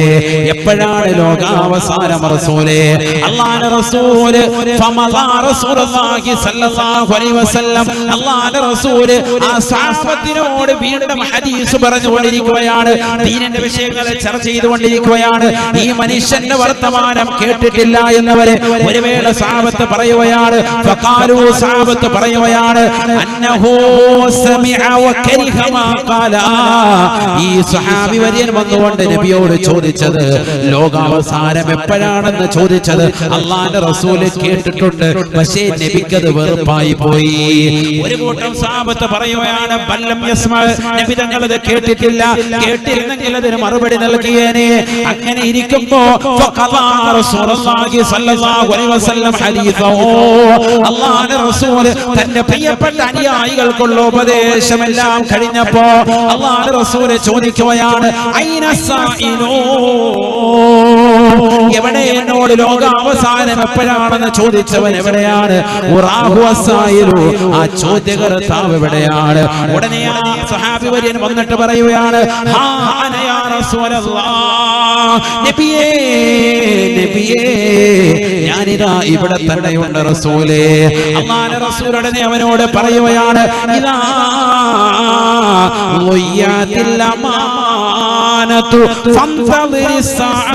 എപ്പോഴാണ് ലോകാവസാനം റസൂലേ? അല്ലാഹുവിന്റെ റസൂല് ഫമദാ റസൂലുള്ളാഹി സ്വല്ലല്ലാഹു അലൈഹി വസല്ലം, അല്ലാഹുവിന്റെ റസൂല് ആ സ്വഹാബത്തിനോട് വീണ്ടും ഹദീസ് പറഞ്ഞുകൊണ്ടിരിക്കുകയാണ്, ദീനിന്റെ വിഷയങ്ങൾ ചർച്ച ചെയ്തുകൊണ്ടിരിക്കുകയാണ്. ഈ മനുഷ്യന്റെ വർത്തമാനം കേട്ടിട്ടില്ല എന്നവരെ ഒരു വേള സ്വഹാബത്ത് പറയുകയാണ്. ഫഖാലു, സ്വഹാബത്ത് പറയുകയാണ്, അന്നഹു സമിഅ വകരിഹ മാ ഖാല, ഈ സ്വഹാബി വര്യൻ വന്നുകൊണ്ട് നബിയോട് ചോദിച്ചത് ലോകാവസാനം എപ്പോഴാണെന്ന് ചോദിച്ചത് അല്ലാഹുവിന്റെ റസൂല് കേട്ടിട്ടുണ്ട്, പക്ഷേ നബിക്കത് വെറുപ്പായി പോയി. ഒരു കൂട്ടം സ്വഹാബത്ത് പറയുകയാണ്, ബല്ലം യസ്മഅ, നബി തങ്ങൾ അത് കേട്ടിട്ടില്ല, കേട്ടിരുന്നെങ്കിൽ അതിന് മറുപടി നൽകിയേനെ. അങ്ങനെ ഇരിക്കുമ്പോ ഫഖദാ റസൂലുള്ളാഹി സ്വല്ലല്ലാഹു അലൈഹി വസല്ലം ഹദീസോ, അല്ലാഹുവിന്റെ റസൂൽ തന്റെ പ്രിയപ്പെട്ട അനുയായികൾക്കുള്ള ഉപദേശമെല്ലാം കഴിഞ്ഞപ്പോ അല്ലാഹുവിന്റെ റസൂൽ ചോദിക്കുകയാണ്, ഐന സായിലൂ, എവിടെ എന്നോട് ലോകാവസാനം എപ്പോഴാണെന്ന് ചോദിച്ചവൻ എവിടെയാണ്? ഉറാഹു അസായിലു, ആ ചോദ്യകർത്താവ് എവിടെയാണ്? ഉടനെ ആ സ്വഹാബി വര്യൻ വന്നിട്ട് പറയുകയാണ്, ഹാ അന യാ റസൂലല്ലാഹ്, നബിയേ നബിയേ, ഞാനിതാ ഇവിടെ തന്നെയുണ്ട് റസൂലേ. അല്ലാഹുവിന്റെ റസൂൽ ഉടനെ അവനോട് പറയുകയാണ്, ഇദാ ളുയ്യാതിൽ അമാനതു ഫന്തളിസ് സാഅ,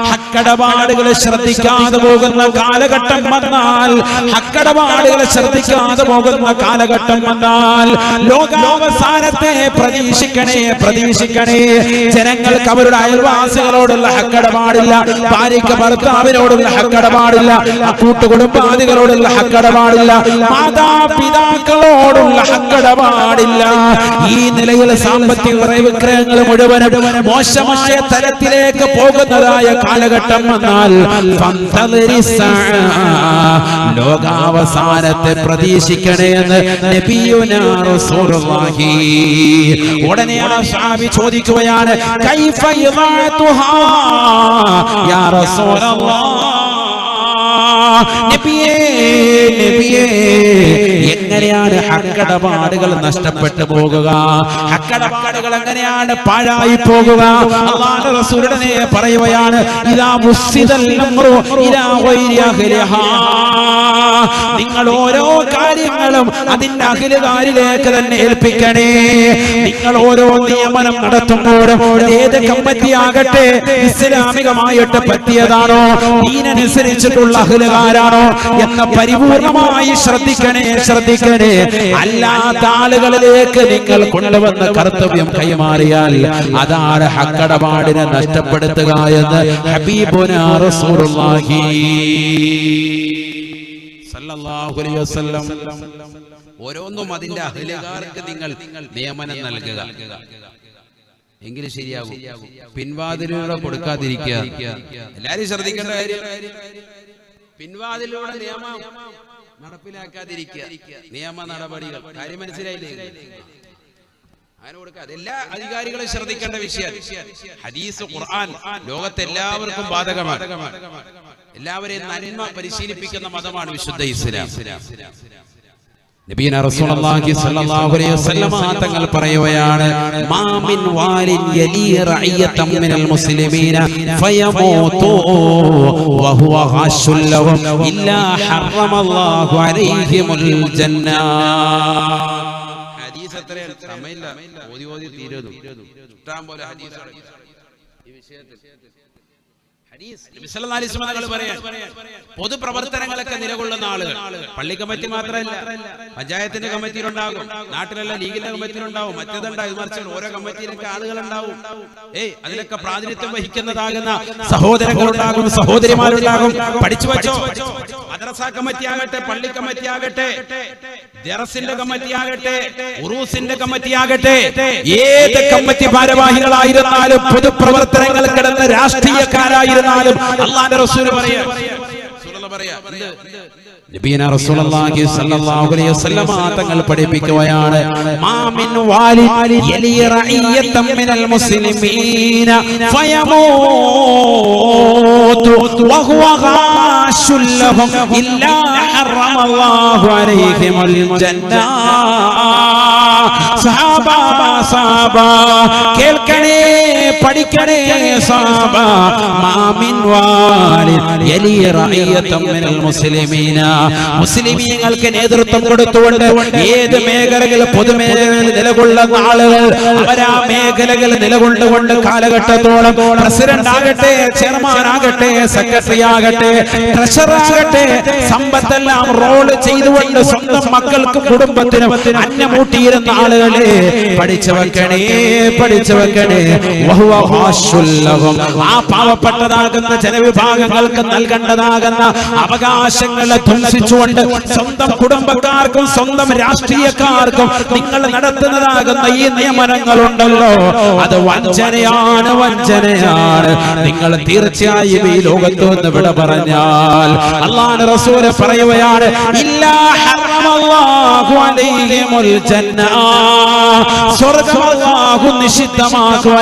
ഹക്കടപാടുകളെ ശ്രദ്ധിക്കാതെ പോകുന്ന കാലഘട്ടം വന്നാൽ, ഹക്കടപാടുകളെ ശ്രദ്ധിക്കാതെ പോകുന്ന കാലഘട്ടം വന്നാൽ ലോകാവസാനത്തെ പ്രതീക്ഷിക്കണേ, പ്രതീക്ഷിക്കണേ. ജനങ്ങൾക്ക് അവരുടെ അയൽവാസികളോടുള്ള ഹക്കടപാടില്ല, ഭാര്യയ്ക്ക് ഭർത്താവിനോടുള്ള ഹക്കടപാടില്ല, കൂട്ടുകുടുംബാദികളോടുള്ള ഹക്കടപാടില്ല, മാതാപിതാക്കളോടുള്ള ഹക്കടപാടില്ല. ഈ നിലയിൽ സാമ്പത്തിക ക്രയവിക്രയങ്ങൾ മുഴുവനും മോശമായ തലത്തിലേക്ക് പോകുന്നതായ കാലഘട്ടം വന്നാൽ ലോകാവസാനത്തെ പ്രതീക്ഷിക്കണേ എന്ന് നബിയുനാ റസൂലുള്ളാഹി. ഉടനെ ആ സ്വഹാബി ചോദിക്കുകയാണ്, കൈഫ യദഅതുഹാ യാ റസൂലല്ലാഹ്, നബിയേ നബിയേ, എങ്ങനെയാണ് ഹക്കടപാടുകൾ നഷ്ടപ്പെട്ടു പോകുക, ഹക്കടപാടുകൾ എങ്ങനെയാണ് പാഴായി പോകുക. അല്ലാഹുവിന്റെ റസൂലുടനെ പറയുകയാണ്, ഇദാ മുസ്സിദൽ അംറു ഇലാ ഗൈരി അഹ്ലിഹാ, നിങ്ങൾ ഓരോ കാര്യങ്ങളും അതിന്റെ അഖിലുകാരിലേക്ക് തന്നെ ഏൽപ്പിക്കണേ. നിങ്ങൾ ഓരോ നിയമനം നടത്തുമ്പോഴും ഏത് കമ്മിറ്റിയാകട്ടെ ഇസ്ലാമികമായിട്ട് പറ്റിയതാണോ, ദീനനുസരിച്ചിട്ടുള്ള അഖിലുകാരാണോ എന്ന് പരിപൂർണമായി ശ്രദ്ധിക്കണേ. അല്ലാത്ത ആളുകളിലേക്ക് നിങ്ങൾ കൊണ്ടുവന്ന കർത്തവ്യം കൈമാറിയാൽ അതാണ് ഹക്കടപാടിനെ നഷ്ടപ്പെടുത്തുക എന്ന് ഹബീബുനാ റസൂലുള്ളാഹി സല്ലല്ലാഹു അലൈഹി വസല്ലം. ഓരോന്നും അതിന്റെ അഹ്ലുകാർക്ക് നിങ്ങൾ നിയമനം നൽകുക, എങ്കിലും ശരിയാകും. പിൻവാതിലൂടെ കൊടുക്കാതിരിക്കുക. എല്ലാരും ശ്രദ്ധിക്കേണ്ട കാര്യം, പിൻവാതിലൂടെ നിയമം നടപ്പിലാക്കാതിരിക്കുക. നിയമ നടപടികൾ കാര്യം മനസ്സിലായില്ലേ? എല്ലാ അധികാരികളും ശ്രദ്ധിക്കേണ്ട വിഷയം. ഹദീസ് ഖുർആൻ ലോകത്തെ എല്ലാവർക്കും ബാധകമാണ്. എല്ലാവരെയും നന്മ പരിശീലിപ്പിക്കുന്ന മതമാണ് വിശുദ്ധ ഇസ്ലാം. നബിയന റസൂലുള്ളാഹി സ്വല്ലല്ലാഹു അലൈഹി വസല്ലം തങ്ങൾ പറയുകയാണ്, മാ മിൻ വാലിൻ യലി റഅയതൻ മിനൽ മുസ്ലിമീന ഫയമൂതു വഹുവ ഖാശുൽ ലഹും ഇല്ലാ ഹറമല്ലാഹു അലൈഹിമുൽ ജന്ന. ഹദീസ് എത്ര സമയമില്ല, ഓതി തീരുന്നു. ഇഷ്ടം പോലെ ഹദീസ് ഈ വിഷയത്തിൽ. പൊതുപ്രവർത്തനങ്ങളൊക്കെ നിലകൊള്ളുന്ന ആളുകൾ, പള്ളി കമ്മിറ്റി മാത്രമല്ല, പഞ്ചായത്തിന്റെ കമ്മിറ്റിയിലുണ്ടാകും, നാട്ടിലുള്ള ലീഗിന്റെ കമ്മിറ്റിയിലുണ്ടാവും, മറ്റേതുണ്ടാവും, മറിച്ച് ഓരോ കമ്മിറ്റിയിലൊക്കെ ആളുകളുണ്ടാവും. അതിലൊക്കെ പ്രാതിനിധ്യം വഹിക്കുന്നതാകുന്ന സഹോദരങ്ങളുണ്ടാകും, സഹോദരിമാരുണ്ടാകും. പഠിച്ചു വച്ചോ, മദ്രസ കമ്മിറ്റി ആകട്ടെ, പള്ളി കമ്മിറ്റി ആകട്ടെ, ദർസിന്റെ കമ്മിറ്റി ആകട്ടെ, ഉറൂസിന്റെ കമ്മിറ്റി ആകട്ടെ, ഏത് കമ്മിറ്റി ഭാരവാഹികളായിരുന്നാലും പൊതുപ്രവർത്തനങ്ങൾ കിടന്ന രാഷ്ട്രീയക്കാരായിരുന്നാലും അല്ലാഹുവിന്റെ റസൂൽ പറയാ, നബിയന റസൂലുള്ളാഹി സ്വല്ലല്ലാഹു അലൈഹി വസല്ലം തങ്ങൾ പഠിപ്പിക്കുകയാണ്, മാ മിൻ വാലി യലി റഅയതൻ മിനൽ മുസ്ലിമീന ഫയമൂതു വഹുവ ഖാശുൽ ലഹും ഇല്ലാ ഹറമല്ലാഹു അലൈഹിമുൽ ജന്ന. സഹാബ കേൾക്കണേ, പഠിക്കണേ സഹാബ. മാ മിൻ വാലി യലി റഅയതൻ മിനൽ മുസ്ലിമീന, മുസ്ലിമീങ്ങൾക്ക് നേതൃത്വം കൊടുത്തുകൊണ്ട് ഏത് മേഖലകൾ, പൊതുമേഖലകളിൽ നിലകൊള്ളുന്ന ആളുകൾ, അവരാ മേഖലകൾ നിലകൊണ്ടുകൊണ്ട് കാലഘട്ടത്തോളം പ്രസിഡന്റ് ആകട്ടെ, ചെയർമാൻ ആകട്ടെ, സെക്രട്ടറി ആകട്ടെ, ട്രഷറർ ആകട്ടെ, സമ്പത്തെല്ലാം റോൾ ചെയ്തുകൊണ്ട് സ്വന്തം മക്കൾക്കും കുടുംബത്തിനും അന്നമൂട്ടിയിരുന്ന ആളുകളെ പഠിച്ചു വെക്കണേ. ആ പാവപ്പെട്ടതാകുന്ന ജനവിഭാഗങ്ങൾക്ക് നൽകേണ്ടതാകുന്ന അവകാശങ്ങളെ ധ്വംസിച്ചുകൊണ്ട് സ്വന്തം കുടുംബക്കാർക്കും സ്വന്തം രാഷ്ട്രീയക്കാർക്കും നിങ്ങൾ നടത്തുന്നതാകുന്ന ഈ നിയമനങ്ങളുണ്ടല്ലോ, അത് വഞ്ചനയാണ്. നിങ്ങൾ തീർച്ചയായും ഈ ലോകത്ത് നിന്ന് വിട പറഞ്ഞാൽ അല്ലാഹുവിന്റെ റസൂൽ പറയുകയാണ്, ഇല്ലാ ഹറമല്ലാഹു അലൈഹിമുൽ ജന്ന, സ്വർഗ്ഗം അല്ലാഹു നിഷിദ്ധമാക്കും.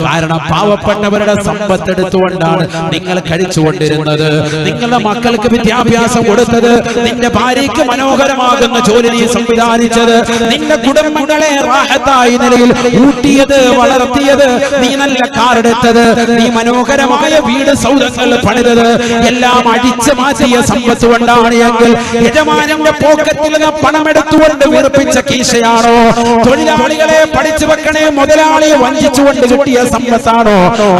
കാരണം പാവപ്പെട്ടവരുടെ സമ്പത്ത് എടുത്തുകൊണ്ടാണ് നിങ്ങൾ കഴിച്ചുകൊണ്ടിരുന്നത്, നിങ്ങളുടെ മക്കൾക്ക് വിദ്യാഭ്യാസം കൊടുത്തത്, നിന്റെ ഭാര്യയ്ക്ക് മനോഹരമാകുന്ന ജോലി നീ സംവിധാനിച്ചത്, നിന്റെ കുടുംബങ്ങളെ റാഹത്തായ നിലയിൽ ഊട്ടിയത്, വളർത്തിയത്, നീ നല്ല കാറെടുത്തത്, നീ മനോഹരമായ വീട് സൗധങ്ങൾ പണിതത്, എല്ലാം അടിച്ചു മാറ്റിയ സമ്പത്ത് കൊണ്ടാണ് എങ്കിൽ യജമാനന്റെ പോക്കറ്റിൽ നിന്ന് പണമെടുത്തുകൊണ്ട് വീർപ്പിച്ച കീശയാണോ? തൊഴിലാളികളെ പഠിച്ചു വെക്കണേ, മുതലാളിയെ വഞ്ചിച്ചുകൊണ്ട് കിട്ടിയ സമ്പത്താണോ?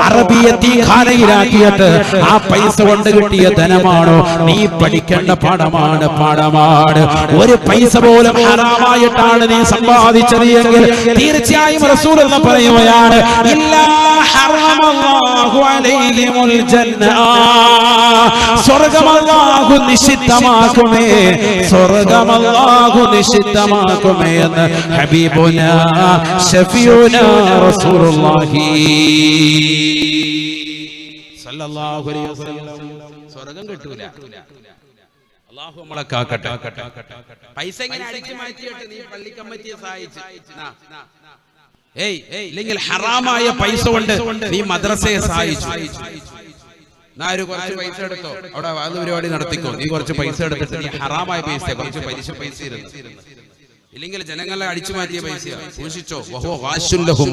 അറബിയെ തീഖാനയിലാക്കിയിട്ട് ആ പൈസ കൊണ്ട് കിട്ടിയ ധനമാണോ? നീ പഠിക്കേണ്ട പാഠമാണ്. ഒരു പൈസ പോലും ഹറാമായിട്ടാണ് നീ സമ്പാദിച്ചത് എങ്കിൽ തീർച്ചയായും റസൂൽ എന്ന് പറയുകയാണ്, ഇല്ലാ ഹറമല്ലാഹു അലൈഹിമുൽ ജന്ന, സ്വർഗ്ഗം അല്ലാഹു നിഷിദ്ധമാക്കുമേ എന്ന് ഹബീബുനാ ശഫീഉനാ റസൂലുള്ളാഹി സല്ലല്ലാഹു അലൈഹി വസല്ലം. സ്വർഗ്ഗം കിട്ടൂല, അല്ലാഹു നമ്മളെ കാക്കട്ടെ. പൈസ ഇങ്ങനെ അടിച്ചു മാറ്റിയിട്ട് നീ പള്ളി കമ്മിറ്റിയെ സഹായിച്ചു, ഇല്ലെങ്കിൽ ഹറാമായ പൈസ കൊണ്ട് നീ മദ്രസയെ സഹായിച്ചു, കുറച്ച് പൈസ എടുത്തോ, അവിടെ വാദ പരിപാടി നടത്തിക്കോ, നീ കുറച്ച് പൈസ എടുത്തിട്ട് നീ ഹറാമായ പൈസ, കുറച്ച് പൈസ ഇല്ലെങ്കിൽ ജനങ്ങളെ അടിച്ചു മാറ്റിയ പൈസ സൂക്ഷിച്ചോ.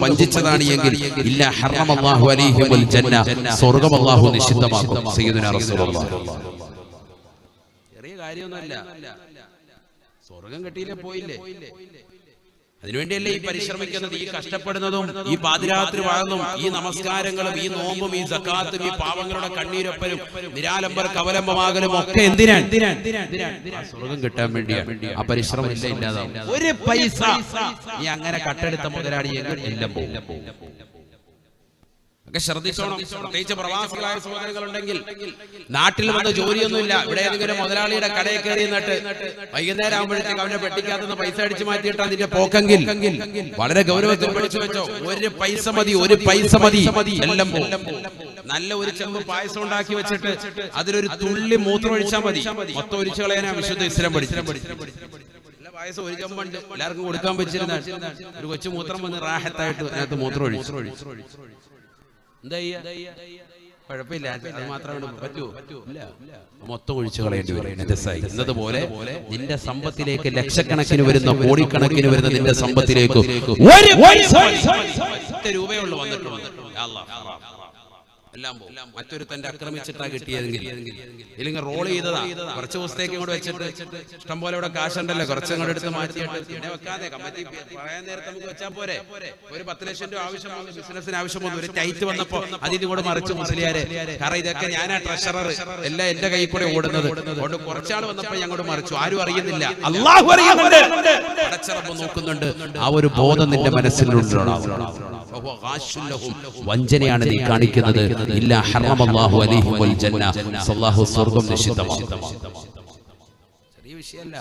വഞ്ചിച്ചതാണ് എങ്കിൽ ഇല്ല ഹറമല്ലാഹു അലൈഹിമുൽ ജന്ന, സ്വർഗ്ഗം അല്ലാഹു നിഷിദ്ധമാക്കും. സയ്യിദുനാ റസൂലുള്ളാഹി. ചെറിയ കാര്യമൊന്നുമല്ല, സ്വർഗ്ഗം കിട്ടിയില്ലേ പോയില്ലേ. അതിനുവേണ്ടിയല്ലേ ഈ പരിശ്രമിക്കുന്നത്, ഈ കഷ്ടപ്പെടുന്നതും, ഈ പാതിരാത്രി വാഴുന്നതും, ഈ നമസ്കാരങ്ങളും, ഈ നോമ്പും, ഈ സക്കാത്തും, ഈ പാവങ്ങളുടെ കണ്ണീരൊപ്പനും നിരാലംബർ കവലംബമാകലും ഒക്കെ എന്തിനാണ്? സ്വർഗ്ഗം കിട്ടാൻ വേണ്ടിയാണ്. ആ പരിശ്രമം ഇല്ലാതാവും. ഒരു പൈസ നീ അങ്ങനെ കട്ടെടുത്ത മുതലാളിയെങ്കിൽ എല്ലാം പോകും. ഒക്കെ ശ്രദ്ധിച്ചോണം. പ്രത്യേകിച്ച് പ്രവാസികളായ സഹോദരങ്ങളുണ്ടെങ്കിൽ നാട്ടിൽ വന്ന് ജോലിയൊന്നുമില്ല, ഇവിടെ ഏതെങ്കിലും മുതലാളിയുടെ കടയിൽ കയറി നിന്നിട്ട് വൈകുന്നേരം ആകുമ്പോഴത്തേക്ക് അവന്റെ പെട്ടിക്കകത്തുനിന്ന് പൈസ അടിച്ചു മാറ്റിയിട്ട് അതിന്റെ പോക്കെങ്കിൽ വളരെ ഗൗരവത്തിൽ പഠിച്ചു വെച്ചോ. ഒരു പൈസ മതി, എല്ലാം പോകും. നല്ല ഒരു ചെമ്പ് പായസം ഉണ്ടാക്കി വെച്ചിട്ട് അതിലൊരു തുള്ളി മൂത്രം ഒഴിച്ചാൽ മതി, മൊത്തം ഒഴിച്ചു കളയാനാ വിശുദ്ധ ഇസ്ലാം പഠിച്ചു. പായസം ഒരു ചെമ്പുണ്ട്, എല്ലാവർക്കും കൊടുക്കാൻ പറ്റിരുന്ന ഒരു കൊച്ചു മൂത്രം വന്ന് റാഹത്തായിട്ട് അതിനകത്ത് മൂത്രം ഒഴിച്ചു. എന്താ കുഴപ്പമില്ല, അത് മാത്രമേ പറ്റൂ. മൊത്തം ഒഴിച്ചു കളയേണ്ടി വരും. എന്നതുപോലെ നിന്റെ സമ്പത്തിലേക്ക് ലക്ഷക്കണക്കിന് വരുന്ന, കോടിക്കണക്കിന് വരുന്ന നിന്റെ സമ്പത്തിലേക്ക് രൂപയുള്ളൂ വന്നിട്ടുണ്ട്. എല്ലാം മറ്റൊരു തന്റെ ആക്രമിച്ചിട്ടാ കിട്ടിയതെങ്കിൽ, ഇല്ലെങ്കിൽ റോൾ ചെയ്തതാ, കുറച്ച് ദിവസത്തേക്ക് ഇങ്ങോട്ട് വെച്ചിട്ട് ഇഷ്ടം പോലെ ഇവിടെ കാശുണ്ടല്ലോ, കുറച്ച് അങ്ങോട്ട് എടുത്ത് മാറ്റിയിട്ട് പിന്നെ വെക്കാതെ കമ്മിറ്റി പറയാൻ നേരത്തെ നമുക്ക് വെച്ചാൽ പോരെ. ഒരു 10 ലക്ഷം രൂപ ആവശ്യം വന്നു, ബിസിനസിന് ആവശ്യം വന്നു, ഒരു ടൈറ്റ് വന്നപ്പോ അതിന് കൂടെ മറിച്ച് മുസ്ലിയാരെ. കാരണം ഇതൊക്കെ ഞാനാ ട്രഷറർ, എല്ലാം എന്റെ കൈ കൂടെ ഓടുന്നത്. അതുകൊണ്ട് കുറച്ചാൾ വന്നപ്പോ ഞങ്ങോട്ട് മറിച്ചു, ആരും അറിയുന്നില്ല, അല്ലാഹു അറിയുന്നുണ്ട്, പടച്ചറബ് നോക്കുന്നുണ്ട്. ആ ഒരു ബോധം നിന്റെ മനസ്സിലുണ്ടാവണം. വഞ്ചനയാണ് നീ കാണിക്കുന്നത്. ഇല്ലാ ഹറമല്ലാഹു അലൈഹിമുൽ ജന്ന, അല്ലാഹു സ്വർഗ്ഗം നിഷിദ്ധമാക്കും. ചെറിയ വിഷയമല്ല,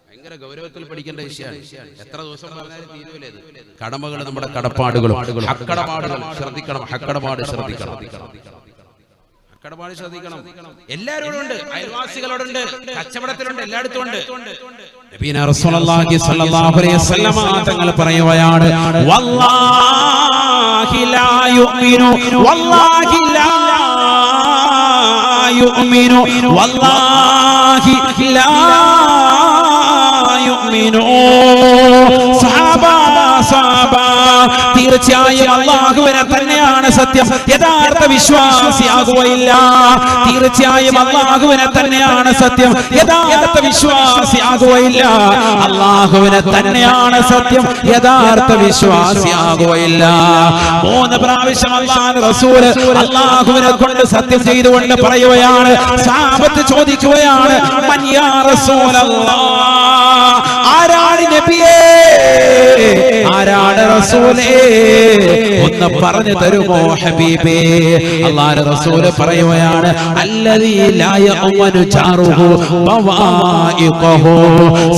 ഭയങ്കര ഗൗരവത്തിൽ പഠിക്കേണ്ട വിഷയമാണ്. എത്ര ദിവസം പറഞ്ഞാലും തീരുവല്ലേ ഇത്. കടമകൾ, നമ്മുടെ കടപ്പാടുകളും ഹക്കടപാടുകൾ ശ്രദ്ധിക്കണം. ഹക്കടപാട് ശ്രദ്ധിക്കണം. എല്ലാവരോടും ഉണ്ട്, അയൽവാസികളോടുണ്ട്, കച്ചവടത്തിലുണ്ട്, എല്ലായിടത്തും ഉണ്ട്. നബിയനാ റസൂലുള്ളാഹി സ്വല്ലല്ലാഹു അലൈഹി വസല്ലം തങ്ങൾ പറയുകയാണ്, വല്ലാഹി ലാ യുഅ്മിനു, വല്ലാഹി ലാ യുഅ്മിനു, വല്ലാഹി ലാ യുഅ്മിനു. തീർച്ചയായും അല്ലാഹുവിനെ തന്നെയാണ് സത്യം, യഥാർത്ഥ വിശ്വാസിയാകുകയില്ല. തീർച്ചയായും അല്ലാഹുവിനെ തന്നെയാണ് സത്യം, യഥാർത്ഥ വിശ്വാസിയാകുകയില്ല. അല്ലാഹുവിനെ തന്നെയാണ് സത്യം, യഥാർത്ഥ വിശ്വാസിയാകുകയില്ല. 3 പ്രാവശ്യം അല്ലാഹുവിന്റെ റസൂൽ അല്ലാഹുവിനെ കൊണ്ട് സത്യം ചെയ്തുകൊണ്ട് പറയുകയാണ്. സഹാബത്ത് ചോദിക്കുകയാണ്, മൻ യാ റസൂലല്ലാഹ്, ആരാണ് നബിയേ, ആരാണ് റസൂലേ, ഒന്ന് പറഞ്ഞു തരുമോ ഹബീബേ? അല്ലാഹുവിന്റെ റസൂൽ പറയുകയാണ്, അല്ലദീ ലാ യഅമനു ജാറുഹു ബവായിഖഹു.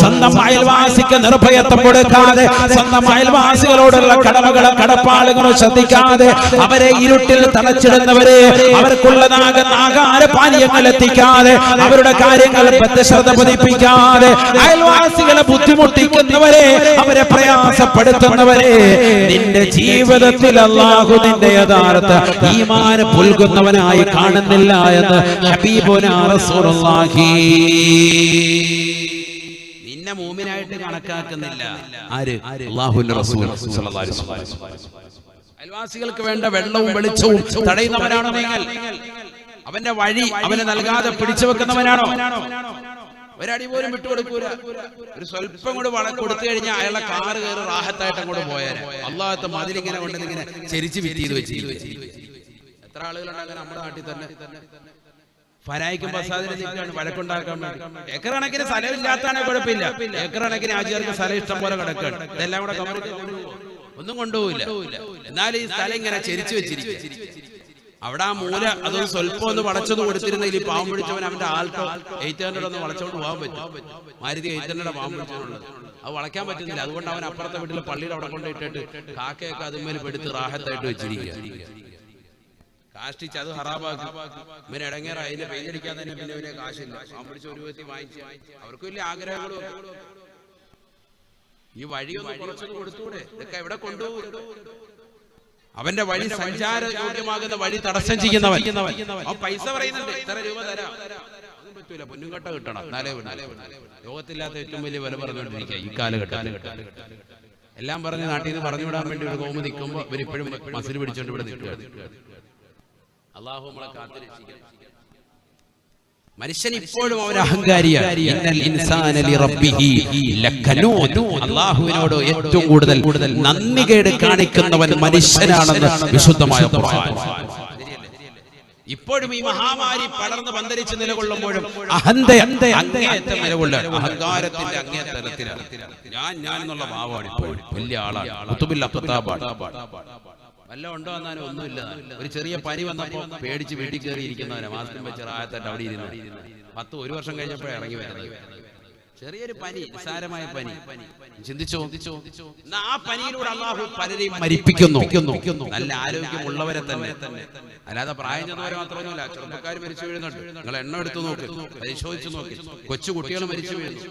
സ്വന്തം അയൽവാസിക്ക് നിർഭയത്വം കൊടുക്കാതെ, സ്വന്തം അയൽവാസികളോടുള്ള കടമകളും കടപ്പാടുകളും ശ്രദ്ധിക്കാതെ, അവരെ ഇരുട്ടിൽ തളച്ചിടുന്നവരെ, അവർക്കുള്ളതാകുന്ന ആഹാരപാനീയങ്ങൾ എത്തിക്കാതെ, അവരുടെ കാര്യങ്ങൾ ശ്രദ്ധ പതിപ്പിക്കാതെ, അയൽവാസികളെ ബുദ്ധിമുട്ടിക്കുന്നവരെ, അവരെ പ്രയാസപ്പെടുത്തുന്നവരെ നിന്റെ ജീവിതത്തിൽ അല്ലാഹു നിന്റെ യഥാർത്ഥ ഈമാൻ പുൽകുന്നവനായി കാണുന്നില്ല എന്ന് ഹബീബുനാ റസൂലുള്ളാഹി. നിന്നെ മൂമിനായിട്ട് കണക്കാക്കുന്നില്ല. ആര്? അല്ലാഹുവിന്റെ റസൂൽ സ്വല്ലല്ലാഹു അലൈഹി വസല്ലം. അയൽവാസികൾക്ക് വേണ്ട വെള്ളവും വെളിച്ചവും തടയുന്നവനാണോ നിങ്ങൾ? അവന്റെ വഴി അവന് നൽകാതെ പിടിച്ചു വെക്കുന്നവനാണോ? ഒരടി പോലും വിട്ടുകൊടുക്കൂല. ഒരു സ്വല്പം കൂടെ കൊടുത്തു കഴിഞ്ഞാൽ അയാളെ കാറ് കയറി റാഹത്തായിട്ട് അങ്ങോട്ട് പോയാല് അല്ലാഹത്തെ മതിലിങ്ങനെ കൊണ്ടിങ്ങനെ ചെരിച്ച് വിറ്റ് ചെയ്ത് വെച്ചിരിക്കും. എത്ര ആളുകളുണ്ട് അങ്ങനെ നമ്മുടെ നാട്ടിൽ തന്നെ. ഫനായിക്കും ബസാദിനെ നിൽക്കാണ് വഴക്കുണ്ടാക്കാൻ വേണ്ടി. ഏക്കറണക്കിന് സ്ഥലമില്ലാത്താണ് കുഴപ്പമില്ല, ഏക്കറണക്കിന് ആചാര്യർക്ക് സ്ഥലം ഇഷ്ടം പോലെ കിടക്കാണ്. ഇതെല്ലാം കൂടെ ഒന്നും കൊണ്ടുപോകില്ല. എന്നാൽ ഈ സ്ഥലം ഇങ്ങനെ ചെരിച്ചു വെച്ചിരിക്കും. അവിടെ ആ മൂല അതൊന്ന് സ്വല്പം ഒന്ന് വളച്ചത് കൊടുത്തിരുന്നെങ്കിൽ ഈ പാവം പിടിച്ചവൻ അവന്റെ ആൾട്ടോ 800 ഒന്ന് വളച്ചോണ്ട് പോകാൻ പറ്റും. മാരുതി 800 പാവം പിടിച്ചോണ്ടുള്ളത് അത് വളയ്ക്കാൻ പറ്റുന്നില്ല. അതുകൊണ്ട് അവൻ അപ്പുറത്തെ വീട്ടിലെ പള്ളിയുടെ അവിടെ കൊണ്ടിട്ടിട്ട് കാക്കയൊക്കെ അതുമേൽ പെടുത്ത് റാഹത്തായിട്ട് വെച്ചിരിക്കുക. കാഷ്ടിച്ച് അത് ഹറാബാക്കി ഇവന് ഇടങ്ങേറാ. അതിനെ പെയിന്റടിക്കാൻ തന്നെ പിന്നെ ഇവനെ കാശില്ല. പാവം പിടിച്ച ഒരു വ്യക്തി വാങ്ങിച്ച് അവർക്ക് വലിയ ആഗ്രഹങ്ങളും. ഈ വഴിയൊന്നും കുറച്ചൊന്നും കൊടുത്തൂടെ? ഇതൊക്കെ എവിടെ കൊണ്ടുപോകും? അവന്റെ വഴി സഞ്ചാര യോഗ്യമാകുന്ന വഴി തടസ്സം ചെയ്യുന്നവൻ. അവൻ പൈസ പറയുന്നുണ്ട്, ഇത്ര രൂപ തരാം, ഒന്നും പറ്റൂല, പൊന്നുകട്ട കിട്ടണം, ലോകത്തില്ലാത്ത ഏറ്റവും വലിയ വില പറഞ്ഞുകൊണ്ടിരിക്കുക ഈ കാലഘട്ടത്തിൽ. എല്ലാം പറഞ്ഞ് നാട്ടിൽ നിന്ന് പറഞ്ഞു വിടാൻ വേണ്ടി ഒരു കോമ നിൽക്കുമ്പോൾ ഇവരിപ്പോഴും മസിൽ പിടിച്ചോണ്ട് ഇവിടെ നിൽക്കുക. അള്ളാഹു നമ്മളെ കാത്തുരക്ഷിക്കണം. മനുഷ്യൻ ഇപ്പോഴും അവൻ അഹങ്കാരിയാണ്. അല്ലാഹുവിനോട് ഏറ്റവും കൂടുതൽ നന്ദികേട് കാണിക്കുന്നവൻ മനുഷ്യനാണെന്ന് വിശുദ്ധമായ ഖുർആൻ. ഇപ്പോഴും ഈ മഹാമാരി പടർന്ന് പന്തരിച്ച് നിലകൊള്ളുമ്പോഴും അങ്ങേയറ്റം നിലകൊള്ളാൻ, അഹങ്കാരത്തിന്റെ അങ്ങേയറ്റത്തിലാണ്. ഞാൻ എന്നുള്ള ഭാവമാണ് ഇപ്പോഴും വലിയ ആളാണ്. വല്ല ഉണ്ടോ എന്നാലും ഒന്നുമില്ല. ഒരു ചെറിയ പനി വന്നപ്പോ പേടിച്ച് വീട്ടിൽ കയറി ഇരിക്കുന്നവരെ മാസ്കും വെച്ച് റാഹത്തായിട്ട് അവിടെ ഇരുന്നു. 1 വർഷം കഴിഞ്ഞപ്പോഴേ ഇറങ്ങി വരുന്നത്. ചെറിയൊരു പനി, നിസ്സാരമായ പനി. ചിന്തിച്ചോ, ആ പനിയിലൂടെ അല്ലാഹു പലരെയും മരിപ്പിക്കുന്നു. നല്ല ആരോഗ്യമുള്ളവരെ തന്നെ, അല്ലാതെ പ്രായം ചെന്നവരെ മാത്രമൊന്നുമില്ല. ചെറുപ്പക്കാർ മരിച്ചു വീഴുന്നുണ്ട്. നിങ്ങൾ എണ്ണം എടുത്തു നോക്ക്, പരിശോധിച്ചു നോക്കി. കൊച്ചു കുട്ടികൾ മരിച്ചു വീഴുന്നു.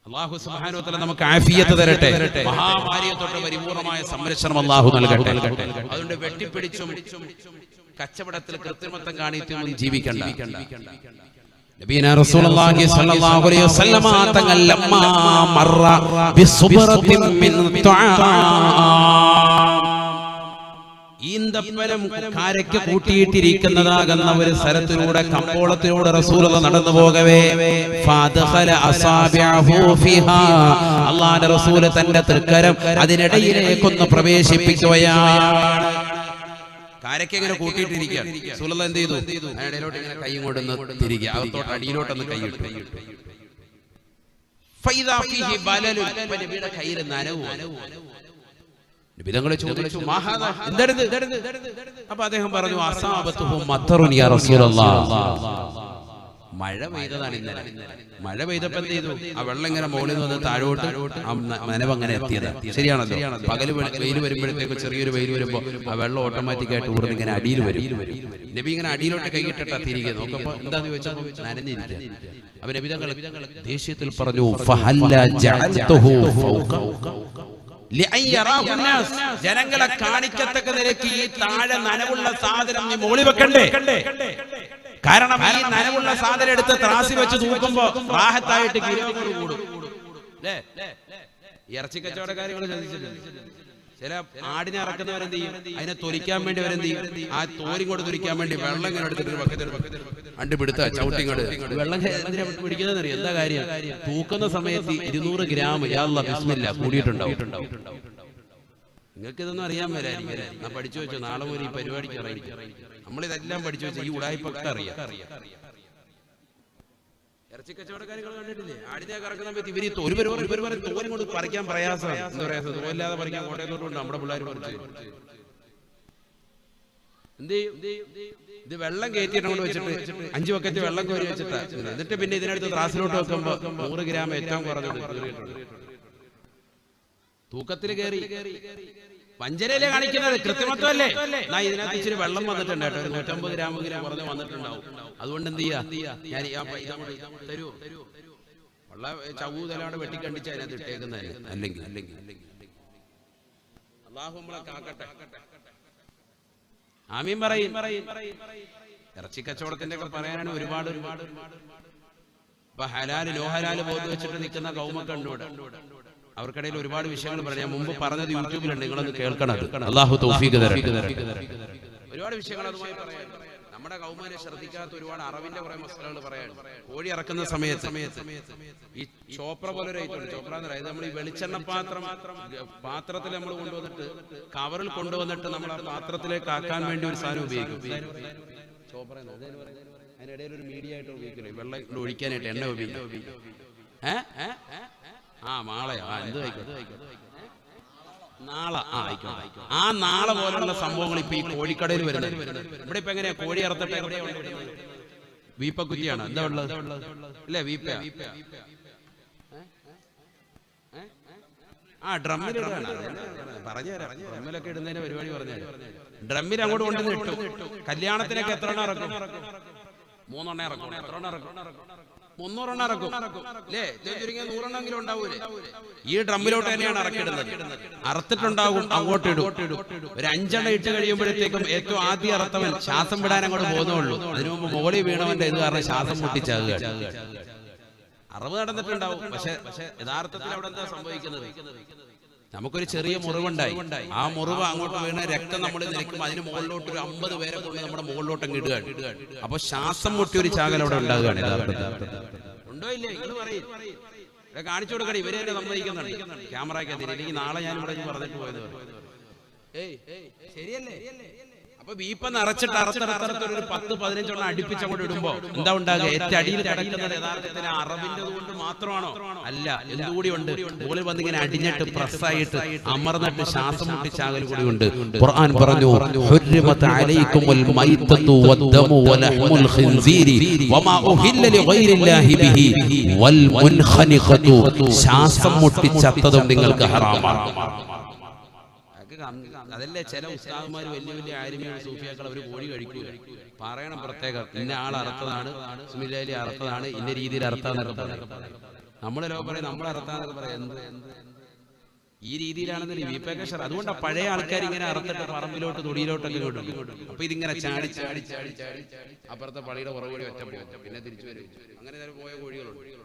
അല്ലാഹു സുബ്ഹാനഹു വ തആല നമുക്ക് ആഫിയത്ത് തരട്ടെ. മഹാമാരിയെ തൊട്ട് പരിപൂർണമായ സംരക്ഷണം അല്ലാഹു നൽകട്ടെ. അതുകൊണ്ട് വെട്ടിപ്പിടിച്ചും കച്ചവടത്തിൽ കൃത്രിമത്വം കാണിച്ചും ജീവിക്കണ്ട. നബിയനാ റസൂലുള്ളാഹി സ്വല്ലല്ലാഹു അലൈഹി വസല്ലമ തങ്ങൾ ലമ്മാ മറ ബിസുബ്റത്തിൻ മിൻ ഈന്തപ്പഴം കാരയ്ക്ക് കൂട്ടിയിട്ടിരിക്കുന്നതാകുന്ന ഒരു സ്ഥലത്തിലൂടെ, കമ്പോളത്തിലൂടെ റസൂലുള്ളാഹി നടന്നു പോകവേ അല്ലാഹുവിന്റെ റസൂൽ തന്റെ തൃക്കരം അതിനിടയിലേക്കൊന്ന് പ്രവേശിപ്പിക്കുകയാണ്. കാരയ്ക്ക് ഇങ്ങനെ കൂട്ടിയിട്ടിരിക്കുകയാണ്. റസൂലുള്ളാഹി എന്ത് ചെയ്തു? ഇടയിലോട്ട് ഇങ്ങനെ കൈ കൊണ്ടൊന്ന് തിരികെ അകത്തോട്ട് അടിയിലോട്ടൊന്ന് കൈയിട്ടു. ഫൈദാ ഫീഹി ബലലു, നബിയുടെ കയ്യിൽ നനവ്. നബിതങ്ങളെ ചോദിച്ചു, അപ്പൊ അദ്ദേഹം പറഞ്ഞു, അസാബത്തുഹു മത്തറുൻ യാ റസൂലല്ലാഹ്. മഴ പെയ്തതാണ് ഇന്നലെ. മഴ പെയ്തപ്പോ എന്ത് ചെയ്തു? ആ വെള്ളം ഇങ്ങനെ മുകളിൽ നിന്ന് താഴോട്ട് നനവ് അങ്ങനെ എത്തിയത്. ശരിയാണല്ലോ. പകല് വെയിൽ വരുമ്പോഴത്തേക്ക് ചെറിയൊരു വെയിൽ വരുമ്പോ ആ വെള്ളം ഓട്ടോമാറ്റിക്കായിട്ട് ഊർന്ന് ഇങ്ങനെ അടിയിൽ വരും. നബി ഇങ്ങനെ അടിയിലോട്ട് കൈയിട്ടിട്ടാ തിരികെ നോക്കുമ്പോ എന്താന്ന് ചോദിച്ചപ്പോ നനഞ്ഞിരിക്കുക. അപ്പൊ നബിതങ്ങൾ ദേഷ്യത്തിൽ പറഞ്ഞു, ഫഹല്ല ജഅൽതുഹു ഫൗക, ജനങ്ങളെ കാണിക്കത്തക്ക നിലയ്ക്ക് ഈ താഴെ നനവുള്ള സാധനം നീ മോളി വെക്കണ്ടേ? കാരണം ഈ നനവുള്ള സാധനം എടുത്ത് ത്രാസി വെച്ച് തൂക്കുമ്പോ റാഹത്തായിട്ട് കിലോമീറ്റർ കൂടും. ഇറച്ചി കച്ചവടക്കാരെ ശ്രദ്ധിച്ചിട്ടുണ്ട്. ചില ആടിനെ ഇറക്കുന്നവരെന്ത് ചെയ്യും? അതിനെ തൊലിക്കാൻ വേണ്ടി അവരെന്ത് ചെയ്യും? ആ തോരി കൊണ്ട് തൊലിക്കാൻ വേണ്ടി വെള്ളം ഇങ്ങനെ എടുത്തിട്ട് അണ്ടുപിടുത്ത ചവിട്ടിങ്ങോട് വെള്ളം പിടിക്കുന്നതെന്ന് അറിയാം. എന്താ കാര്യം? തൂക്കുന്ന സമയത്ത് 200 ഗ്രാം ബിസ്മില്ലാ കൂടിയിട്ടുണ്ടാവും. നിങ്ങൾക്ക് ഇതൊന്നും അറിയാൻ വരായിരിക്കും. ഞാൻ പഠിച്ചു വെച്ചോ, നാളെ മുതൽ ഈ പരിപാടിക്ക് അറിയിക്കും. നമ്മളിതെല്ലാം പഠിച്ചു വെച്ചാൽ ഈ ഉടായ്പൊക്കെ അറിയാം. ഇറച്ചി കച്ചവടക്കാരികൾ കണ്ടിട്ടില്ലേ? ആടിനെ കറക്കുന്ന സമയത്ത് ഇവര് തോരി കൊണ്ട് പറിക്കാൻ പ്രയാസമാണ്. എന്താ പറയാ, തോലില്ലാതെ പറിക്കാൻ കോട്ടയത്തോട്ടുണ്ട് നമ്മുടെ പിള്ളേർ പറിച്ചു. എന്ത് ചെയ്യും? ഇത് വെള്ളം കയറ്റിയിട്ട് വെച്ചിട്ട് 5 ബക്കറ്റ് വെള്ളം കോരി വെച്ചിട്ടാ. എന്നിട്ട് പിന്നെ ഇതിനടുത്ത് ത്രാസിലോട്ട് വെക്കുമ്പോ 100 ഗ്രാം ഏറ്റവും കുറഞ്ഞത് തൂക്കത്തിൽ കയറി. വഞ്ചനയിലെ കാണിക്കുന്നത് കൃത്രിമത്വമല്ലേ? ഇതിനകത്ത് ഇച്ചിരി വെള്ളം വന്നിട്ടുണ്ട് കേട്ടോ, ഒരു 150 ഗ്രാം കുറഞ്ഞ് വന്നിട്ടുണ്ടാവും. അതുകൊണ്ട് എന്ത് ചെയ്യാ, ഞാൻ തരൂ ഉള്ള ചവൂതലാണ് വെട്ടിക്കണ്ടിച്ച് അതിനകത്ത് ഇട്ടേക്കുന്നതല്ലേ. അല്ലെങ്കിൽ അല്ലാഹു നമ്മളെ കാക്കട്ടെ. ആമീൻ പറയും. ഇറച്ചി കച്ചവടത്തിന്റെ ഒക്കെ പറയാനാണ് ഒരുപാട്. ഇപ്പൊ ഹലാല് ലോ ഹലാല് ബോധ വെച്ചിട്ട് നിൽക്കുന്ന കൗമൊക്കെ ഉണ്ട് ഇവിടെ. അവർക്കിടയിൽ ഒരുപാട് വിഷയങ്ങൾ പറയാം. ഞാൻ മുമ്പ് പറഞ്ഞത് യൂട്യൂബിലുണ്ട്, നിങ്ങളൊന്ന് കേൾക്കണം. അല്ലാഹു തൗഫീഖ് തരട്ടെ. ഒരുപാട് വിഷയങ്ങൾ അതുമായി പറയാം. നമ്മുടെ കൗമാരെ ശ്രദ്ധിക്കാത്ത ഒരുപാട് അറിവിന്റെ കുറെ മസലകൾ പറയാൻ. കോഴി ഇറക്കുന്ന സമയത്ത് ഈ ചോപ്ര പോലെ ഒരു ഐറ്റം, ചോപ്ര എന്ന് പറയുന്നത് നമ്മൾ ഈ വെളിച്ചെണ്ണ പാത്രത്തിൽ നമ്മൾ കൊണ്ടുവന്നിട്ട് കവറിൽ കൊണ്ടുവന്നിട്ട് നമ്മൾ ആ പാത്രത്തിലേക്ക് ആക്കാൻ വേണ്ടി ഒരു സാധനം ഉപയോഗിക്കും. ചോപ്ര അതിനിടയിൽ ഒരു മീഡിയ ആയിട്ട് ഉപയോഗിക്കില്ലേ, വെള്ളം ഒഴിക്കാനായിട്ട് എണ്ണ ഉപയോഗിക്കും. മാളയോ എന്ത് നാള ആ നാള പോലുള്ള സംഭവങ്ങൾ ഇപ്പൊ ഈ കോഴിക്കടയിൽ വരുന്നത്. ഇവിടെ ഇപ്പൊ എങ്ങനെയാ കോഴി ഇറത്തിട്ട് വീപ്പക്കുറ്റിയാണ് എന്താ ഉള്ളത് അല്ലേ? വീപ്പ ഡ്രമ്മിലിടാണ്. പറഞ്ഞുതരാം, ഡ്രമ്മിലൊക്കെ ഇടുന്നതിന്റെ പരിപാടി പറഞ്ഞുതരാം. ഡ്രമ്മിൽ അങ്ങോട്ട് കൊണ്ടുവന്ന് ഇട്ടു. കല്യാണത്തിനൊക്കെ എത്ര എണ്ണം ഇറക്കും? 3 എണ്ണം ഇറക്കും. എത്ര എണ്ണം ഇറക്കും? 300 ഇറക്കും അല്ലേ? ചുരുങ്ങിയ 100 ഉണ്ടാവൂലേ? ഈ ഡ്രമ്മിലോട്ട് തന്നെയാണ് ഇറക്കിടുന്നത്. അറുത്തിട്ടുണ്ടാകും, അങ്ങോട്ട് ഇടും. ഒരു 5 ഇട്ട് കഴിയുമ്പോഴത്തേക്കും ഏറ്റവും ആദ്യം അറുത്തവൻ ശ്വാസം വിടാൻ അങ്ങോട്ട് പോകുന്നുള്ളൂ. അതിനു മുമ്പ് മോളി വീണവന്റെ ഇത് കാരണം ശ്വാസം മുട്ടിച്ചാകുക. അറിവ് നടന്നിട്ടുണ്ടാവും. പക്ഷെ യഥാർത്ഥത്തിൽ അവിടെ എന്താ സംഭവിക്കുന്നത്? നമുക്കൊരു ചെറിയ മുറിവുണ്ടായി, ആ മുറിവ് അങ്ങോട്ട് വീണ രക്തം നമ്മൾ നിൽക്കും, അതിന് മുകളിലോട്ട് ഒരു 50 പേരെ കൊണ്ട് നമ്മുടെ മുകളിലോട്ട് അങ്ങ് ഇടുകയാണ്. അപ്പൊ ശ്വാസം മുട്ടി ഒരു ചാകൽ അവിടെ ഉണ്ടാകുകയാണ്. ഉണ്ടോ ഇല്ലേ? നിങ്ങൾ പറയും, കാണിച്ചു കൊടുക്കണേ. ഇവരെ തന്നെ സമ്മതിക്കുന്നുണ്ട് ക്യാമറയ്ക്കകത്ത്. അല്ലെങ്കിൽ നാളെ ഞാൻ ഇവിടെ പറഞ്ഞിട്ട് പോയത് ശരിയല്ലേ? അപ്പൊ വീപ്പ നിറച്ചിട്ട് അറുത്തറുത്തൊരു 10-15 അടുപ്പിച്ച് അങ്ങോട്ട് ഇടുമ്പോ എന്താ ഉണ്ടാകുക? ഏറ്റവും അടിയിൽ കിടക്കുന്നത് യഥാർത്ഥത്തിൽ അറബിന്റെ കൊണ്ട് മാത്രമാണോ? അല്ല, എന്തുകൂടി ഉണ്ട്? മുകളിൽ വന്ന് ഇങ്ങനെ അടിഞ്ഞിട്ട് പ്രസ്സായിട്ട് അമർന്നിട്ട് ശ്വാസം മുട്ടിച്ചാകൽ കൂടി ഉണ്ട്. ഖുർആൻ പറഞ്ഞു, ഹുർരിമത അലൈക്കുമുൽ മൈതതു വദ്ദമു വലഹ്മുൽ ഖിൻസീരി വമാ ഉഹില്ല ലിഗൈരില്ലാഹി ബിഹി വൽ മുൻഖനിഖതു. ശ്വാസം മുട്ടിച്ചത്തതും നിങ്ങൾക്ക് ഹറാമാണ്. അതല്ലേ ചില ഉസ്താദുമാർ വലിയ വലിയ ആലിമീങ്ങൾ സൂഫിയാക്കൾ അവർ കോഴി കഴിക്കൂല. പറയണം പ്രത്യേകം, ഇന്ന ആൾ അറുത്തതാണ്, സുമിലാലി അറുത്തതാണ്, ഇന്ന രീതിയിൽ അറുത്താന്നൊക്കെ പറയും. നമ്മളെ ലോ പറയും, നമ്മൾ അറുത്താന്നൊക്കെ പറയാം. ഈ രീതിയിലാണെന്നല്ലേ വീപ്പൊക്കെ ഷർ. അതുകൊണ്ടാണ് പഴയ ആൾക്കാർ ഇങ്ങനെ അറുത്തിട്ട് പറമ്പിലോട്ട് തൊടിയിലോട്ടൊക്കെ വിടും. അപ്പൊ ഇതിങ്ങനെ ചാടി ചാടി ചാടി ചാടി അപ്പുറത്തെ പള്ളിയുടെ പുറകോടി ഒറ്റ പോകും, പിന്നെ തിരിച്ചു വരും. അങ്ങനെ പോയ കോഴികളുണ്ട്.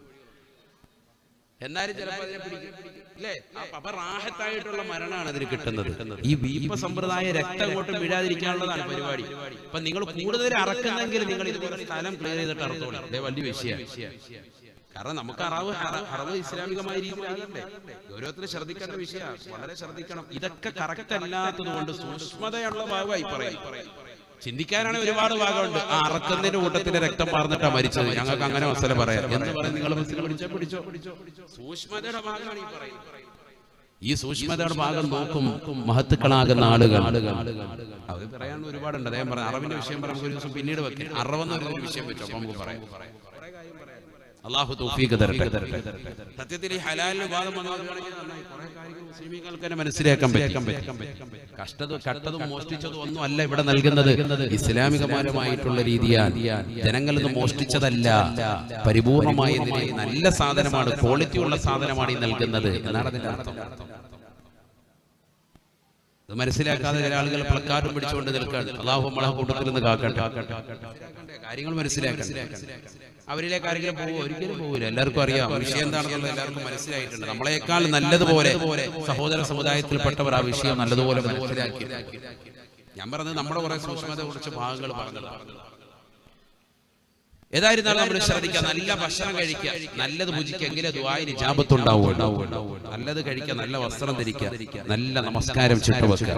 എന്നാലും ചിലപ്പോൾ അതിനെ പിടിക്കും അല്ലേ? അപ്പൊ റാഹത്തായിട്ടുള്ള മരണമാണ് അതിന് കിട്ടുന്നത്. ഈ വീപ്പ സമ്പ്രദായ രക്തം അങ്ങോട്ടും വീഴാതിരിക്കാനുള്ളതാണ് പരിപാടി. അപ്പൊ നിങ്ങൾ കൂടുതൽ അറക്കുന്നെങ്കിൽ നിങ്ങൾ ഇതുപോലെ സ്ഥലം ക്ലിയർ ചെയ്തിട്ട് അറുത്തോളൂ. അതേ വലിയ വിഷയമാണ്. കാരണം നമുക്ക് അറവ് ഇസ്ലാമികമായ രീതിയിലാകണ്ടേ? ഗൗരവത്തിൽ ശ്രദ്ധിക്കേണ്ട വിഷയമാണ്, വളരെ ശ്രദ്ധിക്കണം. ഇതൊക്കെ കറക്റ്റ് അല്ലാത്തത് കൊണ്ട് സൂക്ഷ്മതയുള്ള ഭാഗമായി പറയും. ചിന്തിക്കാനാണ് ഒരുപാട് ഭാഗമുണ്ട്. ആ അറക്കുന്നതിന്റെ കൂട്ടത്തിന്റെ രക്തം പാർന്നിട്ടാ മരിച്ചത്, ഞങ്ങൾക്ക് അങ്ങനെ മസല പറയാം എന്ന് പറയും. നിങ്ങൾ പിടിച്ചോ സൂക്ഷ്മതയുടെ ഭാഗമാണ് ഈ പറയുന്നത്. ഈ സൂക്ഷ്മതയുടെ ഭാഗം നോക്കും മഹത്തുക്കളാകുന്ന ആളുകൾ. അത് പറയാൻ ഒരുപാടുണ്ട്. അദ്ദേഹം പറഞ്ഞു അറവിന്റെ വിഷയം പറയാൻ ഒരു ദിവസം പിന്നീട് വെക്കാം. അറവെന്നൊരു വിഷയം വെച്ചോ, അപ്പൊ നമുക്ക് പറയാം. അല്ലാഹു തൗഫീഖ് തരട്ടെ. സത്യത്തിൽ ഈ ഹലാലിന് വാദം വന്നതാണെങ്കിൽ കുറെ കാര്യങ്ങൾ മുസ്ലിമീങ്ങൾക്ക് തന്നെ മനസ്സിലാക്കാൻ പറ്റും. കട്ടതും മോഷ്ടിച്ചതും ഒന്നും അല്ല ഇവിടെ നൽകുന്നത്. ഇസ്ലാമികപരമായിട്ടുള്ള രീതിയാൽ ജനങ്ങളിൽ നിന്ന് മോഷ്ടിച്ചതല്ല, പരിപൂർണമായി നല്ല സാധനമാണ്, ക്വാളിറ്റി ഉള്ള സാധനമാണ് ഈ നൽകുന്നത് എന്നാണ് അതിന്റെ അർത്ഥം. ഇത് മനസ്സിലാക്കാതെ ചില ആളുകൾ പ്ലക്കാർഡും പിടിച്ചുകൊണ്ട് നിൽക്കാണ്. അല്ലാഹു നമ്മളെ കൂട്ടത്തിൽ നിന്ന് കാക്കട്ടെ. കാര്യങ്ങൾ മനസ്സിലാക്കണ്ടേ? അവരിലേക്ക് ആരെങ്കിലും പോകുമോ? ഒരിക്കലും പോകില്ല. എല്ലാവർക്കും അറിയാം വിഷയം എന്താണെന്നുള്ളത്, എല്ലാവർക്കും മനസ്സിലായിട്ടുണ്ട്. നമ്മളെക്കാൾ നല്ലതുപോലെ സഹോദര സമുദായത്തിൽപ്പെട്ടവർ ആ വിഷയം നല്ലതുപോലെ മനസ്സിലാക്കി. ഞാൻ പറഞ്ഞത് നമ്മുടെ കുറെ സൂക്ഷ്മത കുറിച്ച് ഭാഗങ്ങൾ പറഞ്ഞത്. ഏതായിരുന്നാലും നമ്മൾ ശ്രദ്ധിക്കുക, നല്ല ഭക്ഷണം കഴിക്കുക, നല്ലത് ഭുജിക്കുക, എങ്കിലേ ദുആഇന് ഇജാബത്ത് ഉണ്ടാവുള്ളൂ. നല്ലത് കഴിക്കുക, നല്ല വസ്ത്രം ധരിക്കുക, നല്ല നമസ്കാരം ചിട്ടവെക്കുക.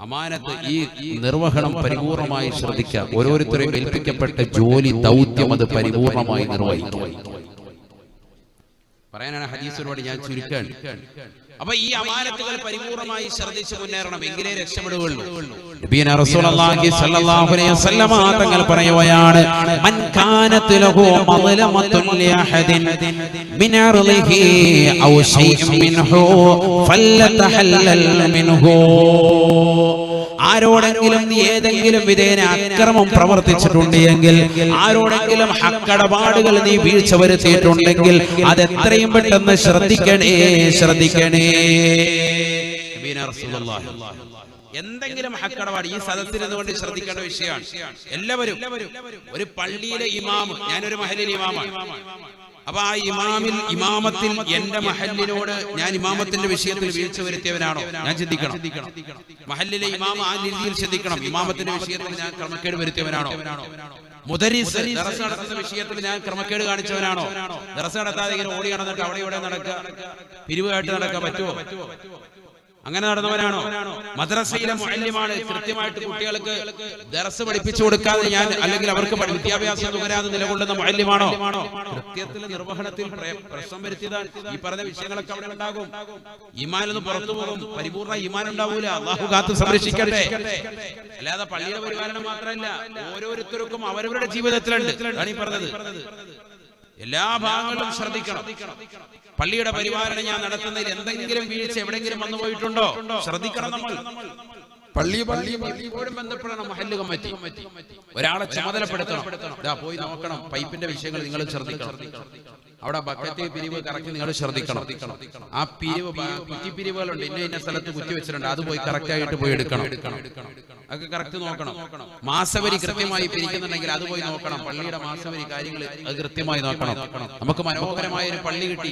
അമാനത്ത് ഈ നിർവഹണം പരിപൂർണമായി ശ്രദ്ധിക്കുക. ഓരോരുത്തരെയും ഏൽപ്പിക്കപ്പെട്ട ജോലി ദൗത്യം അത് പരിപൂർണമായി നിർവഹിക്കുക. പറയാനാണ് ഹദീസിനോട് ഞാൻ ചുരുക്കാൻ. അപ്പൊ ഈ അമാനത്തുകൾ പരിപൂർണമായി ശ്രദ്ധിച്ച് മുന്നേറണം, എങ്കിലേ രക്ഷപ്പെടുകയുള്ളൂ. നബിയന റസൂലുള്ളാഹി സ്വല്ലല്ലാഹു അലൈഹി വസല്ലം തങ്ങൾ പറയുകയാണ്, മൻ കാനത് ലഹു മദ്ലമത്തുൻ ലിഅഹദിൻ മിൻ അർളിഹി ഔ ശൈഇൻ മിൻഹു ഫല്ലതഹല്ലൽ മിൻഹു. ആരോടെങ്കിലും നീ ഏതെങ്കിലും വിധേന അക്രമം പ്രവർത്തിച്ചിട്ടുണ്ടെങ്കിൽ, ആരോടെങ്കിലും ഹക്കടപാടുകൾ നീ വീഴ്ച വരുത്തിയിട്ടുണ്ടെങ്കിൽ അതെത്രയും പെട്ടെന്ന് ശ്രദ്ധിക്കണേ. എന്തെങ്കിലും ഹക്കടപാട് ഈ സദസ്സിനെന്നുകൊണ്ട് ശ്രദ്ധിക്കേണ്ട വിഷയമാണ്. എല്ലാവരും ഒരു പള്ളിയിലെ ഇമാമ്, ഞാനൊരു മഹല്ലിലെ ഇമാമാണ്. അപ്പൊ ആ ഇമാമത്തിൽ എന്റെ മഹല്ലിനോട് ഞാൻ ഇമാമത്തിന്റെ വിഷയത്തിൽ വീഴ്ച വരുത്തിയവനാണോ ഞാൻ ചിന്തിക്കണം. മഹല്ലിലെ ഇമാമ ആ രീതിയിൽ ചിന്തിക്കണം. ഇമാമത്തിന്റെ വിഷയത്തിൽ ഞാൻ ക്രമക്കേട് വരുത്തിയവനാണോ? മുദരിസ് ദർസ് നടത്തുന്ന വിഷയത്തിൽ ഞാൻ ക്രമക്കേട് കാണിച്ചവനാണോ? ദർസ് നടത്താതെ ഇങ്ങനെ ഓടി നടന്നിട്ട് അവിടെ ഇവിടെ നടക്കുക, പിരിവുകായിട്ട് നടക്കാൻ പറ്റുമോ? അങ്ങനെ നടന്നവനാണോ? മദ്രസയിലെ മുഅല്ലിമാണ്, കൃത്യമായിട്ട് കുട്ടികൾക്ക് ദർസ് പഠിപ്പിച്ചു കൊടുക്കാതെ ഞാൻ, അല്ലെങ്കിൽ അവർക്ക് വിദ്യാഭ്യാസം നുകരാതെ നിലകൊള്ളുന്ന മുഅല്ലിമാണോ? കൃത്യത്തിൽ നിർവഹണത്തിൽ പ്രശ്നം വരുത്തിയതാണ്. ഈ പറഞ്ഞ വിഷയങ്ങളൊക്കെ അവിടെ ഉണ്ടാകും. ഈമാനൊന്ന് പുറത്തു പോകും, പരിപൂർണ്ണ ഈമാൻ ഉണ്ടാവൂല. അല്ലാഹു കാത്ത് സംരക്ഷിക്കട്ടെ. അല്ലാതെ പള്ളിയുടെ പരിപാലനം മാത്രമല്ല, ഓരോരുത്തർക്കും അവരവരുടെ ജീവിതത്തിലുണ്ട്. ആണ് ഈ പറഞ്ഞത്. എല്ലാ ഭാഗങ്ങളും ശ്രദ്ധിക്കണം. പള്ളിയുടെ പരിപാലനം ഞാൻ നടത്തുന്നതിൽ എന്തെങ്കിലും വീഴ്ച എവിടെയെങ്കിലും വന്നു പോയിട്ടുണ്ടോ? ശ്രദ്ധിക്കണം. നമ്മൾ പള്ളിയോടും ബന്ധപ്പെടണം മഹല്ല് കമ്മിറ്റി. ഒരാളെ ചുമതലപ്പെടുത്തണം. പോയി നോക്കണം, പൈപ്പിന്റെ വിഷയങ്ങൾ നിങ്ങൾ ശ്രദ്ധിക്കണം. അവിടെ ബക്കറ്റ് പിരിവ് കറക്റ്റ് നിങ്ങൾ ശ്രദ്ധിക്കണം. ആ പിരിവ് കുറ്റിപ്പിരിവുകളുണ്ട്, ഇന്ന സ്ഥലത്ത് കുറ്റി വെച്ചിട്ടുണ്ട്, അത് പോയി കറക്റ്റ് ആയിട്ട് പോയി എടുക്കണം. അതൊക്കെ കറക്റ്റ് നോക്കണം. മാസവരി കൃത്യമായി പിരിക്കുന്നുണ്ടെങ്കിൽ അത് പോയി നോക്കണം. പള്ളിയുടെ മാസവരി കാര്യങ്ങൾ അത് കൃത്യമായി നോക്കണം. നമുക്ക് മനോഹരമായ ഒരു പള്ളി കിട്ടി,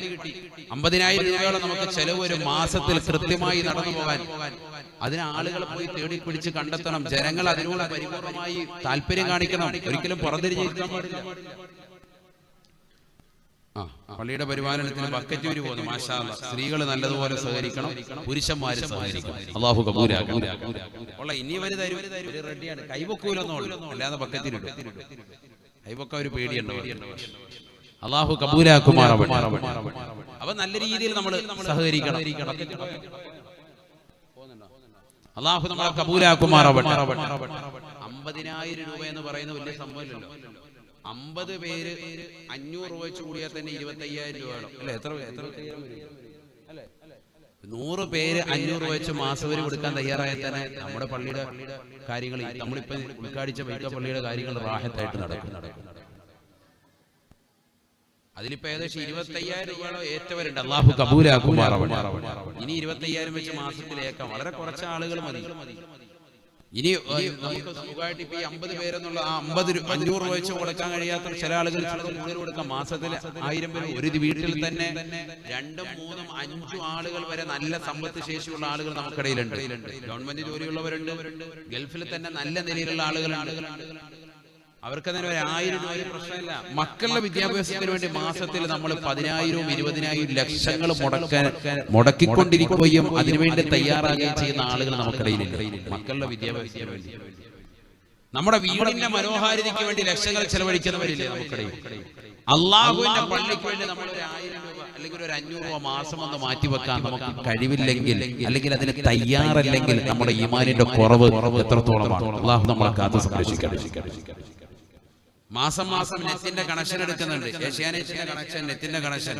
50,000 രൂപയോളം നമുക്ക് ചെലവ് ഒരു മാസത്തിൽ കൃത്യമായി നടന്നു പോകാൻ. അതിന് ആളുകൾ പോയി തേടി പിടിച്ച് കണ്ടെത്തണം. ജനങ്ങൾ അതിനോട് പരിപൂർണമായി താല്പര്യം കാണിക്കണം. ഒരിക്കലും പുറത്തിരിക്കാൻ പാടില്ല. പള്ളിയുടെ പരിപാലനത്തിന് ബക്കറ്റ് വരി പോകുന്നു. മാഷാ അല്ലാഹ്, സ്ത്രീകൾ നല്ലതുപോലെ സഹകരിക്കണം, പുരുഷന്മാര് സഹകരിക്കണം. അല്ലാഹു കബൂലാക്കട്ടെ. ഇനി വരെ റെഡിയാണ്, കൈവക്കൂലെന്നോളൂ, അല്ലാതെ ബക്കറ്റിലിടും. കൈവക്ക ഒരു പേടിയുണ്ടോ? അല്ലാഹു കബൂലാക്കുമാറാവട്ടെ. അപ്പൊ നല്ല രീതിയിൽ നമ്മൾ സഹകരിക്കണം. അല്ലാഹു നമ്മളെ കബൂലാക്കുമാറാവട്ടെ. 50,000 രൂപ എന്ന് പറയുന്ന വലിയ സംഭവമല്ലല്ലോ. 50 പേര് 500 രൂപ വെച്ച് കൂടിയാൽ തന്നെ 25,000 രൂപ വേണം അല്ലെ? എത്ര 100 പേര് 500 രൂപ വെച്ച് മാസവരി കൊടുക്കാൻ തയ്യാറായാൽ തന്നെ നമ്മുടെ പള്ളിയുടെ കാര്യങ്ങൾ, നമ്മളിപ്പോ ഉദ്ഘാടിച്ച വൈക്ക പള്ളിയുടെ കാര്യങ്ങൾ റാഹത്തായിട്ട് നടക്കും. അതിലിപ്പോ ഏകദേശം 25,000 രൂപയോളം ഏറ്റവരുണ്ട്. അല്ലാഹു കബൂലാക്കുമാറാവട്ടെ. ഇനി 25,000 വെച്ച് മാസത്തിലേക്കാം. വളരെ കുറച്ച് ആളുകൾ മതി. ഇനി നമുക്ക് സുഖമായിട്ട് ഇപ്പൊ 50 പേരെന്നുള്ള 500 രൂപ വെച്ച് കൊടുക്കാൻ കഴിയാത്ത ചില ആളുകൾ കൂടുതൽ കൊടുക്കാം. മാസത്തിൽ 1000 പേര് ഒരു വീട്ടിൽ തന്നെ 2, 3, 5 ആളുകൾ വരെ നല്ല സമ്പത്ത് ശേഷിയുള്ള ആളുകൾ നമുക്കിടയിലുണ്ട്. ഗവൺമെന്റ് ജോലിയുള്ളവരുണ്ട്, ഗൾഫിൽ തന്നെ നല്ല നിലയിലുള്ള ആളുകളുണ്ട്. അവർക്ക് തന്നെ 1,000 രൂപ പ്രശ്നമില്ല. മക്കളുടെ വിദ്യാഭ്യാസത്തിന് വേണ്ടി മാസത്തിൽ നമ്മൾ 10,000, 20,000 ലക്ഷങ്ങൾ മുടക്കിക്കൊണ്ടിരിക്കുകയും അതിനുവേണ്ടി തയ്യാറാകുകയും ചെയ്യുന്ന ആളുകൾ നമുക്കിടയിലില്ല. മക്കളുടെ വിദ്യാഭ്യാസത്തിന് വേണ്ടി, നമ്മുടെ വീടിന്റെ മനോഹാരിതയ്ക്ക് വേണ്ടി ലക്ഷങ്ങൾ ചെലവഴിക്കുന്നവരില്ലേ നമുക്കിടയിൽ? അള്ളാഹുവിന്റെ പള്ളിക്ക് വേണ്ടി നമ്മൾ 1,000 രൂപ അല്ലെങ്കിൽ 500 രൂപ മാസം ഒന്ന് മാറ്റിവെക്കാൻ നമുക്ക് കഴിവില്ലെങ്കിൽ, അല്ലെങ്കിൽ അതിന് തയ്യാറല്ലെങ്കിൽ നമ്മുടെ ഈമാനിന്റെ കുറവ് എത്രത്തോളമാണ്? അള്ളാഹു നമ്മളെ കാത്തു സംരക്ഷിക്കട്ടെ. മാസം നെറ്റിന്റെ കണക്ഷൻ എടുക്കുന്നുണ്ട്. ഏഷ്യാനെറ്റിന്റെ കണക്ഷൻ, നെറ്റിന്റെ കണക്ഷൻ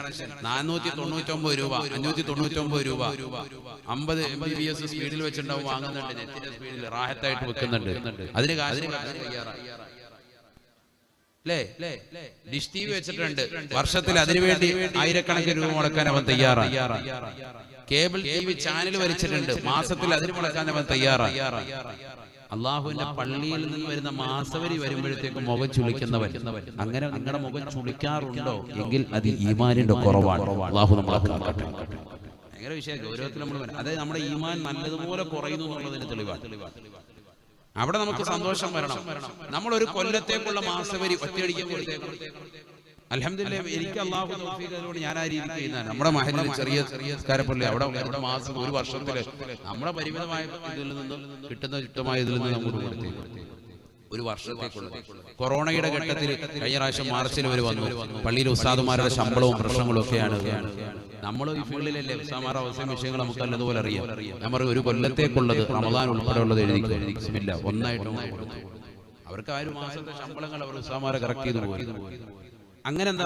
499 രൂപ, 599 രൂപ. 50 Mbps സ്പീഡിൽ വെച്ചിട്ടുണ്ടാവും വാങ്ങുന്നുണ്ട്. നെറ്റിന്റെ സ്പീഡിൽ റാഹത്തായിട്ട് വെക്കുന്നുണ്ട്. അതിന് കാശ് തയ്യാറാണ് അല്ലേ? ഡിഷ് TV വെച്ചിട്ടുണ്ട്. വർഷത്തിൽ അതിനുവേണ്ടി ആയിരക്കണക്കിന് രൂപ മുടക്കാൻ അവൻ തയ്യാറാണ്. കേബിൾ TV ചാനൽ വലിച്ചിട്ടുണ്ട്. മാസത്തിൽ അതിന് മുടക്കാൻ അവൻ തയ്യാറാണ്. അള്ളാഹുവിന്റെ പള്ളിയിൽ നിന്ന് വരുന്ന മാസവരി വരുമ്പോഴത്തേക്ക് മുഖം ചുളിക്കുന്നവൻ, അങ്ങനെ നിങ്ങളുടെ മുഖം ചുളിക്കാറുണ്ടോ എങ്കിൽ അത് ഈമാനിന്റെ കുറവാണ്. അള്ളാഹു നമ്മളെ കാക്കട്ടെ. ഭയങ്കര വിഷയം, ഗൗരവത്തിൽ നമ്മൾ അതായത് നമ്മുടെ ഈമാൻ നല്ലതുപോലെ കുറയുന്നു എന്നുള്ളതിന് തെളിവാണ്. അവിടെ നമുക്ക് സന്തോഷം വരണം. നമ്മൾ ഒരു കൊല്ലത്തേക്കുള്ള മാസവരി ഒറ്റയടിക്കാൻ കൊടുത്തേക്കണം. അൽഹംദുലില്ലാഹ്, എനിക്ക് അല്ലാഹു തൗഫീഖ് തന്നതോടെ ഞാൻ ആ രീതിക്ക് ചെയ്യുന്നതാണ്. നമ്മുടെ മഹല്ലിൽ ചെറിയ സ്കാരപ്പള്ളി അവിടെ മാസം ഒരു വർഷത്തില് നമ്മുടെ പരിമിതമായ ഇതിൽ നിന്ന് കിട്ടുന്ന ഇതിൽ നിന്ന് നമുക്ക് കൊടുത്തേക്കും. ഒരു വർഷത്തേക്കുള്ളത്. കൊറോണയുടെ ഘട്ടത്തിൽ കഴിഞ്ഞ പ്രാവശ്യം മാർച്ചിൽ അവർ വന്നു. പള്ളിയിലെ ഉസ്താദുമാരുടെ ശമ്പളവും പ്രശ്നങ്ങളും ഒക്കെയാണ്. നമ്മൾ ഈ ഫീൽഡിലല്ലേ, ഉസ്താദുമാരുടെ അവസ്ഥയും വിഷയങ്ങൾ നമുക്ക് നല്ലതുപോലെ അറിയാം. നമ്മൾ ഒരു കൊല്ലത്തേക്കുള്ളത് റമദാൻ ഉൾപ്പെടെയുള്ളത് എഴുതിയില്ല, ഒന്നായിട്ട് അവർക്ക് 1 മാസത്തെ ശമ്പളങ്ങൾ അവർ ഉസ്താദുമാരെ കറക്റ്റ് ചെയ്ത് പോയി. അങ്ങനെ എന്താ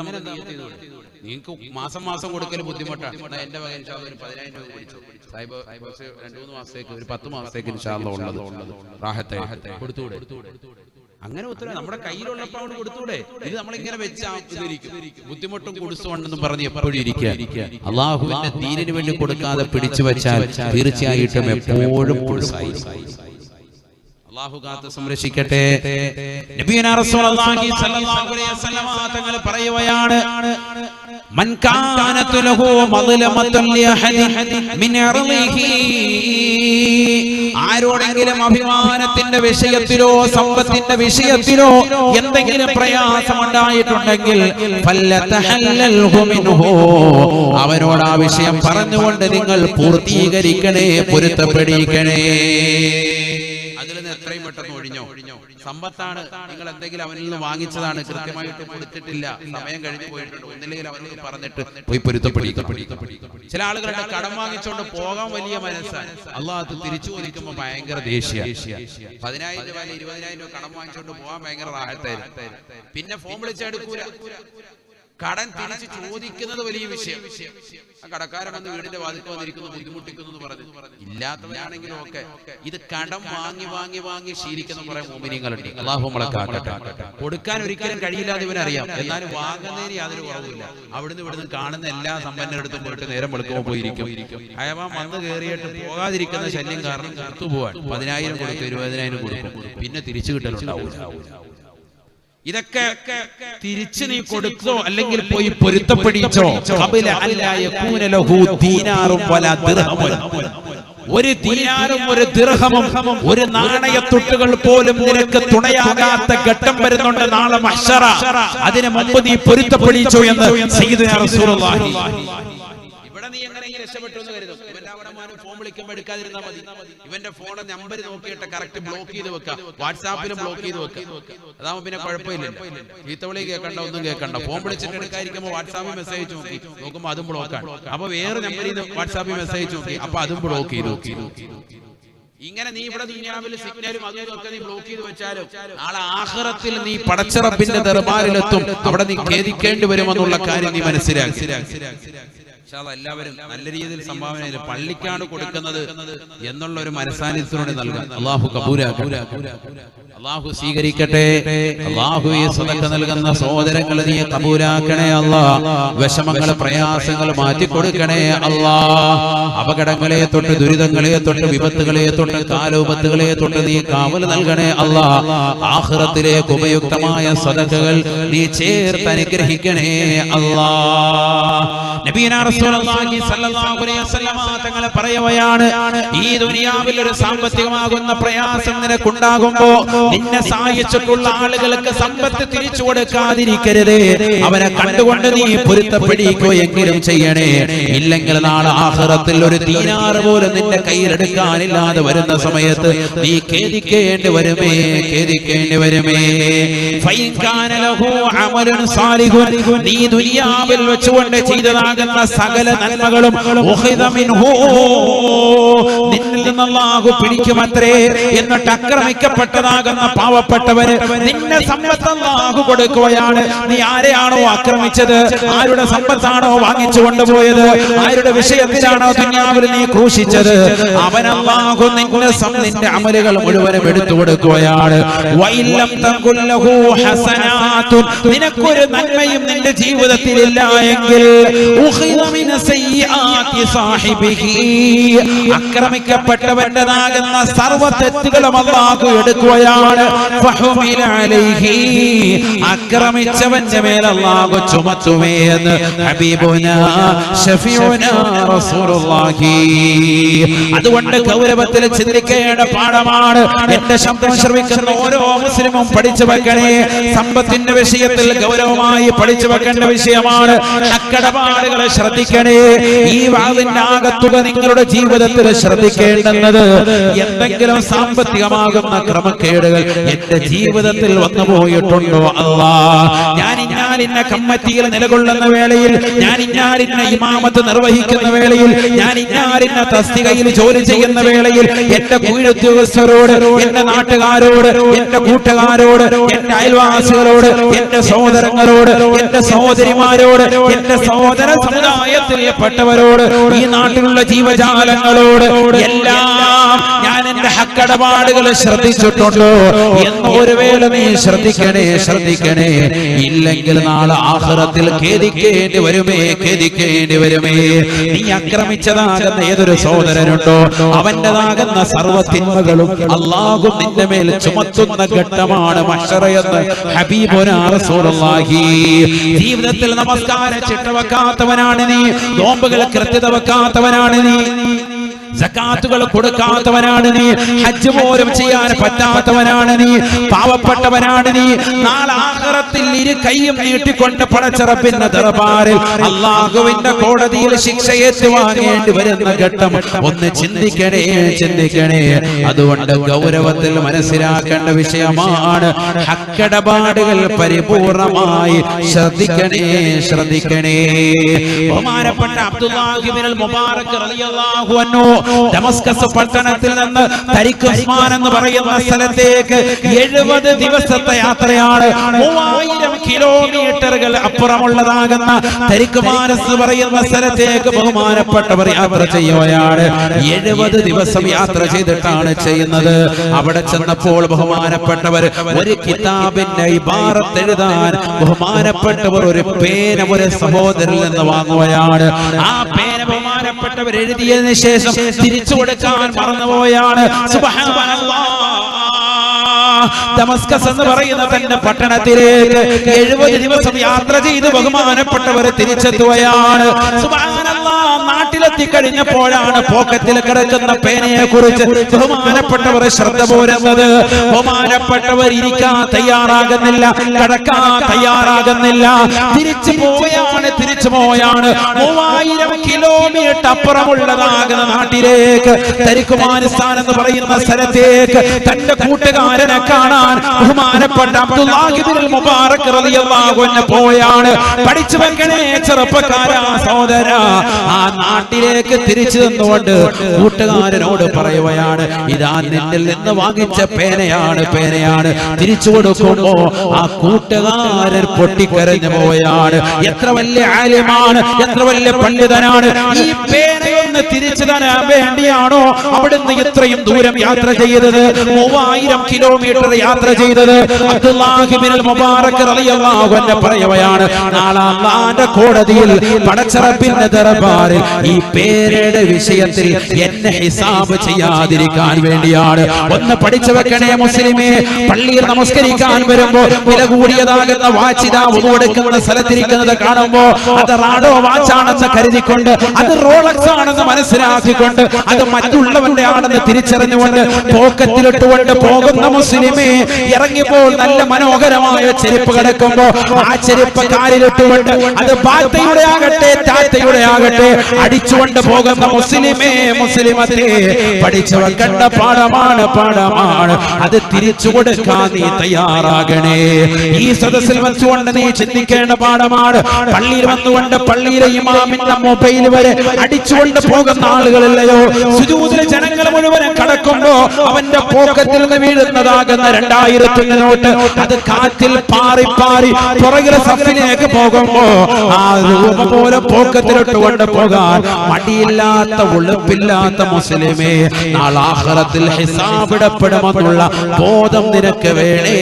നിങ്ങൾക്ക് മാസം കൊടുക്കൽ ബുദ്ധിമുട്ടാണ്. എന്റെ വക ഇൻഷാല്ലാഹ് ഒരു 10,000 രൂപ പിടിച്ചു സാഹിബ് 2-3 മാസത്തേക്ക്, ഒരു 10 മാസത്തേക്ക് ഇൻഷാല്ലാഹ് ഉള്ളത് റാഹത്തെ കൊടുത്തൂടെ? അങ്ങനെ ഉത്തരവ് നമ്മുടെ കയ്യിലുള്ളപ്പോൾ അവിടെ കൊടുത്തൂടെ? ഇത് നമ്മളിങ്ങനെ വെച്ചിരിക്കും, ബുദ്ധിമുട്ടും കുടിച്ചുകൊണ്ടെന്നും പറഞ്ഞ് എപ്പോഴും ഇരിക്കുക. അള്ളാഹുവിന്റെ ദീനിന് വേണ്ടി കൊടുക്കാതെ പിടിച്ചു വെച്ചാൽ തീർച്ചയായിട്ടും എപ്പോഴും അല്ലാഹു കാത്ത് സംരക്ഷിക്കട്ടെ. നബിയുനാ റസൂലുള്ളാഹി സ്വല്ലല്ലാഹു അലൈഹി വസല്ലം തങ്ങൾ പറയുകയാണ്, മൻ കാനതു ലഹു മദ്ലമത്തുൻ ലിഅഹദിൻ മിൻ അർളിഹി, ആരോടെങ്കിലും അഭിമാനത്തിന്റെ വിഷയത്തിലോ സമ്പത്തിന്റെ വിഷയത്തിലോ എന്തെങ്കിലും പ്രയാസം ഉണ്ടായിട്ടുണ്ടെങ്കിൽ ഫല്ലതഹല്ലൽഹു മിൻഹു, അവനോട് ആ വിഷയം പറഞ്ഞുകൊണ്ട് നിങ്ങൾ പൂർത്തീകരിക്കണേ, പൊരുത്തപ്പെടിക്കണേ. എത്രയും പെട്ടെന്ന് ഒഴിഞ്ഞോ. സമ്പത്താണ്, നിങ്ങൾ എന്തെങ്കിലും അവനിൽ നിന്ന് വാങ്ങിച്ചതാണ്, കൃത്യമായിട്ട് കൊടുത്തിട്ടില്ല, സമയം കഴിഞ്ഞു പോയിട്ടുണ്ട്, ഒന്നില്ലെങ്കിൽ അവനോട് പറഞ്ഞിട്ട് പോയി പൊരുത്തപ്പെടിക്കും. ചില ആളുകളുടെ കടം വാങ്ങിച്ചുകൊണ്ട് പോകാൻ വലിയ മനസ്സാണ്. അള്ളാഹ് തിരിച്ചു ചോദിക്കുമ്പോൾ ഭയങ്കര ദേഷ്യ. 10,000 രൂപ 20,000 രൂപ കടം വാങ്ങിച്ചുകൊണ്ട് പോകാൻ ഭയങ്കര റാഹത്തായിരുന്നു. പിന്നെ ഫോൺ വിളിച്ചെടുക്കൂല. കടം തിരിച്ച് ചോദിക്കുന്നത് വലിയ വിഷയം. ആ കടക്കാരൻ വന്ന് വീടിന്റെ വാതിൽക്ക് വന്നിരിക്കുന്നു, ബുദ്ധിമുട്ടിക്കുന്നു എന്ന് പറഞ്ഞു. ഇല്ലാത്തവരാണെങ്കിലും ഒക്കെ ഇത് കടം വാങ്ങി വാങ്ങി വാങ്ങി ശീലിക്കുന്ന കുറെ മോമിനിയങ്ങളുണ്ട്. അല്ലാഹു നമ്മളെ കാക്കട്ടെ. കൊടുക്കാൻ ഒരിക്കലും കഴിയില്ലാതെ ഇവനറിയാം, എന്നാലും വാങ്ങുന്നതിന് യാതൊരു കുറവില്ല. അവിടുന്ന് ഇവിടുന്ന് കാണുന്ന എല്ലാ സമ്പന്നരെടുത്തും പോയിട്ട് നേരം വെളുക്കുമ്പോൾ പോയിരിക്കും. അയവാൻ വന്ന് കയറിയിട്ട് പോകാതിരിക്കുന്ന ശല്യം കാരണം പുറത്തു പോവാൻ 10,000 കൊടുക്കും, 20,000 കൊടുക്കും, പിന്നെ തിരിച്ചു കിട്ടലുണ്ടാവില്ല. ഇതൊക്കെ തിരിച്ച് നീ കൊടുത്തോ അല്ലെങ്കിൽ പോയി പൊരുത്തപ്പെടിച്ചോ. ഒരു ദീനാറും ഒരു ദിർഹമും ഒരു നാണയത്തുട്ടുകൾ പോലും നിനക്ക് തുണയാകാത്ത ഘട്ടം വരുന്നുണ്ട് നാളെ മഹ്ശറ. അതിനു മുമ്പ് നീ പൊരുത്തപ്പെടിച്ചോ എന്ന് സയ്യിദുനാ റസൂലുള്ളാഹി. ഇവിടെ നീ എങ്ങനെയെങ്കിലും രക്ഷപ്പെട്ടു എന്ന് കരുതും. ഇവന്റെ അവിടെ ഫോൺ വിളിക്കുമ്പോൾ എടുക്കാതിരുന്നാൽ മതി. ഇവന്റെ ഫോൺ നമ്പർ നോക്കിയിട്ട് കറക്റ്റ് ബ്ലോക്ക് ചെയ്ത് വെക്കാം, വാട്സാപ്പിലും ബ്ലോക്ക് ചെയ്ത് വെക്കാം. അതാവുമ്പോ പിന്നെ കുഴപ്പമില്ല. ചീത്തവിളി കേൾക്കണ്ട, ഒന്നും കേൾക്കണ്ട. ഫോൺ വിളിച്ചിട്ട് എടുക്കാതിരിക്കുമ്പോൾ വാട്സാപ്പിൽ മെസ്സേജ് നോക്കുമ്പോൾ അതും ബ്ലോക്കാണ്. അപ്പൊ വേറെ നമ്പറിൽ നിന്ന് വാട്സാപ്പിൽ മെസ്സേജ് നോക്കി, അപ്പൊ അതും ബ്ലോക്ക് ചെയ്തു. ഇങ്ങനെ നീ ഇവിടെ ദുനിയാവിൽ സിഗ്നലും അതും നീ ബ്ലോക്ക് ചെയ്ത് വെച്ചാലും നാളെ ആഖിറത്തിൽ നീ പടച്ച റബ്ബിന്റെ ദർബാറിലെത്തും. അവിടെ നീ ഖേദിക്കേണ്ടി വരുമെന്നുള്ള കാര്യം നീ മനസ്സിലാക്കി. എല്ലാവരും നല്ല രീതിയിൽ സംഭാവന പള്ളിക്കാണ് കൊടുക്കുന്നത് എന്നുള്ള ഒരു മനസാന്നിധ്യത്തോടെ നൽകാൻ അല്ലാഹു കബൂലാക്കട്ടെ, അല്ലാഹു സ്വീകരിക്കട്ടെ. അല്ലാഹു ഈ സദഖ നൽകുന്ന സഹോദരങ്ങളെ നീ കബൂലാക്കണേ അല്ലാഹ്. വിഷമങ്ങൾ പ്രയാസങ്ങൾ മാറ്റി കൊടുക്കണേ അല്ലാഹ്. അപകടങ്ങളെ തൊട്ട് ദുരിതങ്ങളെ തൊട്ട് വിപത്തുകളെ തൊട്ട് കാലോപത്തുകളെ തൊട്ട് നീ കാവൽ നൽകണേ അല്ലാഹ്. ആഖിറത്തിലേക്ക് ഉപയുക്തമായ സദഖകൾ നീ ചേർത്ത് അനുഗ്രഹിക്കണേ അല്ലാഹ്. നബിയനാ റസൂലുള്ളാഹി സ്വല്ലല്ലാഹു അലൈഹി വസല്ലം തങ്ങൾ പറയുകയാണ്, ഈ ദുനിയാവിൽ ഒരു സാമ്പത്തികമാകുന്ന പ്രയാസം നിനക്കുണ്ടാകുമ്പോ നിന്നെ സഹായിച്ചിട്ടുള്ള ആളുകൾക്ക് സമ്പത്ത് തിരിച്ചു കൊടുക്കാതിരിക്കരുത്. അവരെ കണ്ടുകൊണ്ട് നീ പൊരുത്തപ്പെടിക്കുകയെങ്കിലും ചെയ്യണേ. ഇല്ലെങ്കിൽ നാളെ ആഖിറത്തിൽ ഒരു ദീനാർ പോലും നിന്റെ കയ്യിലെടുക്കാനില്ലാതെ വരുന്ന സമയത്ത് നീ ഖേദിക്കേണ്ടി വരുമേ, ഖേദിക്കേണ്ടി വരുമേ. ഫൈൻ കാന ലഹു അമലുൻ സാലിഹുൻ, നീ ദുനിയാവിൽ വെച്ചുകൊണ്ട് ചെയ്തതാകുന്ന സകല നന്മകളും നിന്നിൽ നിന്ന് അല്ലാഹു പിടിക്കുമത്രേ. എന്നിട്ട് ആക്രമിക്കപ്പെട്ടതാകുന്ന പാവപ്പെട്ടവര് നിന്നെ സമ്പത്ത് അല്ലാഹു കൊടുക്കുകയാണ്. നീ ആരെയാണോ ആക്രമിച്ചത്, ആരുടെ സമ്പത്താണോ വാങ്ങിച്ചു കൊണ്ടുപോയത്, ആരുടെ വിഷയത്തിലാണോ ദുനിയാവിൽ നീ ക്രൂശിച്ചത്, അവൻ അല്ലാഹു നിന്റെ അമലുകൾ മുഴുവനും എടുത്തു കൊടുക്കുകയാണ്. വഇല്ലം തകുൽ ലഹു ഹസനാത്തുൻ, നിനക്കൊരു നന്മയും നിന്റെ ജീവിതത്തിൽ ഇല്ല എങ്കിൽ ആക്രമിക്കപ്പെട്ടവന്റേതാകുന്ന സർവ്വ തെറ്റുകളും അല്ലാഹു എടുക്കുകയാണ്. ആക്രമിച്ചവന്റെ മേൽ അല്ലാഹു ചുമത്തുമേ എന്ന് ഹബീബുനാ ശഫീഉനാ റസൂലുള്ളാഹി. അതുകൊണ്ട് ഗൗരവത്തിൽ ചിന്തിക്കേണ്ട പാഠമാണ്. എന്റെ ശബ്ദം ശ്രവിക്കുന്ന ഓരോ മുസ്ലിമും പഠിച്ചു വെക്കണേ. സമ്പത്തിന്റെ വിഷയത്തിൽ ഗൗരവമായി പഠിച്ചു വെക്കേണ്ട വിഷയമാണ്. അക്കടപാടുകളെ ശ്രദ്ധിക്കണേ. ഈ വാതിന്റെ ആകത്തുക നിങ്ങളുടെ ജീവിതത്തിൽ ശ്രദ്ധിക്കേണ്ടുന്നത്, എന്തെങ്കിലും സാമ്പത്തികമാകുന്ന ക്രമക്കേടുകൾ എന്റെ ജീവിതത്തിൽ വന്നു പോയിട്ടുണ്ടോ അല്ലാഹ്. ഞാൻ ഇന്നാലിന്ന കമ്മിറ്റിയിൽ നിലകൊള്ളുന്ന വേളയിൽ, ഞാൻ ഇന്നാലിന്ന ഇമാമത്ത് നിർവഹിക്കുന്ന വേളയിൽ, ഞാൻ ഇന്നാലിന്ന തസ്തികയിൽ ജോലി ചെയ്യുന്ന വേളയിൽ എന്റെ കീഴുദ്യോഗസ്ഥരോട്, എന്റെ നാട്ടുകാരോട്, എന്റെ കൂട്ടുകാരോട്, എന്റെ അയൽവാസികളോട്, എന്റെ സഹോദരങ്ങളോട്, എന്റെ സഹോദരിമാരോട്, എന്റെ സഹോദര സമുദായത്തിൽപ്പെട്ടവരോട്, ഈ നാട്ടിലുള്ള ജീവജാലങ്ങളോട് എല്ലാം ഞാൻ എന്റെ ഹക്കടപാടുകൾ ശ്രദ്ധിച്ചിട്ടുണ്ടോ എന്ന് ഒരു വേള നീ ശ്രദ്ധിക്കണേ, ശ്രദ്ധിക്കണേ. ഇല്ലെങ്കിൽ നാളെ ആഖിറത്തിൽ ഖേദിക്കേണ്ടി വരുമേ, ഖേദിക്കേണ്ടി വരുമേ. നീ ആക്രമിച്ചതാകുന്ന ഏതൊരു സഹോദരനുണ്ടോ അവന്റേതാകുന്ന സർവ്വ തിന്മകളും അല്ലാഹു നിന്റെ മേൽ ചുമത്തുന്ന ഘട്ടമാണ് മഹ്ശറയെന്ന് ഹബീബുനാ റസൂലുള്ളാഹി. ജീവിതത്തിൽ നമസ്കാരം ചിട്ട വെക്കാത്തവനാണ് നീ, നോമ്പുകൾ കൃത്യത വെക്കാത്തവനാണ് നീ, സകാത്തുകൾ കൊടുക്കാത്തവനാണ് നീ, ഹജ്ജ് പോലും ചെയ്യാൻ പറ്റാത്തവനാണ് നീ, പാവപ്പെട്ടവനാണ് നീ. നാളെ ആഖിറത്തിൽ ഇരു കൈയും നീട്ടിക്കൊണ്ട് പടച്ച റബ്ബിന്റെ ദർബാറിൽ അല്ലാഹുവിന്റെ കോടതിയിൽ ശിക്ഷ ഏറ്റുവാങ്ങേണ്ടി വരുന്ന ഘട്ടം ഒന്ന് ചിന്തിക്കണേ, ചിന്തിക്കണേ. അതുകൊണ്ട് ഗൗരവത്തിൽ മനസ്സിലാക്കേണ്ട വിഷയമാണ്. ഹക്കിടപാടുകൾ പരിപൂർണമായി ശ്രദ്ധിക്കണേ, ശ്രദ്ധിക്കണേ. ബഹുമാനപ്പെട്ട അബ്ദുല്ലാഹി ഇബ്നുൽ മുബാറക് റളിയല്ലാഹു അൻഹു ദമസ്കസ് പട്ടണത്തിൽ നിന്ന് തരിഖ് ഉസ്മാൻ എന്ന് പറയുന്ന സ്ഥലത്തേക്ക് 70 ദിവസത്തെ യാത്രയാണ്. 3000 കിലോമീറ്ററുകൾ അപ്പുറമുള്ളതാകുന്ന തരിഖ് മാനസ് എന്ന് പറയുന്ന സ്ഥലത്തേക്ക് ബഹുമാനപ്പെട്ടവർ യാത്ര ചെയ്യുകയാണ്. 70 ദിവസം യാത്ര ചെയ്തിട്ടാണ് ചെയ്യുന്നത്. അവിടെ ചെന്നപ്പോൾ ബഹുമാനപ്പെട്ടവർ ഒരു കിതാബിന്റെ ഇബാറത്ത് എഴുതാൻ ബഹുമാനപ്പെട്ടവർ ഒരു പേന ഒരു സഹോദരനിൽ നിന്ന് വാങ്ങുകയാണ്. ആ പേന ബഹുമാനപ്പെട്ടവർ എഴുതിയതിനു ശേഷം തിരിച്ചു കൊടുക്കാൻ മറന്നുപോയാണ്. സുബ്ഹാനല്ലാഹ്. ദമസ്കസ് എന്ന് പറയുന്ന തന്റെ പട്ടണത്തിലേക്ക് 70 ദിവസം യാത്ര ചെയ്ത് ബഹുമാനപ്പെട്ടവർ തിരിച്ചെത്തുകയാണ്. സുബ്ഹാനല്ലാഹ്. നാട്ടിലെത്തി കഴിഞ്ഞപ്പോഴാണ് പോക്കറ്റിൽ കിടക്കുന്ന പേനയെ കുറിച്ച് ബഹുമാനപ്പെട്ടവർ ശ്രദ്ധ പോരുന്നത്. ബഹുമാനപ്പെട്ടവർ ഇരിക്കാൻ തയ്യാറാകുന്നില്ല, കിടക്കാൻ തയ്യാറാകുന്നില്ല. തിരിച്ചു പോയാണ് 3000 കിലോമീറ്റർ അപ്പുറമുള്ളതാകുന്ന നാട്ടിലേക്ക് തരിഖുമാനിസ്ഥാൻ എന്ന് പറയുന്ന സ്ഥലത്തേക്ക് തന്റെ കൂട്ടുകാരനെ കാണാൻ ബഹുമാനപ്പെട്ട അബ്ദുല്ലാഹി ഇബ്നുൽ മുബാറക് റളിയല്ലാഹു അൻഹു പോയാണ്. പഠിച്ചു വെക്കണേ ചെറുപ്പക്കാരാ സഹോദരാ. ആ നാട്ടിലേക്ക് തിരിച്ചു നിന്നുകൊണ്ട് കൂട്ടുകാരനോട് പറയുകയാണ്, ഇതാ നിന്നിൽ നിന്ന് വാങ്ങിച്ച പേനയാണ്. തിരിച്ചു കൊടുക്കുമ്പോ ആ കൂട്ടുകാരൻ പൊട്ടിക്കരഞ്ഞു പോവുകയാണ്. എത്ര വലിയ ആലിമാണ്, എത്ര വലിയ പണ്ഡിതനാണ്. ഈ പേനയൊന്ന് തിരിച്ചു തരാൻ വേണ്ടിയാണോ അവിടുന്ന് ഇത്രയും ദൂരം യാത്ര ചെയ്തത്? 3000 കിലോമീറ്റർ യാത്ര ചെയ്തത്. അബ്ദുല്ലാഹി ഇബ്നുൽ മുബാറക് റളിയല്ലാഹു അൻഹു പറയുകയാണ്, നാളെ അല്ലാഹുവിന്റെ കോടതിയിൽ പടച്ചറപ്പിന്റെ ദർബാറിൽ ഈ പേരയുടെ വിഷയത്തിൽ എന്നെ ഹിസാബ് ചെയ്യാതിരിക്കാൻ വേണ്ടിയാണ്. ഒന്ന് പഠിച്ചു വെക്കണേ മുസ്ലിമേ. പള്ളിയിൽ നമസ്കരിക്കാൻ വരുമ്പോ വില കൂടിയതാകുന്ന വാച്ചിത ഉടുക്കുന്ന സ്ഥലത്തിരിക്കുന്നത് കാണുമ്പോ അത് റാഡോ വാച്ചാണെന്ന് കരുതിക്കൊണ്ട്, അത് റോളക്സ് ആണെന്ന് മനസ്സിലാക്കിക്കൊണ്ട്, അത് മറ്റുള്ളവന്റെ ആണെന്ന് തിരിച്ചറിഞ്ഞുകൊണ്ട് പോക്കറ്റിലിട്ടുകൊണ്ട് പോകുന്ന മുസ്ലിമേ, ഇറങ്ങിപ്പോൾ നല്ല മനോഹരമായ ചെരുപ്പ് കിടക്കുമ്പോ ആ ചെരുപ്പ് കാലിലിട്ടുകൊണ്ട്, അത് ബാത്തയുടെ ആകട്ടെ താത്തയുടെ ആകട്ടെ, അടിച്ചുകൊണ്ട് പോകുന്ന മുസ്ലിമേ, മുസ്ലിമത്തെ പഠിച്ചു വെക്കേണ്ട പാഠമാണ്. അത് തിരിച്ചു കൊടുക്കാൻ നീ തയ്യാറാകണേ. ഈ സദസ്സിൽ വെച്ചുകൊണ്ട് നീ ചിന്തിക്കേണ്ട പാഠമാണ്. പള്ളിയിൽ വന്നുകൊണ്ട് പള്ളിയിലെ ഇമാമിന്റെ മൊബൈൽ വരെ അടിച്ചുകൊണ്ട് പോകുന്ന ആളുകളില്ലയോ? സുജൂദിലെ ജനങ്ങൾ മുഴുവനും കടക്കുമ്പോ അവന്റെ പോക്കറ്റിൽ നിന്ന് വീഴുന്നതാകുന്ന 2000 നോട്ട് അത് കാറ്റിൽ പാറി പുറകിലെ സഫിലേക്ക് പോകുമ്പോ ആ രൂപ പോലെ പോക്കറ്റിലിട്ടുകൊണ്ട് പോകാൻ മടിയില്ലാത്ത ഉളുപ്പില്ലാത്ത മുസ്ലിമേ, നാളെ ആഖിറത്തിൽ ഹിസാബിടപ്പെടുമെന്നുള്ള ബോധം നിനക്ക് വേണേ.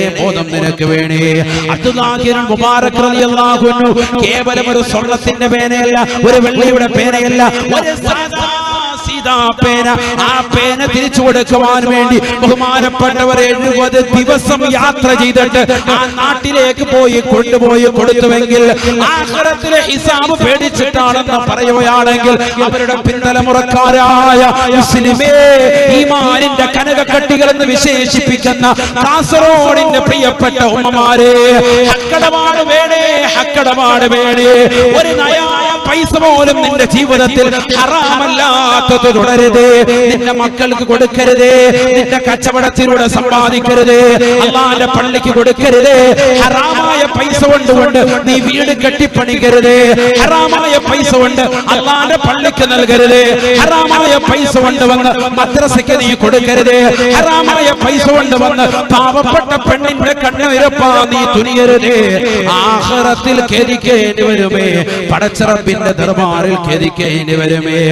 അബ്ദുല്ലാഹി ഇബ്നുൽ മുബാറക് റളിയല്ലാഹു അൻഹു കേവലം ഒരു സ്വർണത്തിന്റെ പേനയല്ല, ഒരു വെള്ളിയുടെ പേനയല്ല, ഒരു പേന. ആ പേന തിരിച്ചു കൊടുക്കുവാൻ വേണ്ടി ബഹുമാനപ്പെട്ടവർ 70 ദിവസം യാത്ര ചെയ്തിട്ട് ആ നാട്ടിലേക്ക് കൊണ്ടുപോയി കൊടുത്തുവെങ്കിൽ ആഖിറത്തിലെ ഹിസാബ് പേടിച്ചിട്ടാണെന്ന് പറയുകയാണെങ്കിൽ അവരുടെ പിൻതലമുറക്കാരായ മുസ്ലിമേ, ഈമാനിന്റെ കനകക്കട്ടികൾ എന്ന് വിശേഷിപ്പിക്കുന്ന കാസർഗോഡിന്റെ പ്രിയപ്പെട്ട ഉമ്മമാരെ, ഹക്കടപാട് വേണേ. ഒരു നയാ പൈസ പോലും നിന്റെ ജീവിതത്തിൽ ഹറാമല്ലാത്തത് തുടരുതേ. നിന്റെ മക്കൾക്ക് കൊടുക്കരുതേ, നിന്റെ കച്ചവടത്തിലൂടെ സമ്പാദിക്കരുതേ, അല്ലാഹുവിന്റെ പള്ളിക്ക് കൊടുക്കരുതേ. ഹറാമായ പൈസ കൊണ്ട് നീ വീട് കെട്ടിപ്പണിക്കരുതേ. ഹറാമായ പൈസ കൊണ്ട് അല്ലാഹുവിന്റെ പള്ളിക്ക് നൽകരുതേ. ഹറാമായ പൈസ കൊണ്ട് വന്ന് മദ്രസയ്ക്ക് നീ കൊടുക്കരുതേ. ഹറാമായ പൈസ കൊണ്ട് വന്ന് പാവപ്പെട്ട പെണ്ണിന്റെ കണ്ണുരപ്പാൻ നീ തുനിയരുതേ. ആഖിറത്തിൽ ഖേദിക്കേണ്ടി വരുമേ, പടച്ചറപ്പിന്റെ ദർബാറിൽ ഖേദിക്കേണ്ടി വരുമേ.